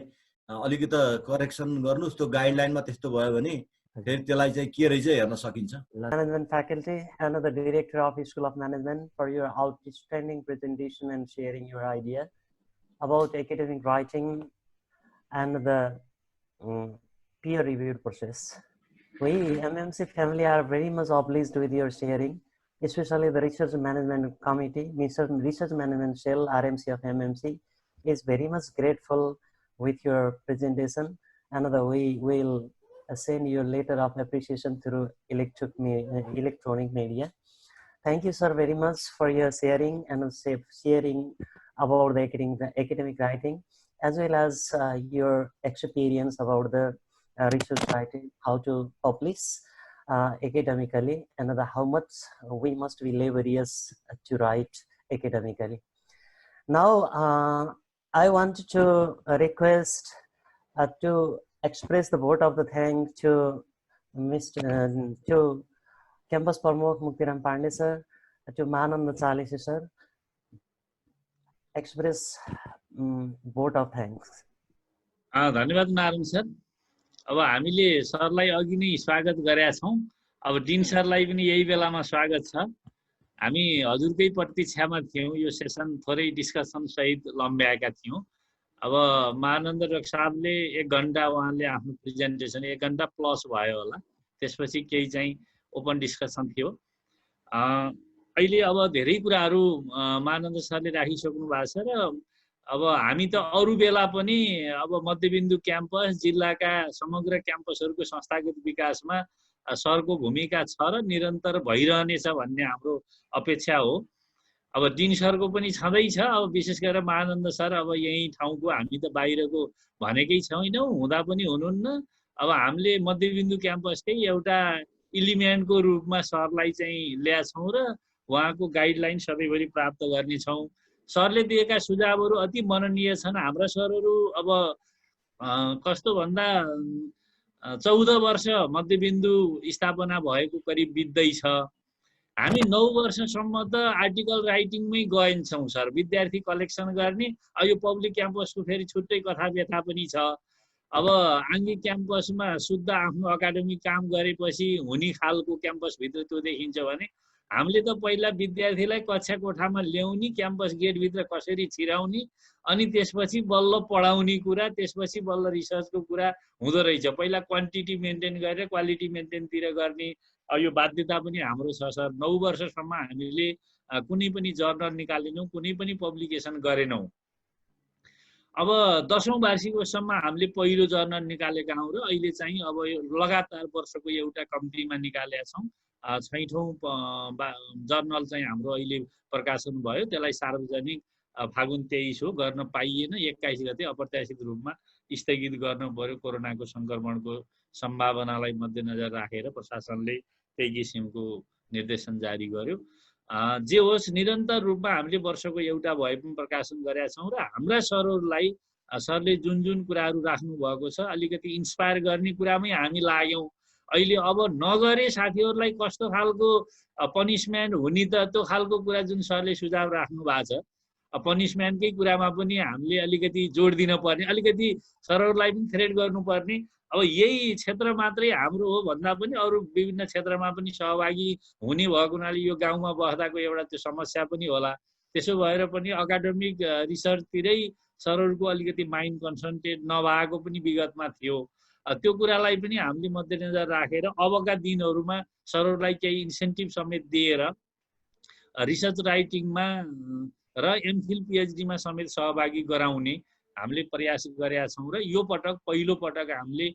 [SPEAKER 3] अलिकति करेक्सन गर्नुस्। त्यो गाइडलाइनमा त्यस्तो भयो भने फेरि त्यसलाई चाहिँ के रहेछ हेर्न सकिन्छ।
[SPEAKER 1] Management faculty and the director of School of Management for your outstanding presentation and sharing your idea about academic writing and the peer reviewed process. We MMC family are very much obliged with your sharing, especially the research management committee, research management cell RMC of MMC is very much grateful with your presentation, and we will send your letter of appreciation through electronic media. Thank you, sir, very much for your sharing and sharing about the academic writing, as well as your experience about the research writing, how to publish academically, and how much we must be laborious to write academically. Now, I want to request to express the vote of the thanks to to Campus Pramukh Muktiram Pandey sir, to Mahananda Chalisi sir. Express vote of thanks.
[SPEAKER 5] धन्यवाद Narayan sir. अब हामीले सरलाई अघि नै स्वागत गरेका छौं। अब डिन सरलाई पनि यही बेलामा स्वागत छ। हामी हजुरकै प्रतीक्षामा थियौं, यो सेसन थोरै डिस्कसन सहित लम्ब्याएका थियौं। अब महानन्द डाक्टर साहबले 1 घण्टा उहाँले आफ्नो प्रेजेन्टेसन 1 घण्टा प्लस भयो होला, त्यसपछि केही चाहिँ ओपन डिस्कसन थियो। अहिले अब धेरै कुराहरू महानन्द सरले राखिसक्नु भएको छ र अब हामी त अरु बेला पनि अब मध्यबिन्दु क्याम्पस जिल्लाका समग्र क्याम्पसहरूको संस्थागत विकासमा सरको भूमिका छ र निरन्तर भइरहनेछ भन्ने हाम्रो अपेक्षा हो। अब डिन सरको पनि छँदैछ। अब विशेष गरेर महानन्द सर अब यही ठाउँको, हामी त बाहिरको भनेकै छैनौँ, हुँदा पनि हुनुहुन्न। अब हामीले मध्यबिन्दु क्याम्पसकै एउटा इलिमेन्टको रूपमा सरलाई चाहिँ ल्याछौँ र उहाँको गाइडलाइन सधैँभरि प्राप्त गर्नेछौँ। सरले दिएका सुझावहरू अति मननीय छन्। हाम्रा सरहरू अब कस्तो भन्दा 14 वर्ष मध्यबिन्दु स्थापना भएको करिब बित्दैछ। हामी 9 वर्षसम्म त आर्टिकल राइटिङमै गएन्छौँ सर, विद्यार्थी कलेक्सन गर्ने। यो पब्लिक क्याम्पसको फेरि छुट्टै कथा व्यथा पनि छ। अब आङ्गिक क्याम्पसमा शुद्ध आफ्नो अकाडेमिक काम गरेपछि हुने खालको क्याम्पसभित्र त्यो देखिन्छ भने हामीले त पहिला विद्यार्थीलाई कक्षा कोठामा ल्याउने, क्याम्पस गेटभित्र कसरी छिराउने, अनि त्यसपछि बल्ल पढाउने कुरा, त्यसपछि बल्ल रिसर्चको कुरा हुँदो रहेछ। पहिला क्वान्टिटी मेन्टेन गरेर क्वालिटी मेन्टेनतिर गर्ने यो बाध्यता पनि हाम्रो छ सर। 9 वर्षसम्म हामीले कुनै पनि जर्नल निकालेनौँ, कुनै पनि पब्लिकेसन गरेनौँ। अब 10औं वार्षिकोत्सवसम्म हामीले पहिलो जर्नल निकालेका हौँ र अहिले चाहिँ अब यो लगातार वर्षको एउटा कम्तीमा निकालेका छौँ। 6औं जर्नल चाहिँ हाम्रो अहिले प्रकाशन भयो। त्यसलाई सार्वजनिक फागुन 23 हो, गर्न पाइएन। 21 गते अप्रत्याशित रूपमा स्थगित गर्नु पर्यो कोरोनाको संक्रमणको सम्भावनालाई मध्यनजर राखेर प्रशासनले त्यही किसिमको निर्देशन जारी गर्यो। जे होस्, निरन्तर रूपमा हामीले वर्षको एउटा भए पनि प्रकाशन गरेका छौँ र हाम्रा सरहरूलाई सरले जुन जुन कुराहरू राख्नु भएको छ अलिकति इन्स्पायर गर्ने कुरामै हामी लाग्यौँ। अहिले अब नगरे साथीहरूलाई कस्तो खालको पनिसमेन्ट हुने त त्यो खालको कुरा जुन सरले सुझाव राख्नु भएको छ, पनिसमेन्टकै कुरामा पनि हामीले अलिकति जोड दिन पर्ने, अलिकति सरहरूलाई पनि थ्रेट गर्नुपर्ने। अब यही क्षेत्र मात्रै हाम्रो हो भन्दा पनि अरू विभिन्न क्षेत्रमा पनि सहभागी हुने भएको हुनाले यो गाउँमा बस्दाको एउटा त्यो समस्या पनि होला। त्यसो भएर पनि अकाडेमिक रिसर्चतिरै सरहरूको अलिकति माइन्ड कन्सन्ट्रेट नभएको पनि विगतमा थियो। त्यो कुरालाई पनि हामीले मध्यनजर राखेर अबका दिनहरूमा सरहरूलाई केही इन्सेन्टिभ समेत दिएर रिसर्च राइटिङमा र एमफिल पिएचडीमा समेत सहभागी गराउने हामीले प्रयास गरेका छौँ र यो पटक पहिलो पटक हामीले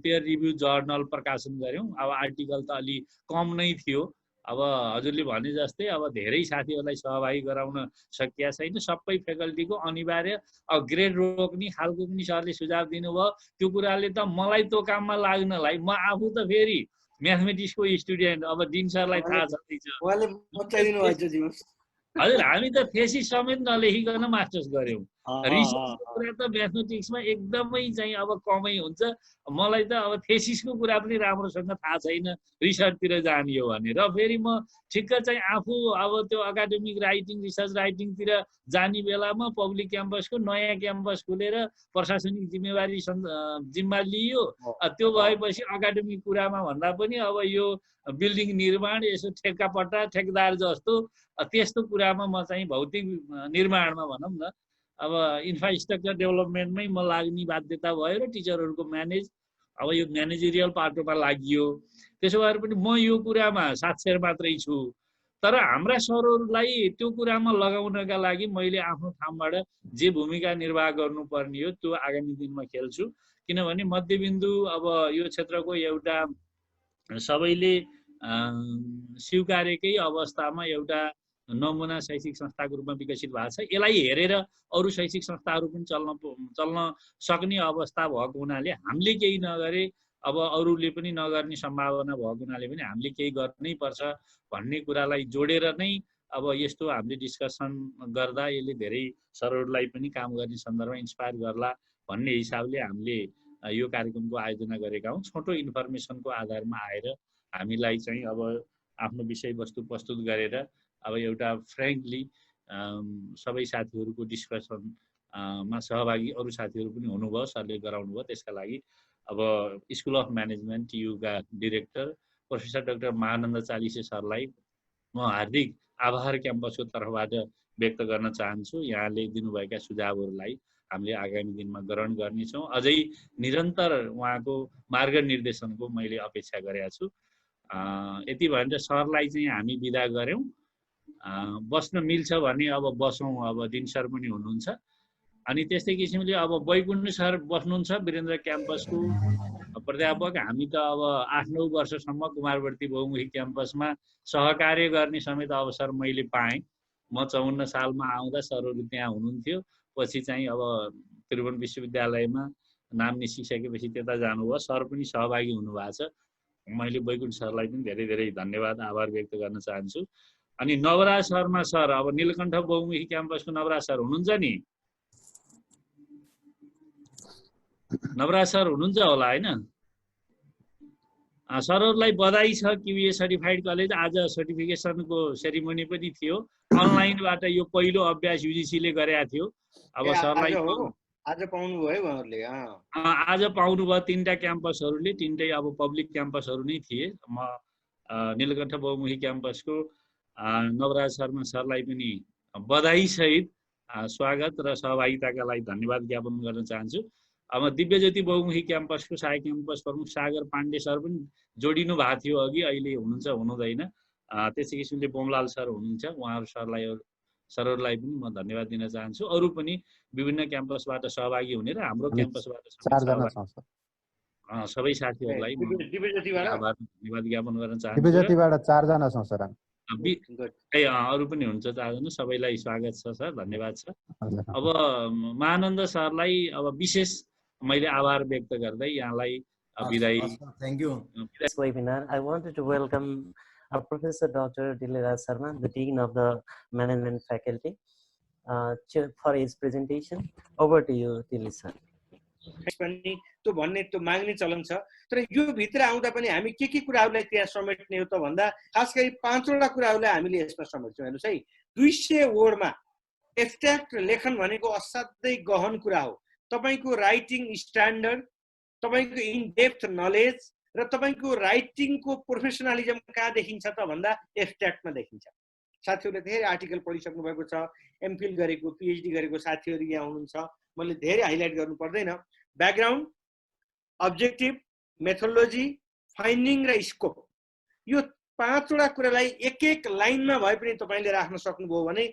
[SPEAKER 5] पेयर रिभ्यू जर्नल प्रकाशन गऱ्यौँ। अब आर्टिकल त अलि कम नै थियो। अब हजुरले भने जस्तै अब धेरै साथीहरूलाई सहभागी गराउन सकिया छैन। सबै फ्याकल्टीको अनिवार्य ग्रेड रोक्ने खालको पनि सरले सुझाव दिनुभयो। त्यो कुराले त मलाई त्यो काममा लाग्नलाई, म आफू त फेरि म्याथमेटिक्सको स्टुडेन्ट, अब डिन सरलाई थाहा छँदैछ। हजुर, हामी त थेसिस समेत नलेखिकन मास्टर्स गऱ्यौँ। रिसर्चको कुरा त म्याथमेटिक्समा एकदमै चाहिँ अब कमै हुन्छ। मलाई त अब थेसिसको कुरा पनि राम्रोसँग थाहा छैन रिसर्चतिर जाने हो भने। र फेरि म ठिक्क चाहिँ आफू अब त्यो अकाडेमिक राइटिङ रिसर्च राइटिङतिर जाने बेलामा पब्लिक क्याम्पसको नयाँ क्याम्पस खुलेर प्रशासनिक जिम्मा लियो। त्यो भएपछि अकाडेमिक कुरामा भन्दा पनि अब यो बिल्डिङ निर्माण, यसो ठेक्कापट्टा ठेकदार जस्तो त्यस्तो कुरामा म चाहिँ भौतिक निर्माणमा भनौँ न, अब इन्फ्रास्ट्रक्चर डेभलपमेन्टमै म लाग्ने बाध्यता भयो र टिचरहरूको अब यो म्यानेजरियल पाटोमा लागियो। त्यसो भएर पनि म यो कुरामा साक्षर मात्रै छु। तर हाम्रा सरहरूलाई त्यो कुरामा लगाउनका लागि मैले आफ्नो ठाउँबाट जे भूमिका निर्वाह गर्नुपर्ने हो त्यो आगामी दिनमा खेल्छु। किनभने मध्यबिन्दु अब यो क्षेत्रको एउटा सबैले स्वीकारेकै अवस्थामा एउटा नमुना शैक्षिक संस्थाको रूपमा विकसित भएको छ। यसलाई हेरेर अरू शैक्षिक संस्थाहरू पनि चल्न सक्ने अवस्था भएको हुनाले हामीले केही नगरे अब अरूले पनि नगर्ने सम्भावना भएको हुनाले पनि हामीले केही गर्नै पर्छ भन्ने कुरालाई जोडेर नै अब यस्तो हामीले डिस्कसन गर्दा यसले धेरै सरहरूलाई पनि काम गर्ने सन्दर्भमा इन्स्पायर गर्ला भन्ने हिसाबले हामीले यो कार्यक्रमको आयोजना गरेका हौँ। छोटो इन्फर्मेसनको आधारमा आएर हामीलाई चाहिँ अब आफ्नो विषयवस्तु प्रस्तुत गरेर अब एउटा फ्रेङ्कली सबै साथीहरूको डिस्कसनमा सहभागी अरू साथीहरू पनि हुनुभयो, सरले गराउनु भयो। त्यसका लागि अब स्कुल अफ म्यानेजमेन्ट युका director professor doctor Mahananda Chalise सरलाई म हार्दिक आभार क्याम्पसको तर्फबाट व्यक्त गर्न चाहन्छु। यहाँले दिनुभएका सुझावहरूलाई हामीले आगामी दिनमा ग्रहण गर्नेछौँ। अझै निरन्तर उहाँको मार्गनिर्देशनको मैले अपेक्षा गरेका छु। यति भनेर सरलाई चाहिँ हामी बिदा गऱ्यौँ। बस्न मिल्छ भने अब बसौँ, अब दिन सर पनि हुनुहुन्छ। अनि त्यस्तै किसिमले अब बैकुण्ठ सर बस्नुहुन्छ वीरेन्द्र क्याम्पसको प्राध्यापक। हामी त अब 8-9 वर्षसम्म कुमारवर्ती बहुमुखी क्याम्पसमा सहकार्य गर्ने समेत अवसर मैले पाएँ। म 54 सालमा आउँदा सरहरू त्यहाँ हुनुहुन्थ्यो। पछि चाहिँ अब त्रिभुवन विश्वविद्यालयमा नाम निस्किसकेपछि त्यता जानुभयो। सर पनि सहभागी हुनुभएको छ। मैले बैकुण्ठ सरलाई पनि धेरै धेरै धन्यवाद आभार व्यक्त गर्न चाहन्छु। अनि नवराज शर्मा सर, अब नीलकण्ठ बहुमुखी क्याम्पसको नवराज सर हुनुहुन्छ नि? नवराज सर हुनुहुन्छ होला हैन? सरहरूलाई बधाई छ। क्युए सर्टिफाइड कलेज आज सर्टिफिकेसनको सेरिमनी पनि थियो। अनलाइनबाट यो पहिलो अभ्यास युजिसीले गरेका थियो। अब सरलाई
[SPEAKER 16] आज पाउनु भयो उहाँहरूले?
[SPEAKER 5] आज पाउनुभयो 3टा क्याम्पसहरूले। 3टै अब पब्लिक क्याम्पसहरू नै थिए। म नीलकण्ठ बहुमुखी क्याम्पसको नवराज शर्मा सरलाई पनि बधाई सहित स्वागत र सहभागिताका लागि धन्यवाद ज्ञापन गर्न चाहन्छु। अब दिव्यज्योति बहुमुखी क्याम्पसको सहायक क्याम्पस प्रमुख सागर पाण्डे सर पनि जोडिनु भएको थियो अघि, अहिले हुनुहुन्छ हुनुहुँदैन। त्यसै किसिमले बोमलाल सर हुनुहुन्छ। उहाँहरू सरहरूलाई पनि म धन्यवाद दिन चाहन्छु। अरू पनि विभिन्न क्याम्पसबाट सहभागी हुने र हाम्रो क्याम्पसबाट सबै साथीहरूलाई धन्यवाद ज्ञापन गर्न चाहन्छु।
[SPEAKER 17] दिव्यज्योतिबाट 4 जना छौं सर।
[SPEAKER 5] अरू पनि हुन्छ 4 जना। सबैलाई स्वागत छ सर, धन्यवाद छ। अब महानन्द सरलाई अब विशेष मैले आभार व्यक्त गर्दै यहाँलाई बिदाई।
[SPEAKER 3] Thank you.
[SPEAKER 1] This webinar, I wanted to welcome our Professor Dr. Diliraj Sharma, the Dean of the Management Faculty, for his presentation. Over to you, Diliraj sir.
[SPEAKER 16] पनि त्यो भन्ने त्यो माग्ने चलन छ। तर यो भित्र आउँदा पनि हामी के कुराहरूलाई त्यहाँ समेट्ने हो त भन्दा खास गरी 5वटा कुराहरूलाई हामीले यसमा समेट्छौँ। हेर्नुहोस् है, 200 वर्डमा एब्स्ट्र्याक्ट लेखन भनेको असाध्यै गहन कुरा हो। तपाईको राइटिङ स्ट्यान्डर्ड, तपाईको इन डेप्थ नलेज र तपाईको राइटिङको प्रोफेसनलिजम कहाँ देखिन्छ त भन्दा एब्स्ट्र्याक्टमा देखिन्छ। साथीहरूले धेरै आर्टिकल पढिसक्नु भएको छ। एमफिल गरेको, पीएचडी गरेको साथीहरू यहाँ हुनुहुन्छ। मैले धेरै हाइलाइट गर्नु पर्दैन। ब्याकग्राउन्ड, अब्जेक्टिभ, मेथोडोलोजी, फाइन्डिङ र स्कोप, यो 5वटा कुरालाई एक लाइनमा भए पनि तपाईले राख्न सक्नुभयो भने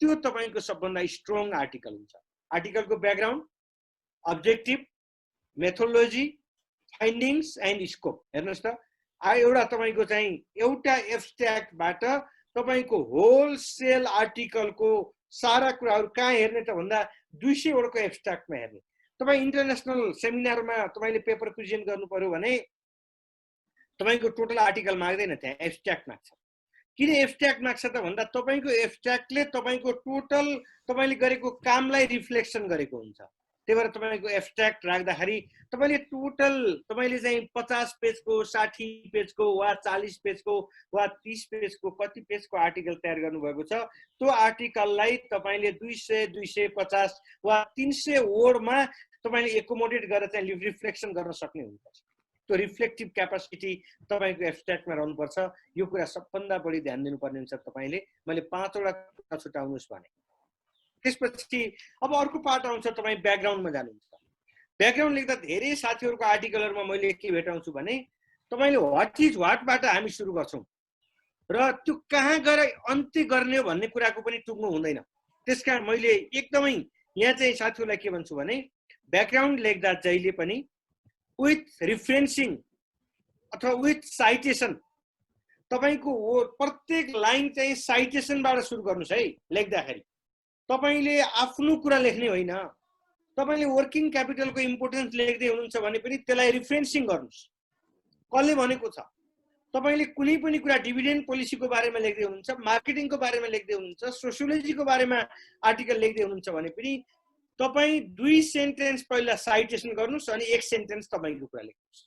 [SPEAKER 16] त्यो तपाईको सबभन्दा स्ट्रङ आर्टिकल हुन्छ। आर्टिकलको background, objective, methodology, findings and scope. हेर्नुहोस् त, एउटा तपाईको चाहिँ एउटा एब्स्ट्र्याक्टबाट तपाईको होलसेल आर्टिकलको सारा कुराहरू कहाँ हेर्ने त भन्दा 200 वर्डको एब्स्ट्र्याक्टमा हेर्ने। तपाईँ इन्टरनेसनल सेमिनारमा तपाईले पेपर प्रेजेन्ट गर्नु पर्यो भने तपाईको टोटल आर्टिकल माग्दैन, त्यहाँ एब्स्ट्र्याक्ट माग्छ। किन एब्स्ट्र्याक्ट माग्छ त भन्दा तपाईको एब्स्ट्र्याक्टले तपाईको टोटल तपाईले गरेको कामलाई रिफ्लेक्सन गरेको हुन्छ। त्यही भएर तपाईको एब्स्ट्र्याक्ट राख्दाखेरि तपाईले टोटल तपाईले चाहिँ 50 पेजको, 60 पेजको वा 40 पेजको वा 30 पेजको कति पेजको आर्टिकल तयार गर्नुभएको छ, त्यो आर्टिकललाई तपाईले 200, 250 वा 300 वर्डमा तपाईले एकोमोडेट गरेर चाहिँ रिफ्लेक्सन गर्न सक्ने हुनुपर्छ। त्यो रिफ्लेक्टिभ क्यापासिटी तपाईको एब्स्ट्र्याक्टमा रहनुपर्छ। यो कुरा सबभन्दा बढी ध्यान दिनुपर्ने हुन्छ तपाईले। मैले 5वटा कुरा छुटाउनुस् भने। त्यसपछि अब अर्को पार्ट आउँछ, तपाईँ ब्याकग्राउन्डमा जानुहुन्छ। ब्याकग्राउन्ड लेख्दा धेरै साथीहरूको आर्टिकलहरूमा मैले के भेटाउँछु भने तपाईले व्हाट इज व्हाटबाट हामी सुरु गर्छौँ र त्यो कहाँ गएर अन्त्य गर्ने हो भन्ने कुराको पनि टुक्नु हुँदैन। त्यसकारण मैले एकदमै यहाँ चाहिँ साथीहरूलाई के भन्छु भने ब्याकग्राउन्ड लेख्दा जहिले पनि विथ रिफरेन्सिङ अथवा विथ साइटेसन, तपाईको प्रत्येक लाइन चाहिँ साइटेसनबाट सुरु गर्नुस् है लेख्दाखेरि। तपाईले आफ्नो कुरा लेख्ने होइन, तपाईले वर्किङ क्यापिटलको इम्पोर्टेन्स लेख्दै हुनुहुन्छ भने पनि त्यसलाई रिफरेन्सिङ गर्नुस्, कसले भनेको छ। तपाईले कुनै पनि कुरा डिभिडेन्ड पोलिसीको बारेमा लेख्दै हुनुहुन्छ, मार्केटिङको बारेमा लेख्दै हुनुहुन्छ, सोसियोलोजीको बारेमा आर्टिकल लेख्दै हुनुहुन्छ भने पनि तपाई 2 सेन्टेन्स पहिला साइटेसन गर्नुस् अनि 1 सेन्टेन्स तपाईको कुरा लेख्नुस्,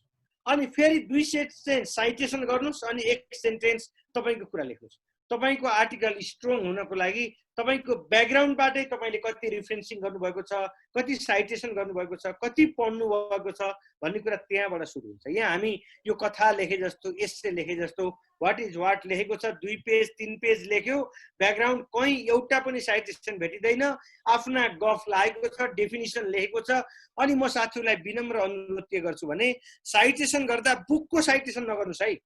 [SPEAKER 16] अनि फेरि 2 सेन्टेन्स साइटेसन गर्नुस् अनि 1 सेन्टेन्स तपाईको कुरा लेख्नुस्। तपाईको आर्टिकल स्ट्रङ हुनको लागि तपाईको ब्याकग्राउन्डबाटै तपाईले कति रिफरेन्सिङ गर्नुभएको छ, कति साइटेसन गर्नुभएको छ, कति पढ्नु भएको छ भन्ने कुरा त्यहाँबाट सुरु हुन्छ। यहाँ हामी यो कथा लेखे जस्तो, एस्से लेखे जस्तो व्हाट इज व्हाट लेखेको छ, 2 पेज 3 पेज लेख्यो, ब्याकग्राउन्ड कहीँ एउटा पनि साइटेसन भेटिँदैन, आफ्ना गफ लागेको छ, डेफिनिसन लेखेको छ। अनि म साथीहरूलाई विनम्र अनुरोध के गर्छु भने साइटेसन गर्दा बुकको साइटेसन नगर्नुस् है।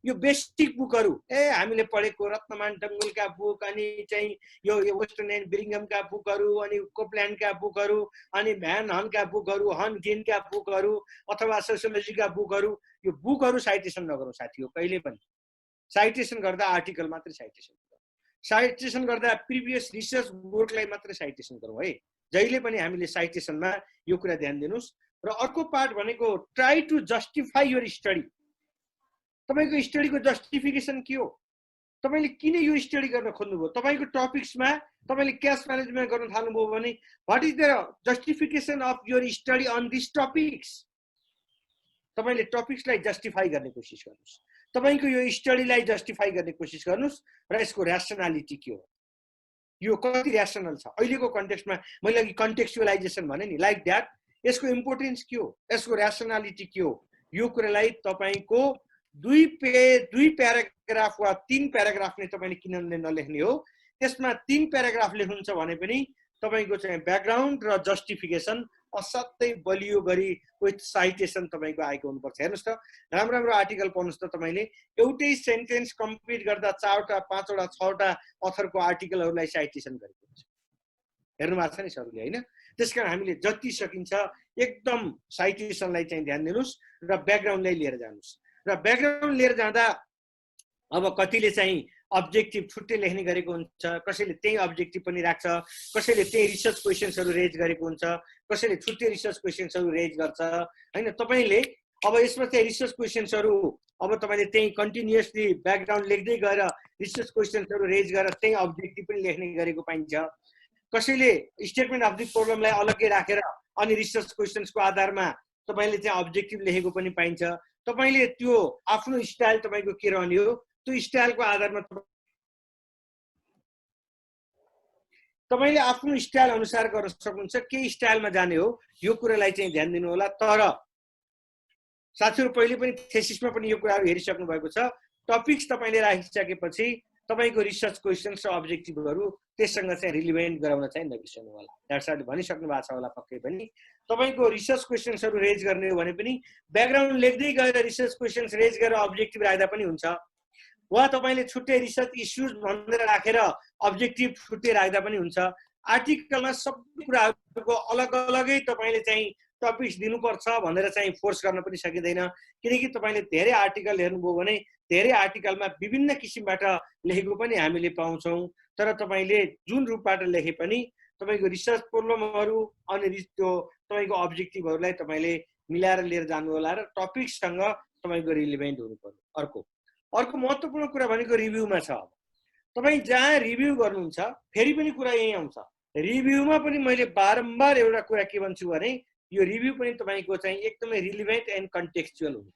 [SPEAKER 16] यो बेसिक बुकहरू हामीले पढेको रत्नमान डङ्गुलका बुक, अनि चाहिँ यो वेस्टर्न एन्ड बिरिङमका बुकहरू, अनि कोपल्यान्डका बुकहरू, अनि भ्यान हनका बुकहरू, हन गेनका बुकहरू अथवा सोसियोलोजीका बुकहरू, यो बुकहरू साइटेसन नगरौँ साथी हो। कहिले पनि साइटेसन गर्दा आर्टिकल मात्रै साइटेसन गरौँ, साइटेसन गर्दा प्रिभियस रिसर्च वर्कलाई मात्रै साइटेसन गरौँ है। जहिले पनि हामीले साइटेसनमा यो कुरा ध्यान दिनुस्। र अर्को पार्ट भनेको try to justify your study. तपाईको स्टडीको जस्टिफिकेसन के हो, तपाईले किन यो स्टडी गर्न खोज्नुभयो, तपाईको टपिक्समा तपाईले क्याश म्यानेजमेन्ट गर्न थाल्नुभयो भने what is the justification of your study on this topics. तपाईले टपिक्सलाई जस्टिफाई गर्ने कोसिस गर्नुस्, तपाईको यो स्टडीलाई जस्टिफाई गर्ने कोसिस गर्नुस् र यसको र्यासनालिटी के हो, यो कति र्यासनल छ अहिलेको कन्टेक्स्टमा। मैले अघि कन्टेक्चुअलाइजेसन भने नि, लाइक द्याट। यसको इम्पोर्टेन्स के हो, यसको र्यासनालिटी के हो, यो कुरालाई तपाईको 2 प्याराग्राफ वा 3 प्याराग्राफ नै तपाईले किन नलेख्ने हो। त्यसमा 3 प्याराग्राफ लेख्नुहुन्छ भने पनि तपाईको चाहिँ ब्याकग्राउन्ड र जस्टिफिकेसन असाध्यै बलियो गरी विथ साइटेसन तपाईको आएको हुनुपर्छ। हेर्नुस् त, राम्रो राम्रो आर्टिकल पढ्नुस् त, तपाईले एउटै सेन्टेन्स कम्प्लिट गर्दा 4वटा 5वटा 6वटा अथरको आर्टिकलहरूलाई साइटेसन गरेको हुन्छ। हेर्नु भएको छ नि सरले हैन। त्यसकारण हामीले जति सकिन्छ एकदम साइटेसनलाई चाहिँ ध्यान दिनुस् र ब्याकग्राउन्डलाई लिएर जानुस्। र ब्याकग्राउन्ड लिएर जाँदा अब कतिले चाहिँ अब्जेक्टिभ छुट्टै लेख्ने गरेको हुन्छ, कसैले त्यही अब्जेक्टिभ पनि राख्छ, कसैले त्यही रिसर्च क्वेसन्सहरू रेज गरेको हुन्छ, कसैले छुट्टै रिसर्च क्वेसन्सहरू रेज गर्छ हैन। तपाईले अब यसमा चाहिँ रिसर्च क्वेसन्सहरू अब तपाईले त्यही कन्टिन्युअसली ब्याकग्राउन्ड लेख्दै गएर रिसर्च क्वेसन्सहरू रेज गरेर त्यही अब्जेक्टिभ पनि लेख्ने गरेको पाइन्छ। कसैले स्टेटमेन्ट अफ द प्रब्लमलाई अलग्गै राखेर अनि रिसर्च क्वेसन्सको आधारमा तपाईले चाहिँ अब्जेक्टिभ लेखेको पनि पाइन्छ। तपाईले त्यो आफ्नो स्टाइल तपाईको के रहने हो, त्यो स्टाइलको आधारमा तपाईले आफ्नो स्टाइल अनुसार गर्न सक्नुहुन्छ, के स्टाइलमा जाने हो यो कुरालाई चाहिँ ध्यान दिनु होला। तर साथीहरु पहिले पनि थेसिसमा पनि यो कुराहरु हेरिसक्नु भएको छ। टपिक्स तपाईले राखिसकेपछि तपाईको रिसर्च क्वेशन्स र अब्जेक्टिभहरु त्यससँग चाहिँ रिलेभेन्ट गराउन चाहिँ नबिर्सनु होला। डाक्टरले भनिसक्नु भएको छ होला पक्कै पनि। तपाईको रिसर्च क्वेशन्सहरु रेज गर्ने हो भने पनि ब्याकग्राउन्ड लेख्दै गएर रिसर्च क्वेशन्स रेज गरेर अब्जेक्टिभ राख्दा पनि हुन्छ, वा तपाईले छुट्टै रिसर्च इश्युज भनेर राखेर अब्जेक्टिभ छुट्टै राख्दा पनि हुन्छ। आर्टिकलमा सबै कुराहरुको अलग अलगै तपाईले चाहिँ टपिक्स दिनुपर्छ भनेर चाहिँ फोर्स गर्न पनि सकिदैन, किनकि तपाईले धेरै आर्टिकल हेर्नुभयो भने धेरै आर्टिकलमा विभिन्न किसिमबाट लेखेको पनि हामीले पाउँछौं। तर तपाईले जुन रूपबाट लेखे पनि तपाईको रिसर्च प्रब्लमहरु अनि त्यो तपाईको अब्जेक्टिभहरुलाई तपाईले मिलाएर लिएर जानु होला र टपिकसँग तपाईको रिलेभेन्ट हुनु पर्यो। अर्को महत्त्वपूर्ण कुरा भनेको रिभ्यूमा छ। तपाई जहाँ रिभ्यू गर्नुहुन्छ फेरि पनि कुरा यही आउँछ। रिभ्यूमा पनि मैले बारम्बार एउटा कुरा के भन्छु भने यो रिभ्यू पनि तपाईको चाहिँ एकदमै रिलेभेन्ट एन्ड कन्टेक्स्चुअल हुन्छ।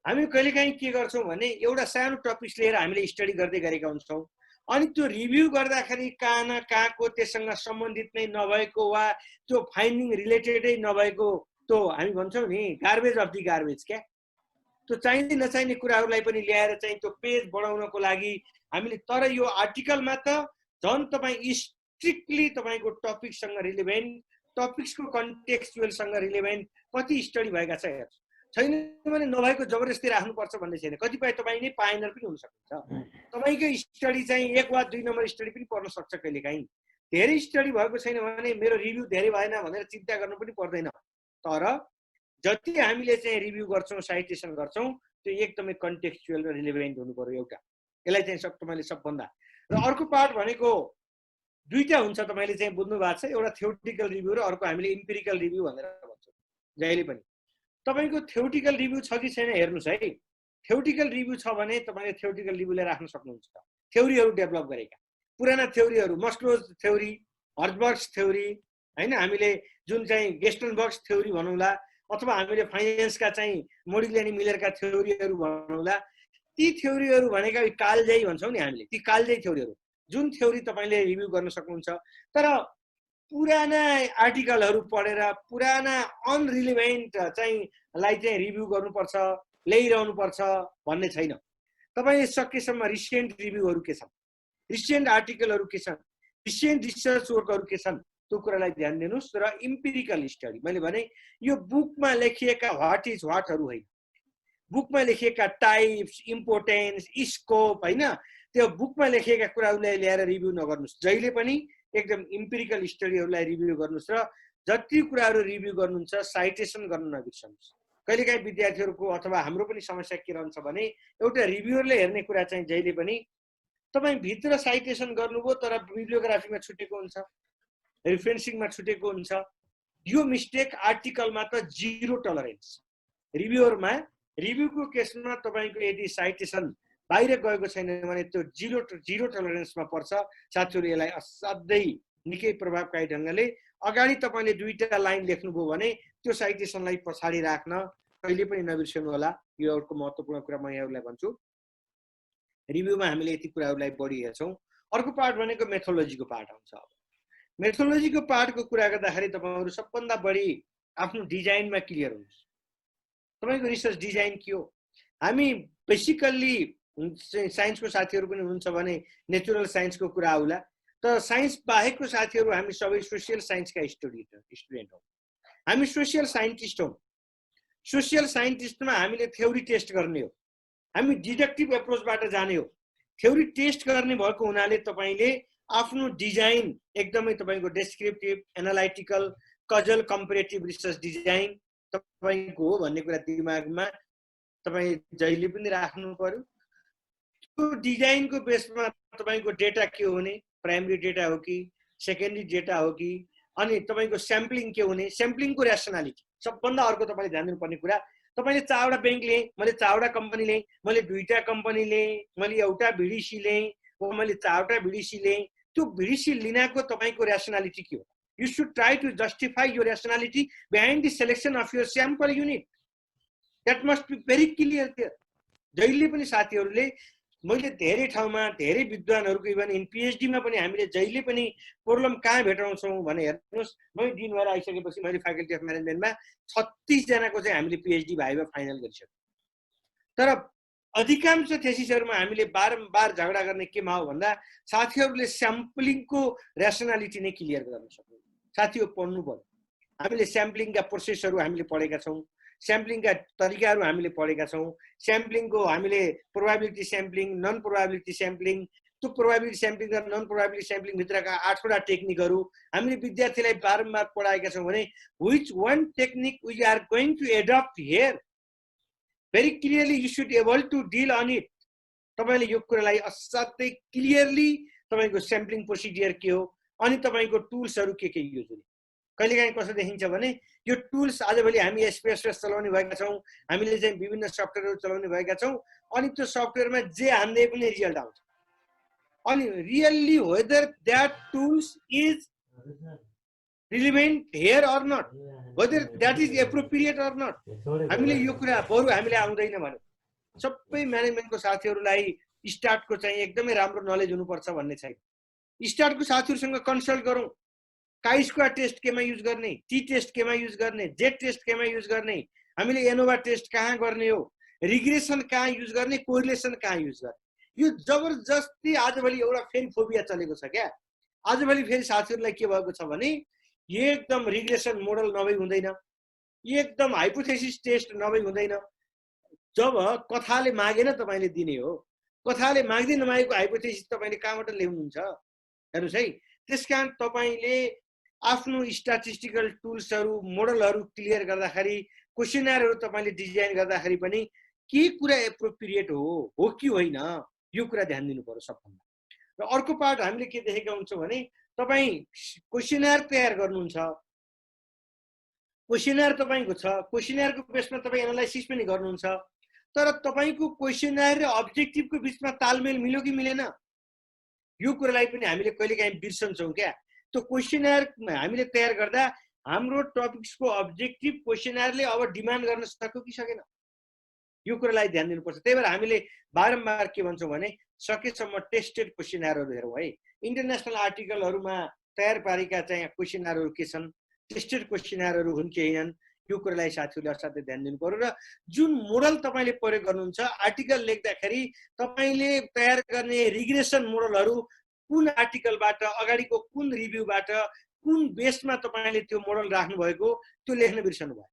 [SPEAKER 16] हामी कहिलेकाहीँ के गर्छौं भने एउटा सानो टपिक लिएर हामीले स्टडी गर्दै गरेका हुन्छौं, अनि त्यो रिभ्यू गर्दाखेरि कहाँ न कहाँको त्यससँग सम्बन्धित नै नभएको वा त्यो फाइन्डिङ रिलेटेडै नभएको त्यो हामी भन्छौं नि गार्बेज अफ दि गार्बेज क्या, त्यो चाहिने नचाहिने कुराहरूलाई पनि ल्याएर चाहिँ त्यो पेज बढाउनको लागि हामीले, तर यो आर्टिकलमा त झन् तपाई स्ट्रिक्टली तपाईको टपिकसँग रिलेभेन्ट, टपिक्सको कन्टेक्स्चुअलसँग रिलेभेन्ट कति स्टडी भएका छैन भने नभएको जबरजस्ती राख्नुपर्छ भन्ने छैन। कतिपय तपाई नै पाएनर पनि हुन सक्छ। तपाईकै स्टडी चाहिँ 1 वा 2 नम्बर स्टडी पनि पर्न सक्छ कहिलेकाहीँ। धेरै स्टडी भएको छैन भने मेरो रिभ्यू धेरै भएन भनेर चिन्ता गर्नु पनि पर्दैन। तर जति हामीले चाहिँ रिभ्यू गर्छौँ साइटेसन गर्छौँ त्यो एकदमै कन्टेक्चुअल र रिलेभेन्ट हुनु पर्यो एउटा। यसलाई चाहिँ तपाईँले सबभन्दा र अर्को पार्ट भनेको दुईटा हुन्छ, तपाईँले चाहिँ बुझ्नु भएको छ, एउटा थ्योरिटिकल रिभ्यू र अर्को हामीले इम्पिरिकल रिभ्यू भनेर भन्छौँ जहिले पनि। तपाईँको थ्योरिटिकल रिभ्यू छ कि छैन हेर्नुहोस् है। थ्योरिटिकल रिभ्यू छ भने तपाईँले थ्योरिटिकल रिभ्यूले राख्न सक्नुहुन्छ। थ्योरीहरू डेभलप गरेका पुराना थ्योरीहरू, मस्लोज थ्योरी, हर्जबर्ग्स थ्योरी होइन, हामीले जुन चाहिँ गेस्टनबर्ग्स थ्योरी भनौँला अथवा हामीले फाइनेन्सका चाहिँ मोडिग्ल्यानी मिलरका थ्योरीहरू भनौँला, ती थ्योरीहरू भनेका कालजयी भन्छौँ नि हामीले, ती कालजयी थ्योरीहरू जुन थ्योरी तपाईँले रिभ्यू गर्न सक्नुहुन्छ। तर पुराना आर्टिकलहरू पढेर पुराना अनरिलेभेन्ट चाहिँलाई चाहिँ रिभ्यू गर्नुपर्छ, ल्याइरहनुपर्छ भन्ने छैन। तपाईँले सकेसम्म रिसेन्ट रिभ्यूहरू के छन्, रिसेन्ट आर्टिकलहरू के छन्, रिसेन्ट रिसर्च वर्कहरू के छन् त्यो कुरालाई ध्यान दिनुहोस्। र इम्पिरिकल स्टडी, मैले भने यो बुकमा लेखिएका व्हाट इज व्हाटहरू होइन, बुकमा लेखिएका टाइप्स, इम्पोर्टेन्स, स्कोप होइन, त्यो बुकमा लेखिएका कुराहरूलाई ल्याएर रिभ्यू नगर्नुहोस्। जहिले पनि एकदम इम्पिरिकल स्टडीहरूलाई रिभ्यू गर्नुहोस् र जति कुराहरू रिभ्यू गर्नुहुन्छ साइटेसन गर्न नबिर्सनुहोस्। कहिलेकाहीँ विद्यार्थीहरूको अथवा हाम्रो पनि समस्या के रहन्छ भने एउटा रिभ्यूरले हेर्ने कुरा चाहिँ जहिले पनि तपाईँ भित्र साइटेसन गर्नुभयो तर बिब्लियोग्राफीमा छुटेको हुन्छ, रेफरेन्सिङमा छुटेको हुन्छ। यो मिस्टेक आर्टिकलमा त जिरो टलरेन्स, रिभ्यूरमा रिभ्यूको केसमा तपाईँको यदि साइटेसन बाहिर गएको छैन भने त्यो जिरो टलरेन्समा पर्छ। साथीहरू यसलाई असाध्यै निकै प्रभावकारी ढङ्गले अगाडि तपाईँले दुईटा लाइन लेख्नुभयो भने त्यो साइटेसनलाई पछाडि राख्न कहिले पनि नबिर्सनु होला। यो एउटा महत्त्वपूर्ण कुरा म यहाँहरूलाई भन्छु। रिभ्यूमा हामीले यति कुराहरूलाई बढी हेर्छौँ। अर्को पार्ट भनेको मेथोलोजीको पार्ट आउँछ। अब मेथोलोजीको पार्टको कुरा गर्दाखेरि तपाईँहरू सबभन्दा बढी आफ्नो डिजाइनमा क्लियर हुनुहोस्। तपाईँको रिसर्च डिजाइन के हो? हामी बेसिकल्ली साइन्सको साथीहरू पनि हुनुहुन्छ भने नेचुरल साइन्सको कुरा आउला, तर साइन्स बाहेकको साथीहरू हामी सबै सोसियल साइन्सका स्टुडेन्ट हौँ। हामी सोसियल साइन्टिस्ट हौँ। सोसियल साइन्टिस्टमा हामीले थ्योरी टेस्ट गर्ने हो, हामी डिडक्टिभ एप्रोचबाट जाने हो। थ्योरी टेस्ट गर्ने भएको हुनाले तपाईँले आफ्नो डिजाइन एकदमै तपाईँको descriptive, analytical, causal, comparative research design तपाईँको हो भन्ने कुरा दिमागमा तपाईँ जहिले पनि राख्नु पर्यो। त्यो डिजाइनको बेसमा तपाईँको डेटा के हुने, प्राइमरी डेटा हो कि सेकेन्डरी डेटा हो कि, अनि तपाईँको स्याम्पलिङ के हुने, स्याम्पलिङको ऱ्यासनालिटी सबभन्दा अर्को तपाईँले ध्यान दिनुपर्ने कुरा। तपाईँले 4वटा ब्याङ्क लिएँ, मैले 4वटा कम्पनी लिएँ, मैले 2टा कम्पनी लिएँ, मैले एउटा भिडिसी लिएँ, मैले 4वटा भिडिसी लिएँ, त्यो भिडिसी लिनको तपाईँको ऱ्यासनालिटी के हो? You should try to justify your rationality behind the selection of your sample unit. That must be very clear there. जहिले पनि साथीहरूले मैले धेरै ठाउँमा धेरै विद्वानहरूको इभन इन पिएचडीमा पनि हामीले जहिले पनि प्रब्लम कहाँ भेटाउँछौँ भने हेर्नुहोस्, मैले दिनभर आइसकेपछि मैले फ्याकल्टी अफ म्यानेजमेन्टमा 36 जनाको चाहिँ हामीले पिएचडी भाइभा फाइनल गरिसक्यौँ। तर अधिकांश थेसिसहरूमा हामीले बारम्बार झगडा गर्ने केमा हो भन्दा साथीहरूले स्याम्पलिङको ऱ्यासनालिटी नै क्लियर गर्न सक्नु। साथीहरू पढ्नु पर्यो। हामीले स्याम्पलिङका प्रोसेसहरू हामीले पढेका छौँ, स्याम्पलिङका तरिकाहरू हामीले पढेका छौँ, स्याम्पलिङको हामीले probability sampling, non probability sampling, त्यो प्रोबाबिलिटी स्याम्पलिङ र नन प्रोबाबिलिटी स्याम्पलिङ भित्रका 8वटा टेक्निकहरू हामीले विद्यार्थीलाई बारम्बार पढाएका छौँ भने which one technique we are going to adopt here, very clearly you should able to deal on it. तपाईँले यो कुरालाई असाध्यै क्लियरली तपाईँको स्याम्पलिङ प्रोसिडियर के हो अनि तपाईँको टुल्सहरू के युज हुने। कहिलेकाहीँ कस्तो देखिन्छ भने यो टुल्स आजभोलि हामी एसपीएसएस चलाउने भएका छौँ, हामीले चाहिँ विभिन्न सफ्टवेयरहरू चलाउने भएका छौँ, अनि त्यो सफ्टवेयरमा जे हान्दै पनि रिजल्ट आउँछ। अनि really whether that tools is relevant here or not, whether that is appropriate or not, हामीले यो कुरा बरु हामीले आउँदैन भन्यो। सबै म्यानेजमेन्टको साथीहरूलाई स्टार्टको चाहिँ एकदमै राम्रो नलेज हुनुपर्छ भन्ने छैन। स्टार्टको साथीहरूसँग कन्सल्ट गरौँ, काई स्क्वायर टेस्ट केमा युज गर्ने, टी टेस्ट केमा युज गर्ने, जेड टेस्ट केमा युज गर्ने, हामीले एनोभा टेस्ट कहाँ गर्ने हो, रिग्रेसन कहाँ युज गर्ने, कोरिलेसन कहाँ युज गर्ने। यो जबरजस्ती आजभोलि एउटा फेरि फोबिया चलेको छ क्या। आजभोलि फेरि साथीहरूलाई के भएको छ भने एकदम रिग्रेसन मोडल नभई हुँदैन, एकदम हाइपोथेसिस टेस्ट नभई हुँदैन। जब कथाले मागेन तपाईँले दिने हो, कथाले माग्दै नमागेको हाइपोथेसिस तपाईँले कहाँबाट ल्याउनुहुन्छ? हेर्नुहोस् है, त्यसकारण तपाईँले आफ्नो स्ट्याटिस्टिकल टुल्सहरू, मोडलहरू क्लियर गर्दाखेरि क्वेसनरहरू तपाईँले डिजाइन गर्दाखेरि पनि के कुरा एप्रोप्रिएट हो कि होइन, यो कुरा ध्यान दिनु पर्यो सबभन्दा। र अर्को पार्ट हामीले के देखेका हुन्छौँ भने तपाईँ क्वेसनर तयार गर्नुहुन्छ, क्वेसनर तपाईँको छ, क्वेसनरको बेसमा तपाईँ एनालाइसिस पनि गर्नुहुन्छ, तर तपाईँको क्वेसनर र अब्जेक्टिभको बिचमा तालमेल मिल्यो कि मिलेन, यो कुरालाई पनि हामीले कहिलेकाहीँ बिर्सन्छौँ क्या। त्यो क्वेसनर हामीले तयार गर्दा हाम्रो टपिक्सको अब्जेक्टिभ क्वेसनरले अब डिमान्ड गर्न सक्यो कि सकेन, यो कुरालाई ध्यान दिनुपर्छ। त्यही भएर हामीले बारम्बार के भन्छौँ भने सकेसम्म टेस्टेड क्वेसनरहरू हेरौँ है। इन्टरनेसनल आर्टिकलहरूमा तयार पारेका चाहिँ क्वेसनरहरू के छन्, टेस्टेड क्वेसनरहरू हुन् कि होइनन्, यो कुरालाई साथीहरूले असाध्यै ध्यान दिनु पर्यो। र जुन मोडल तपाईँले प्रयोग गर्नुहुन्छ आर्टिकल लेख्दाखेरि तपाईँले तयार गर्ने रिग्रेसन मोडलहरू कुन आर्टिकलबाट, अगाडिको कुन रिभ्यूबाट, कुन बेसमा तपाईँले त्यो मोडल राख्नु भएको त्यो लेख्न बिर्सनु भयो।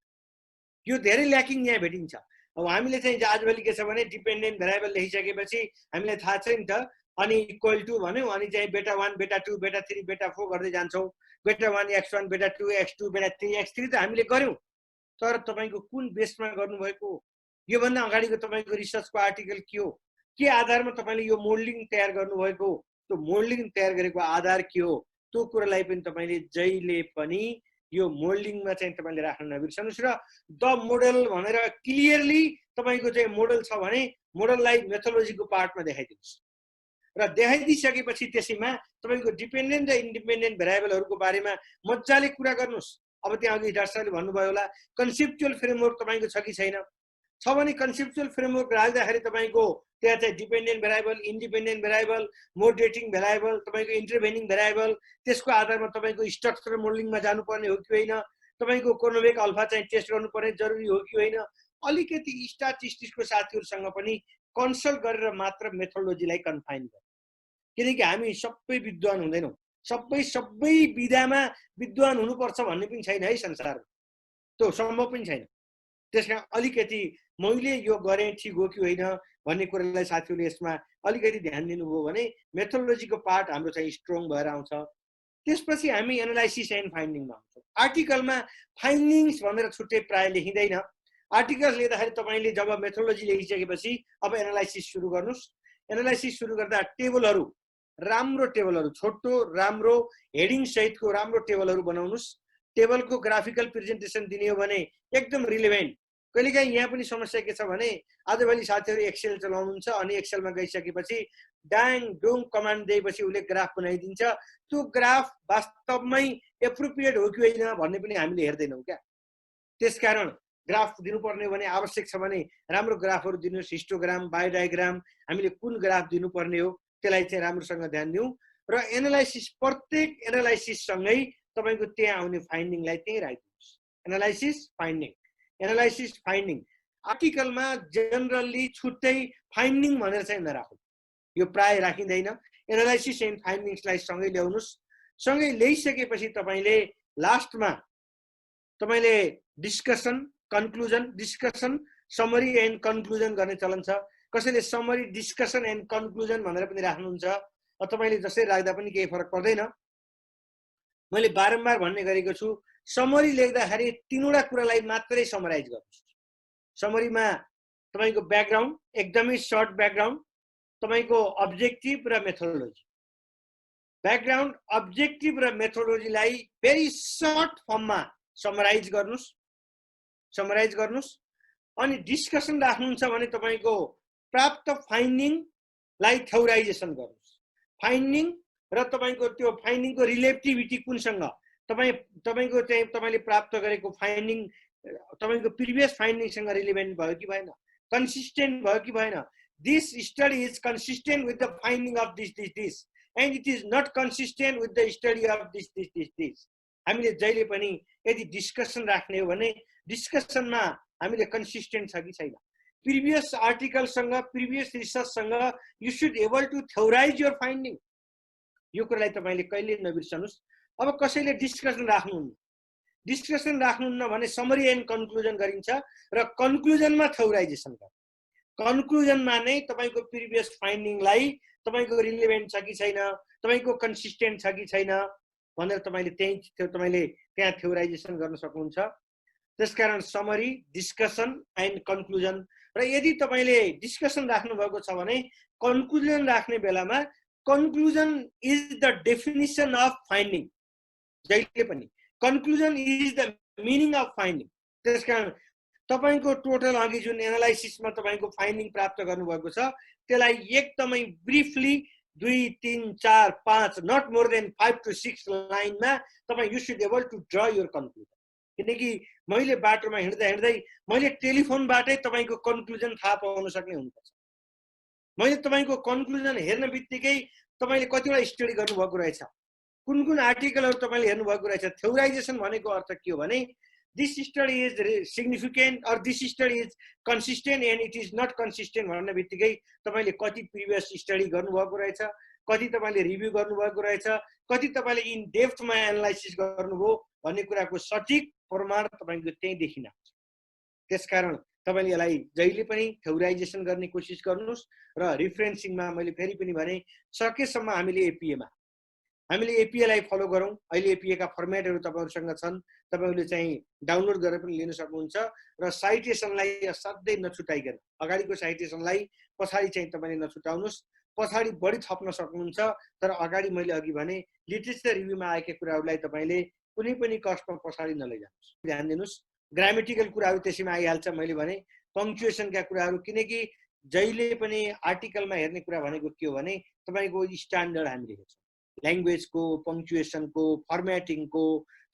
[SPEAKER 16] यो धेरै ल्याकिङ यहाँ भेटिन्छ। अब हामीले चाहिँ आजभोलि के छ भने डिपेन्डेन्ट भेरिएबल लेखिसकेपछि हामीलाई थाहा छ नि त, अनि इक्वल टु भन्यौँ, अनि चाहिँ बेटा 1 बेटा 2 बेटा 3 बेटा 4 गर्दै जान्छौँ। बेटा 1 x1 बेटा 2 x2 बेटा 3 x3 त हामीले गऱ्यौँ, तर तपाईँको कुन बेसमा गर्नुभएको, योभन्दा अगाडिको तपाईँको रिसर्चको आर्टिकल के हो, के आधारमा तपाईँले यो मोडलिङ तयार गर्नुभएको, त्यो मोडलिङ तयार गरेको आधार के हो, त्यो कुरालाई पनि तपाईँले जहिले पनि यो मोडलिङमा चाहिँ तपाईँले राख्न नबिर्सनुहोस्। र द मोडल भनेर क्लियरली तपाईँको चाहिँ मोडल छ भने मोडललाई मेथोलोजीको पार्टमा देखाइदिनुहोस् र देखाइदिइसकेपछि त्यसैमा तपाईँको डिपेन्डेन्ट र इन्डिपेन्डेन्ट भेरिएबलहरूको बारेमा मजाले कुरा गर्नुहोस्। अब त्यहाँ अघि डाक्टर साहबले भन्नुभयो होला कन्सेप्चुअल फ्रेमवर्क तपाईँको छ कि छैन, छ भने कन्सेप्चुअल फ्रेमवर्क राख्दाखेरि तपाईँको त्यहाँ चाहिँ dependent variable, independent variable, moderating variable, तपाईँको इन्टरभेनिङ भेरिएबल, त्यसको आधारमा तपाईँको स्ट्रक्चर मोडलिङमा जानुपर्ने हो कि होइन, तपाईँको कोर्नोवेक अल्फा चाहिँ टेस्ट गर्नुपर्ने जरुरी हो कि होइन, अलिकति स्ट्याटिस्टिक्सको साथीहरूसँग पनि कन्सल्ट गरेर मात्र मेथोडोलोजीलाई कन्फाइन गर्नु। किनकि हामी सबै विद्वान हुँदैनौँ, सबै विधामा विद्वान हुनुपर्छ भन्ने पनि छैन है संसारमा, त्यो सम्भव पनि छैन। त्यस कारण अलिकति मैले यो गरेँ ठिक हो कि होइन भन्ने कुरालाई साथीहरूले यसमा अलिकति ध्यान दिनुभयो भने मेथोडोलोजीको पार्ट हाम्रो चाहिँ स्ट्रङ भएर आउँछ। त्यसपछि हामी एनालाइसिस एन्ड फाइन्डिङमा आउँछौँ। आर्टिकलमा फाइन्डिङ्स भनेर छुट्टै प्राय लेखिँदैन। आर्टिकल लेख्दाखेरि तपाईँले जब मेथोडोलोजी लेखिसकेपछि अब एनालाइसिस सुरु गर्नुहोस्। एनालाइसिस सुरु गर्दा टेबलहरू, राम्रो टेबलहरू, छोटो राम्रो हेडिङ सहितको राम्रो टेबलहरू बनाउनुहोस्। टेबलको ग्राफिकल प्रेजेन्टेसन दिने हो भने एकदम रिलेभेन्ट। कहिलेकाहीँ यहाँ पनि समस्या के छ भने आजभोलि साथीहरू एक्सेल चलाउनुहुन्छ, अनि एक्सेलमा गइसकेपछि डाङ डुङ कमान्ड दिएपछि उसले ग्राफ बनाइदिन्छ। त्यो ग्राफ वास्तवमै एप्रोप्रिएट हो कि होइन भन्ने पनि हामीले हेर्दैनौँ क्या। त्यसकारण ग्राफ दिनुपर्ने हो भने आवश्यक छ भने राम्रो ग्राफहरू दिनुहोस्, हिस्टोग्राम, बायोडायग्राम, हामीले कुन ग्राफ दिनुपर्ने हो त्यसलाई चाहिँ राम्रोसँग ध्यान दिउँ। र एनालाइसिस, प्रत्येक एनालाइसिससँगै तपाईँको त्यहाँ आउने फाइन्डिङलाई त्यहीँ राखिदिनुहोस्। Analysis finding, analysis finding. आर्टिकलमा जेनरली छुट्टै फाइन्डिङ भनेर चाहिँ नराखौँ, यो प्राय राखिँदैन। एनालाइसिस एन्ड फाइन्डिङ्सलाई सँगै ल्याउनुहोस्। सँगै ल्याइसकेपछि तपाईँले लास्टमा तपाईँले discussion, conclusion, discussion, summary and conclusion गर्ने चलन छ। कसैले समरी, डिस्कसन एन्ड कन्क्लुजन भनेर पनि राख्नुहुन्छ। तपाईँले जसरी राख्दा पनि केही फरक पर्दैन। मैले बारम्बार भन्ने गरेको छु, समरी लेख्दाखेरि तीनवटा कुरालाई मात्रै समराइज गर्नुहोस्। समरीमा तपाईँको ब्याकग्राउन्ड, एकदमै सर्ट ब्याकग्राउन्ड, तपाईँको अब्जेक्टिभ र मेथोडोलोजी। ब्याकग्राउन्ड, अब्जेक्टिभ र मेथोडोलोजीलाई भेरी सर्ट फर्ममा समराइज गर्नुहोस्, समराइज गर्नुहोस्। अनि डिस्कसन राख्नुहुन्छ भने तपाईँको प्राप्त फाइन्डिङलाई थ्योराइजेसन गर्नुहोस्। फाइन्डिङ र तपाईँको त्यो फाइन्डिङको रिलेटिभिटी कुनसँग, तपाईँको चाहिँ तपाईँले प्राप्त गरेको फाइन्डिङ तपाईँको प्रिभियस फाइन्डिङसँग रिलेभेन्ट भयो कि भएन, कन्सिस्टेन्ट भयो कि भएन। This study is consistent with the finding of this and it is not consistent with the study of this. हामीले जहिले पनि यदि डिस्कसन राख्ने हो भने डिस्कसनमा हामीले कन्सिस्टेन्ट छ कि छैन, प्रिभियस आर्टिकलसँग, प्रिभियस रिसर्चसँग you should able to theorize your finding. यो कुरालाई तपाईँले कहिले नबिर्सनुहोस्। अब कसैले डिस्कसन राख्नुहुन्न, डिस्कसन राख्नुहुन्न भने समरी एन्ड कन्क्लुजन गरिन्छ र कन्क्लुजनमा थ्योराइजेसन गर्छ। कन्क्लुजनमा नै तपाईँको प्रिभियस फाइन्डिङलाई तपाईँको रिलेभेन्ट छ कि छैन, तपाईँको कन्सिस्टेन्ट छ कि छैन भनेर तपाईँले त्यहाँ थ्योराइजेसन गर्न सक्नुहुन्छ। त्यसकारण समरी, डिस्कसन एन्ड कन्क्लुजन, र यदि तपाईँले डिस्कसन राख्नुभएको छ भने कन्क्लुजन राख्ने बेलामा conclusion is the definition of finding. जहिले पनि conclusion is the meaning of finding. त्यसकारण तपाईँको टोटल अघि जुन एनालाइसिसमा तपाईँको फाइन्डिङ प्राप्त गर्नुभएको छ त्यसलाई एकदमै briefly 2, 3, 4, 5 not more than 5 to 6 लाइनमा तपाईँ you should able to draw your conclusion. किनकि मैले बाटोमा हिँड्दा हिँड्दै मैले टेलिफोनबाटै तपाईँको कन्क्लुजन थाहा पाउन सक्ने हुनुपर्छ। मैले तपाईँको कन्क्लुजन हेर्ने बित्तिकै तपाईँले कतिवटा स्टडी गर्नुभएको रहेछ, कुन कुन आर्टिकलहरू तपाईँले हेर्नुभएको रहेछ। थ्योराइजेसन भनेको अर्थ के हो भने this study is significant or this study is consistent and it is not consistent भन्ने बित्तिकै तपाईँले कति प्रिभियस स्टडी गर्नुभएको रहेछ, कति तपाईँले रिभ्यू गर्नुभएको रहेछ, कति तपाईँले इन डेप्थमा एनालाइसिस गर्नुभयो भन्ने कुराको सठिक प्रमाण तपाईँको त्यहीँ देखिन आउँछ। त्यसकारण तपाईँले यसलाई जहिले पनि थ्योराइजेसन गर्ने कोसिस गर्नुहोस् र रिफरेन्सिङमा मैले फेरि पनि भने सकेसम्म हामीले एपिएलाई फलो गरौँ। अहिले एपिएका फर्मेटहरू तपाईँहरूसँग छन्, तपाईँहरूले चाहिँ डाउनलोड गरेर पनि लिन सक्नुहुन्छ र साइटेसनलाई असाध्यै नछुटाइकन अगाडिको साइटेसनलाई पछाडि चाहिँ तपाईँले नछुटाउनुहोस्। पछाडि बढी थप्न सक्नुहुन्छ, तर अगाडि मैले अघि भने लिटरेचर रिभ्यूमा आएका कुराहरूलाई तपाईँले कुनै पनि कस्टमा पछाडि नलैजानुहोस्। ध्यान दिनुहोस्, ग्रामेटिकल कुराहरू त्यसैमा आइहाल्छ। मैले भने पङ्क्चुएसनका कुराहरू, किनकि जहिले पनि आर्टिकलमा हेर्ने कुरा भनेको के हो भने तपाईँको स्ट्यान्डर्ड हामीले हेर्छौँ, ल्याङ्ग्वेजको, पङ्क्चुएसनको, फर्मेटिङको,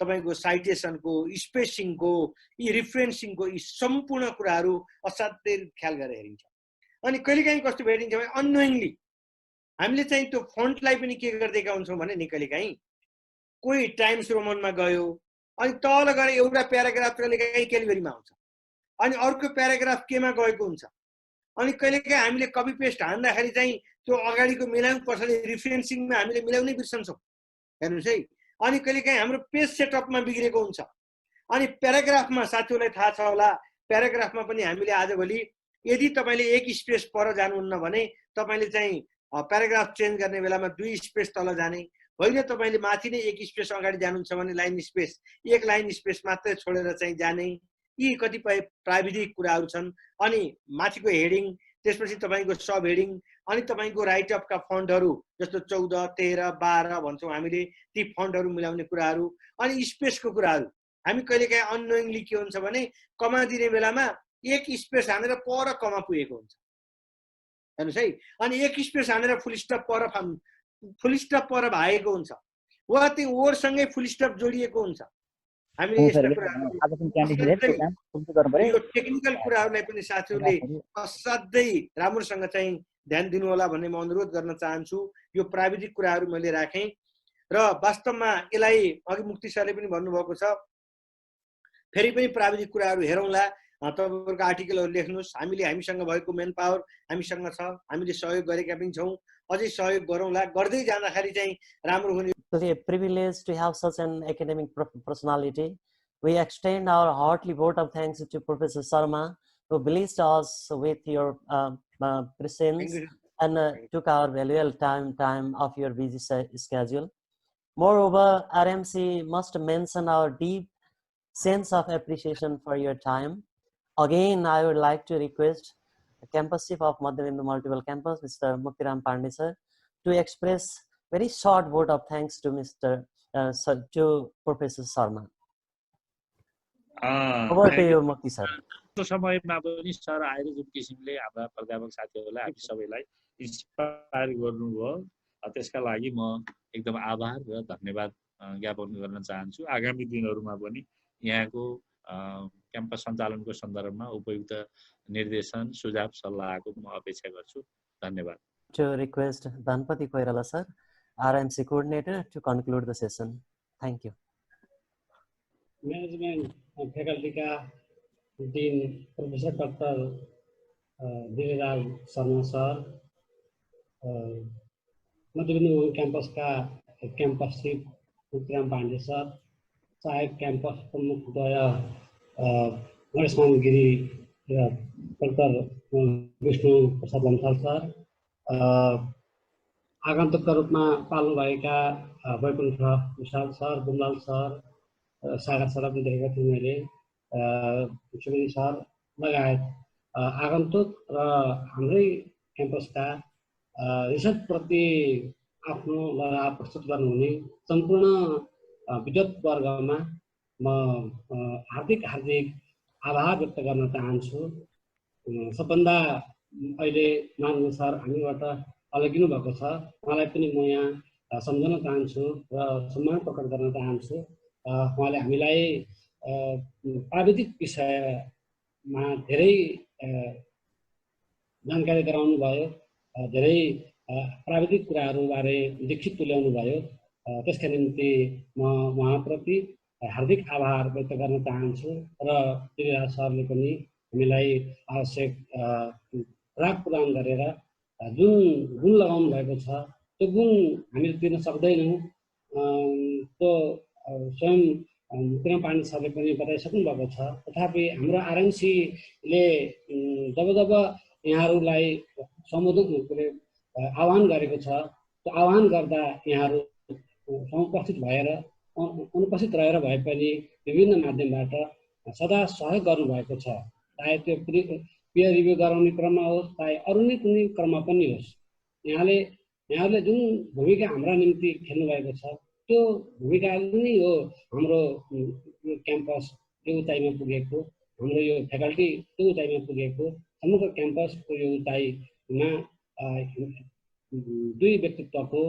[SPEAKER 16] तपाईँको साइटेसनको, स्पेसिङको, यी रिफरेन्सिङको, यी सम्पूर्ण कुराहरू असाध्यै ख्याल गरेर हेरिन्छ। अनि कहिलेकाहीँ कस्तो भेटिन्छ भने अननोइङली हामीले चाहिँ त्यो फन्टलाई पनि के गरिदिएका हुन्छौँ भने नि कहिलेकाहीँ कोही टाइम्स रोमनमा गयो अनि तल गएर एउटा प्याराग्राफ कहिलेकाहीँ क्यालिबरीमा आउँछ अनि अर्को प्याराग्राफ केमा गएको हुन्छ। अनि कहिलेकाहीँ हामीले कपी पेस्ट हान्दाखेरि चाहिँ त्यो अगाडिको मिलाउँ पछाडि रिफरेन्सिङमा हामीले मिलाउनै बिर्सन्छौँ। हेर्नुहोस् है, अनि कहिलेकाहीँ हाम्रो पेज सेटअपमा बिग्रेको हुन्छ। अनि प्याराग्राफमा साथीहरूलाई थाहा छ होला, प्याराग्राफमा पनि हामीले आजभोलि यदि तपाईँले एक स्पेस पर जानुहुन्न भने तपाईँले चाहिँ प्याराग्राफ चेन्ज गर्ने बेलामा 2 स्पेस तल जाने, होइन तपाईँले माथि नै 1 स्पेस अगाडि जानुहुन्छ भने लाइन स्पेस 1 लाइन स्पेस मात्रै छोडेर चाहिँ जाने। यी कतिपय प्राविधिक कुराहरू छन्। अनि माथिको हेडिङ, त्यसपछि तपाईँको सब हेडिङ, अनि तपाईँको राइटअपका फन्टहरू जस्तो 14, 13, 12 भन्छौँ हामीले, ती फन्टहरू मिलाउने कुराहरू, अनि स्पेसको कुराहरू। हामी कहिलेकाहीँ अननोइङली के हुन्छ भने कमा दिने बेलामा 1 स्पेस हानेर पर कमा पुगेको हुन्छ। हेर्नुहोस् है, अनि 1 स्पेस हानेर फुल स्टप पर भागेको हुन्छ, वा त्यो वर्डसँगै फुल स्टप जोडिएको हुन्छ। हामीले यस्ता कुराहरू, यो टेक्निकल कुराहरूलाई पनि साथीहरूले असाध्यै राम्रोसँग चाहिँ ध्यान दिनु होला भन्ने म अनुरोध गर्न चाहन्छु। यो प्राविधिक कुराहरू मैले राखेँ र वास्तवमा यसलाई अघि मुक्ति सरले पनि भन्नुभएको छ, फेरि पनि प्राविधिक कुराहरू हेरौँला। तपाईँहरूको आर्टिकलहरू लेख्नुहोस्, हामीसँग भएको मेन पावर हामीसँग छ, हामीले सहयोग गरेका पनि छौँ, अझै सहयोग गरौँला। गर्दै जाँदाखेरि चाहिँ राम्रो हुने।
[SPEAKER 1] A privilege to have such an academic personality. We extend our hearty vote of thanks to Professor Sharma, who blessed us with your presence and took our valuable time of your busy schedule. Moreover, RMC must mention our deep sense of appreciation for your time. Again, I would like to request the campus chief of Madhya Multiple Campus, Mr. Muktiram Pandey sir, to express very short vote of thanks to to Professor Sharma. Over to you, Mukti sir.
[SPEAKER 5] समयमा पनि sir आएर जुन किसिमले हाम्रा प्राध्यापक साथीहरूलाई हामी सबैलाई इन्स्पायर गर्नुभयो, त्यसका लागि म एकदम आभार र धन्यवाद ज्ञापन गर्न चाहन्छु। आगामी दिनहरूमा पनि यहाँको क्याम्पस सञ्चालनको सन्दर्भमा उपयुक्त निर्देशन, सुझाव, सल्लाहको म अपेक्षा गर्छु। धन्यवाद।
[SPEAKER 1] To request Dhanpati Koirala sir, RMC coordinator, to conclude the session. Thank you.
[SPEAKER 18] Management and faculty का Dean Professor Dr. Giriraj Sharma sir, Madhya campus का campus chief Muktiram Pandey sir, सहायक campus प्रमुख द्वय नरेशमान गिरी र Dr. विष्णु प्रसाद लम्साल सर, आगन्तुकका रूपमा पाल्नुभएका वैकुण्ठ विशाल sir, बुमलाल sir, सागर sir पनि देखेका थिएँ मैले, सुवेदी सर लगायत आगन्तुक र हाम्रै क्याम्पसका रिसर्चप्रति आफ्नो लगाव प्रस्तुत गर्नुहुने सम्पूर्ण विद्वत्वर्गमा म हार्दिक आभार व्यक्त गर्न चाहन्छु। सबभन्दा अहिले नारायण सर हामीबाट अलगिनु भएको छ, उहाँलाई पनि म यहाँ सम्झन चाहन्छु र सम्मान प्रकट गर्न चाहन्छु। उहाँले हामीलाई प्राविधिक विषयमा धेरै जानकारी गराउनु भयो, धेरै प्राविधिक कुराहरूबारे दीक्षित तुल्याउनु भयो। त्यसका निम्ति म उहाँप्रति हार्दिक आभार व्यक्त गर्न चाहन्छु र गिरिराज सरले पनि हामीलाई आवश्यक राग प्रदान गरेर जुन गुण लगाउनु भएको छ त्यो गुण हामीले दिन सक्दैनौँ। त्यो स्वयं मुक्तिराम पाण्डे सरले पनि बताइसक्नु भएको छ। तथापि हाम्रो आरएमसीले जब जब यहाँहरूलाई सम्बोधन आह्वान गरेको छ, त्यो आह्वान गर्दा यहाँहरू उपस्थित अनुपस्थित रहेर भए पनि विभिन्न माध्यमबाट सदा सहयोग गर्नुभएको छ। चाहे त्यो पियर रिभ्यू गराउने क्रममा होस्, चाहे अरू नै कुनै क्रममा पनि होस्, यहाँहरूले जुन भूमिका हाम्रा निम्ति खेल्नु भएको छ त्यो भूमिकाले नै हो हाम्रो यो क्याम्पस त्यो उचाइमा पुगेको, हाम्रो यो फ्याकल्टी त्यो उचाइमा पुगेको। समग्र क्याम्पसको यो उचाइमा दुई व्यक्तित्वको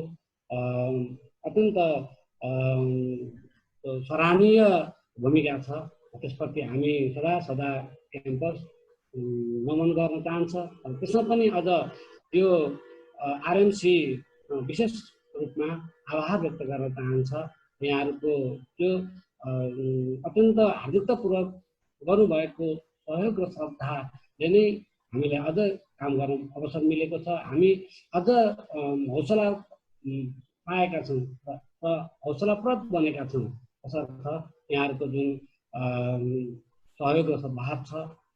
[SPEAKER 18] अत्यन्त सराहनीय भूमिका छ। त्यसप्रति हामी सदा क्याम्पस नमन गर्न चाहन्छ। त्यसमा पनि अझ यो आरएमसी विशेष रूपमा आभार व्यक्त गर्न चाहन्छ। यहाँहरूको त्यो अत्यन्त हार्दिकतापूर्वक गर्नुभएको सहयोग र श्रद्धाले नै हामीले अझ काम गर्न अवसर मिलेको छ। हामी अझ हौसला पाएका छौँ र हौसलाप्रद बनेका छौँ। तसर्थ यहाँहरूको जुन सहयोग र सद्भाव छ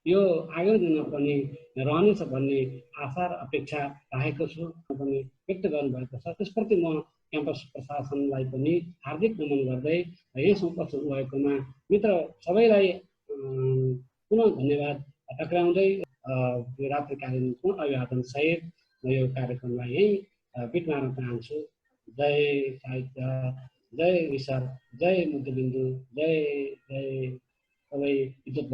[SPEAKER 18] यो आगामी दिनमा पनि रहनेछ भन्ने आशा र अपेक्षा राखेको छु पनि व्यक्त गर्नुभएको छ। त्यसप्रति म क्याम्पस प्रशासनलाई पनि हार्दिक नमन गर्दै यहाँसम्म उपस्थित भएकोमा मित्र सबैलाई पुनः धन्यवाद टक्राउँदै यो रात्रिकालीन पुनः अभिवादन सहित म यो कार्यक्रमलाई यहीँ बिट मार्न चाहन्छु। जय साहित्य, जय रिसर्च, जय मुक्तिबिन्दु, जय सबै इज्जत